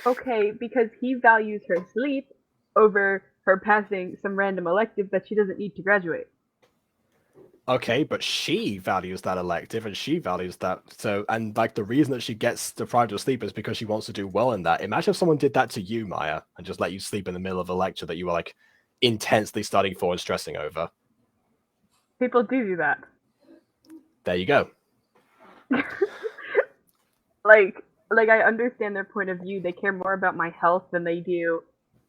Okay, because he values her sleep over her passing some random elective that she doesn't need to graduate. Okay, but she values that elective, and she values that. So, and like the reason that she gets deprived of sleep is because she wants to do well in that. Imagine if someone did that to you, Maya, and just let you sleep in the middle of a lecture that you were like intensely studying for and stressing over. People do that. There you go. like I understand their point of view. They care more about my health than they do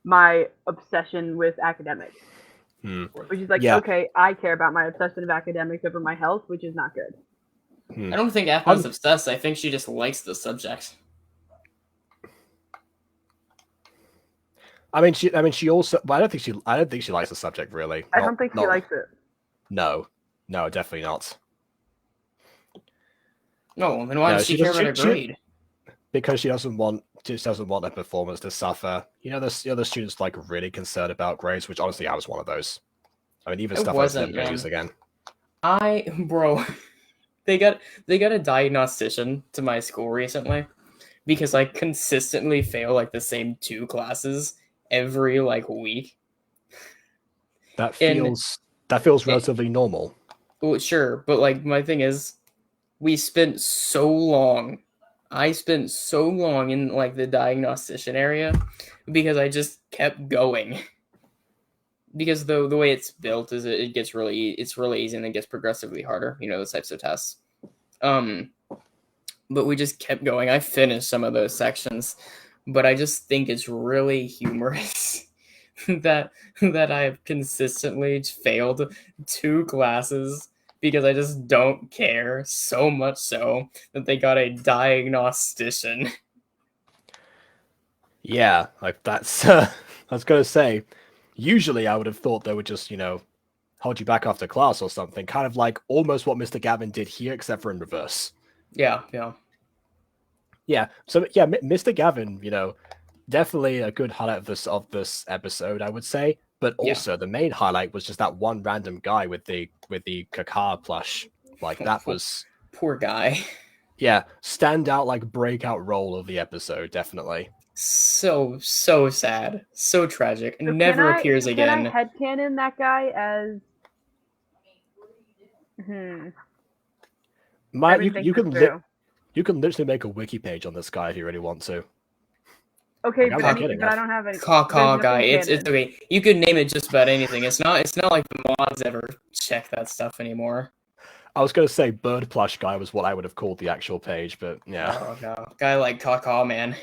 my obsession with academics. Which is like, okay, I care about my obsession of academics over my health, which is not good. I don't think aphmau's obsessed. I think she just likes the subject. I mean, she also. But I don't think she likes the subject really. I don't think she likes it. No, definitely not. No, then why does she care about her grade? Because she doesn't want her performance to suffer. You know, there's other students like really concerned about grades, which honestly I was one of those. I mean, even stuff like that use again. They got a diagnostician to my school recently because I consistently fail like the same 2 classes, every like week. That And- feels relatively normal. Well, sure, but like my thing is, we spent so long. I spent so long in like the diagnostician area because I just kept going. Because the way it's built is it's really easy and it gets progressively harder. You know, those types of tests. But we just kept going. I finished some of those sections, but I just think it's really humorous that I have consistently failed 2 classes because I just don't care, so much so that they got a diagnostician. Yeah, like that's. I was gonna say, usually I would have thought they would just, hold you back after class or something, kind of like almost what Mr. Gavin did here, except for in reverse. Yeah. Yeah. So yeah, Mr. Gavin, definitely a good highlight of this episode, I would say. But also the main highlight was just that one random guy with the Kakar plush. Like that was poor guy. Yeah, standout like breakout role of the episode, definitely. So sad, so tragic. So Never appears again. Can I headcanon that guy as? You can literally make a wiki page on this guy if you really want to. Okay, Like, but I don't have any. Caw guy. It's okay. You could name it just about anything. It's not like the mods ever check that stuff anymore. I was gonna say bird plush guy was what I would have called the actual page, but yeah. Oh no, guy like Caw man.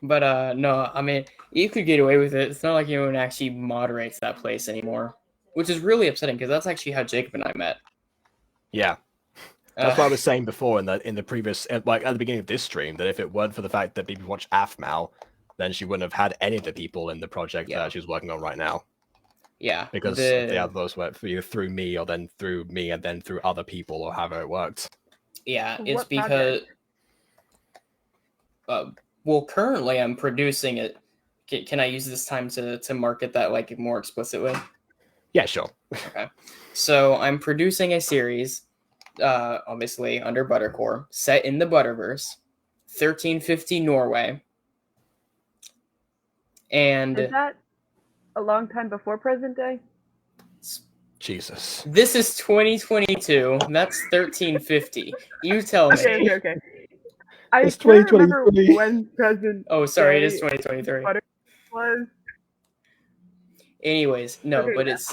But no, I mean you could get away with it. It's not like anyone actually moderates that place anymore, which is really upsetting because that's actually how Jacob and I met. Yeah. That's what I was saying before in the previous, like at the beginning of this stream, that if it weren't for the fact that people watch aphmau, then she wouldn't have had any of the people in the project that she's working on right now. Yeah. Because the others were either through me or then through me and then through other people or however it worked. Yeah, it's because well, currently I'm producing it. Can I use this time to market that like more explicitly? Yeah, sure. Okay. So I'm producing a series, obviously under Buttercore, set in the Butterverse, 1350 Norway. And is that a long time before present day? Jesus. This is 2022. That's 1350. You tell me. Okay. I It's can't remember 2023. when present. Oh, sorry, day it is 2023. Was. Anyways, no, Okay, but it's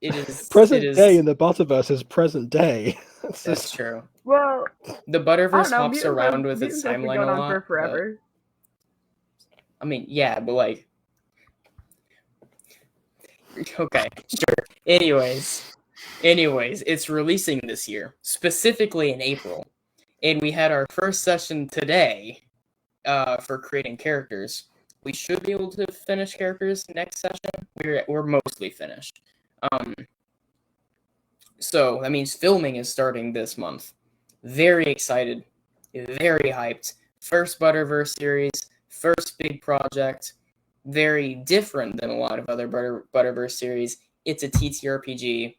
it is present day in the Butterverse is present day. That's true. Well, the Butterverse I don't know, hops around with its mutants have been timeline going a on lot. for forever. I mean, yeah, but like, okay, sure. Anyways, it's releasing this year, specifically in April, and we had our first session today for creating characters. We should be able to finish characters next session. We're mostly finished. So that means filming is starting this month. Very excited, very hyped. First Butterverse series, first big project. Very different than a lot of other Butterverse series. It's a TTRPG.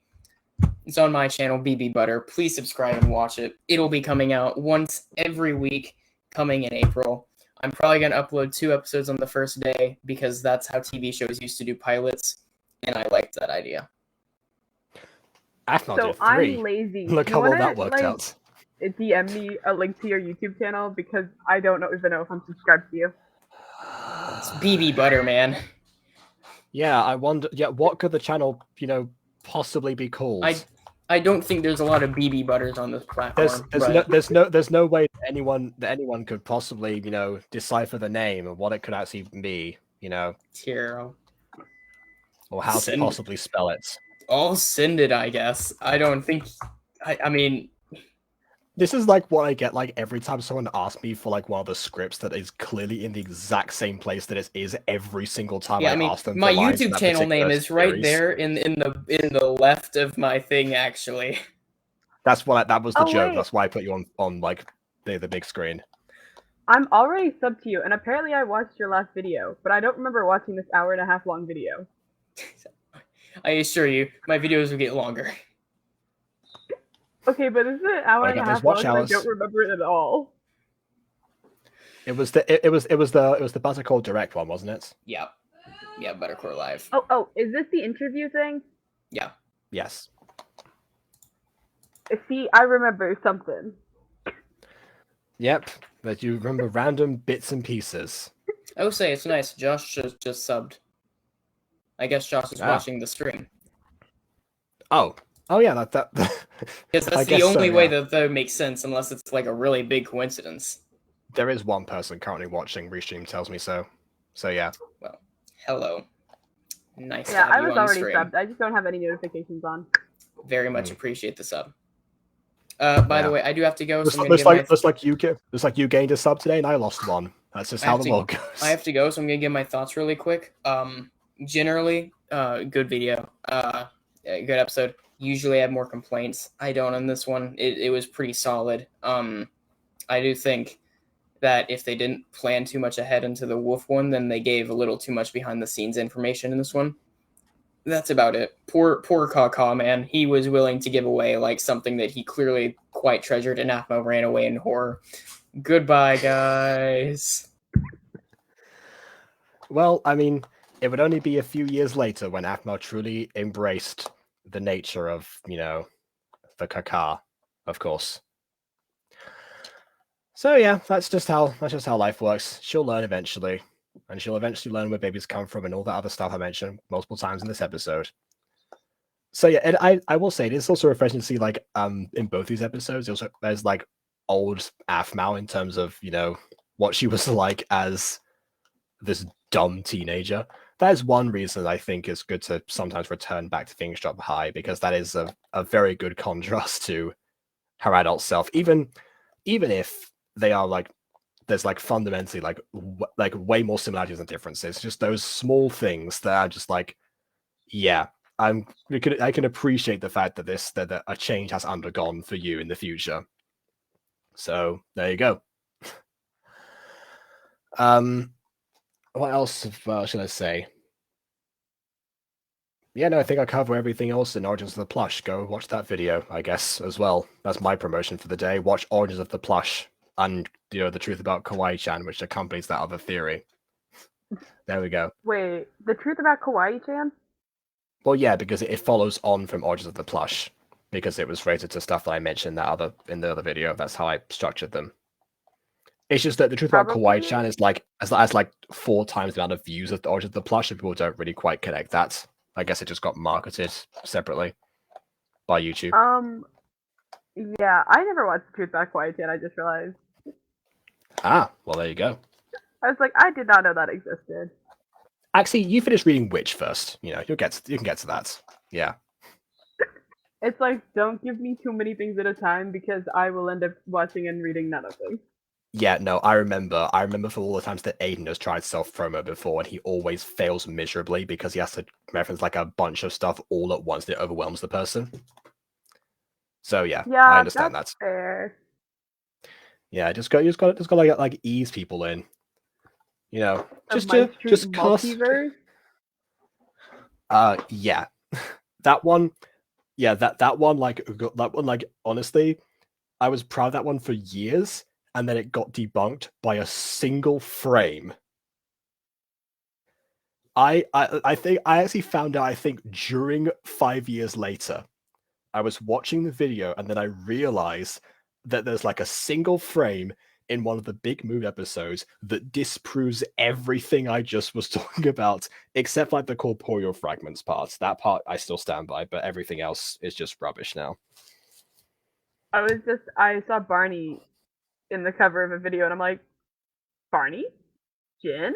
It's on my channel, BB Butter. Please subscribe and watch it. It'll be coming out once every week, coming in April. I'm probably going to upload 2 episodes on the first day because that's how TV shows used to do pilots, and I liked that idea. So I'm lazy. Look how well that worked out. DM me a link to your YouTube channel because I don't even know if I'm subscribed to you. It's BB Butter, man. Yeah, I wonder. Yeah, what could the channel, possibly be called? I don't think there's a lot of BB Butters on this platform. There's no way that anyone could possibly, decipher the name and what it could actually be, Hero. Or how to possibly spell it. I'll send it, I guess. I don't think. I mean, this is like what I get like every time someone asks me for like one of the scripts that is clearly in the exact same place that it is every single time I ask them. My YouTube channel name is right there in the left of my thing. Actually, that was the joke. Wait. That's why I put you on like the big screen. I'm already subbed to you, and apparently I watched your last video, but I don't remember watching this 1.5 hour long video. I assure you, my videos will get longer. Okay, but this is an 1.5 hour long, and I don't remember it at all. It was the Better Call Direct one, wasn't it? Yeah. Yeah, Better Call Live. Oh, is this the interview thing? Yeah. Yes. See, I remember something. Yep. That you remember random bits and pieces. I will say it's nice. Josh just subbed. I guess Josh is watching the stream. Oh yeah, that. Because that's the only way that makes sense, unless it's like a really big coincidence. There is one person currently watching. Restream tells me so. So yeah. Well, hello. Nice. Yeah, to have I you was on already stream. subbed. I just don't have any notifications on. Very much appreciate the sub. By the way, I do have to go. So Looks like you gained a sub today, and I lost one. That's just how the world goes. I have to go, so I'm gonna give my thoughts really quick. Generally, good video, good episode. Usually, I have more complaints. I don't on this one. It was pretty solid. I do think that if they didn't plan too much ahead into the Woof one, then they gave a little too much behind the scenes information in this one. That's about it. Poor Kaka, man. He was willing to give away like something that he clearly quite treasured, and aphmau ran away in horror. Goodbye, guys. Well, I mean, it would only be a few years later when aphmau truly embraced the nature of, the Kaka, of course. So yeah, that's just how life works. She'll learn eventually. And she'll eventually learn where babies come from and all that other stuff I mentioned multiple times in this episode. So yeah, and I will say it is also refreshing to see like in both these episodes, there's like old aphmau in terms of, what she was like as this dumb teenager. That is one reason I think it's good to sometimes return back to Things Drop High, because that is a very good contrast to her adult self. Even if they are like, there's like fundamentally like way more similarities than differences. Just those small things that are just like, yeah, I can appreciate the fact that that a change has undergone for you in the future. So there you go. What else should I say? Yeah, no, I think I cover everything else in Origins of the Plush. Go watch that video, I guess, as well. That's my promotion for the day. Watch Origins of the Plush and the truth about Kawaii-chan, which accompanies that other theory. There we go. Wait, the truth about Kawaii-chan? Well, yeah, because it follows on from Origins of the Plush, because it was related to stuff that I mentioned in the other video. That's how I structured them. It's just that the truth about Kawaii-chan is like as 4 times the amount of views of the Origins of the Plush, and people don't really quite connect that. I guess it just got marketed separately by YouTube. Yeah, I never watched the truth about Kawaii-chan. I just realized. Ah, well, there you go. I was like, I did not know that existed. Actually, you finish reading Witch first. You can get to that. Yeah. It's like, don't give me too many things at a time, because I will end up watching and reading none of them. Yeah, no, I remember for all the times that Aiden has tried self-promo before, and he always fails miserably because he has to reference like a bunch of stuff all at once, and it overwhelms the person. So yeah, I understand that's that. Fair. Yeah, just got like ease people in. Just multiverse. Yeah, that one. Yeah, that one. Like honestly, I was proud of that one for years, and then it got debunked by a single frame. I think I actually found out. I think during 5 years later, I was watching the video, and then I realized that there's like a single frame in one of the big mood episodes that disproves everything I just was talking about, except like the corporeal fragments part. That part I still stand by, but everything else is just rubbish now. I saw Barney in the cover of a video, and I'm like, Barney? Jin?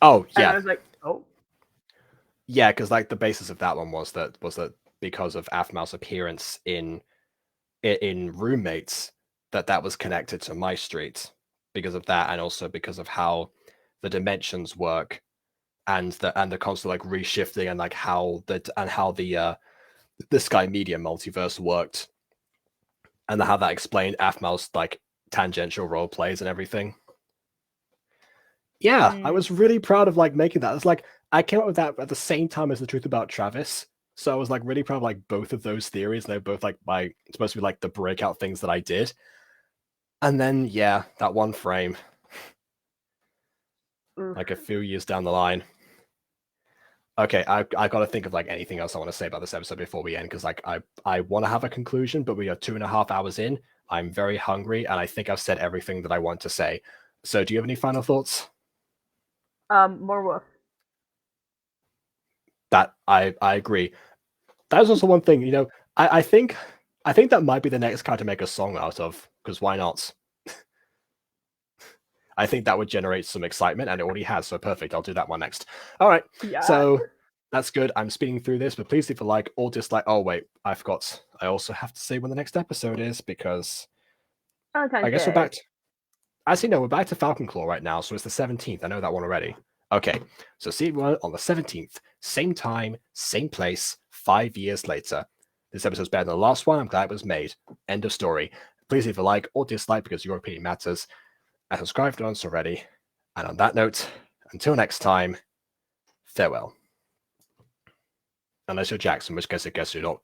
Oh, yeah. And I was like, oh. Yeah, because like the basis of that one was that because of aphmau's appearance in Roommates, that was connected to MyStreet because of that, and also because of how the dimensions work, and the constant like reshifting, and like how the Sky Media multiverse worked, and how that explained aphmau's like tangential role plays and everything. Yeah, I was really proud of like making that. It's like I came up with that at the same time as the truth about Travis. So I was like really proud of like both of those theories. They're both like supposed to be like the breakout things that I did. And then, yeah, that one frame, Oof. like a few years down the line. Okay, I got to think of like anything else I want to say about this episode before we end, because like I want to have a conclusion, but we are 2.5 hours in. I'm very hungry, and I think I've said everything that I want to say. So, do you have any final thoughts? More Woof. That I agree. That is also one thing, you know. I think that might be the next character to make a song out of, because why not? I think that would generate some excitement, and it already has, so perfect. I'll do that one next. All right. Yeah. So that's good. I'm speeding through this, but please leave a like or dislike. Oh wait, I forgot. I also have to say when the next episode is, because Valentine's I guess Day. we're back. Actually, no, we're back to Falcon Claw right now, so it's the 17th. I know that one already. Okay, so see everyone on the 17th, same time, same place, 5 years later. This episode's better than the last one. I'm glad it was made. End of story. Please leave a like or dislike because your opinion matters. And subscribe if you haven't already. And on that note, until next time, farewell. Unless you're Jackson, in which case I guess you're not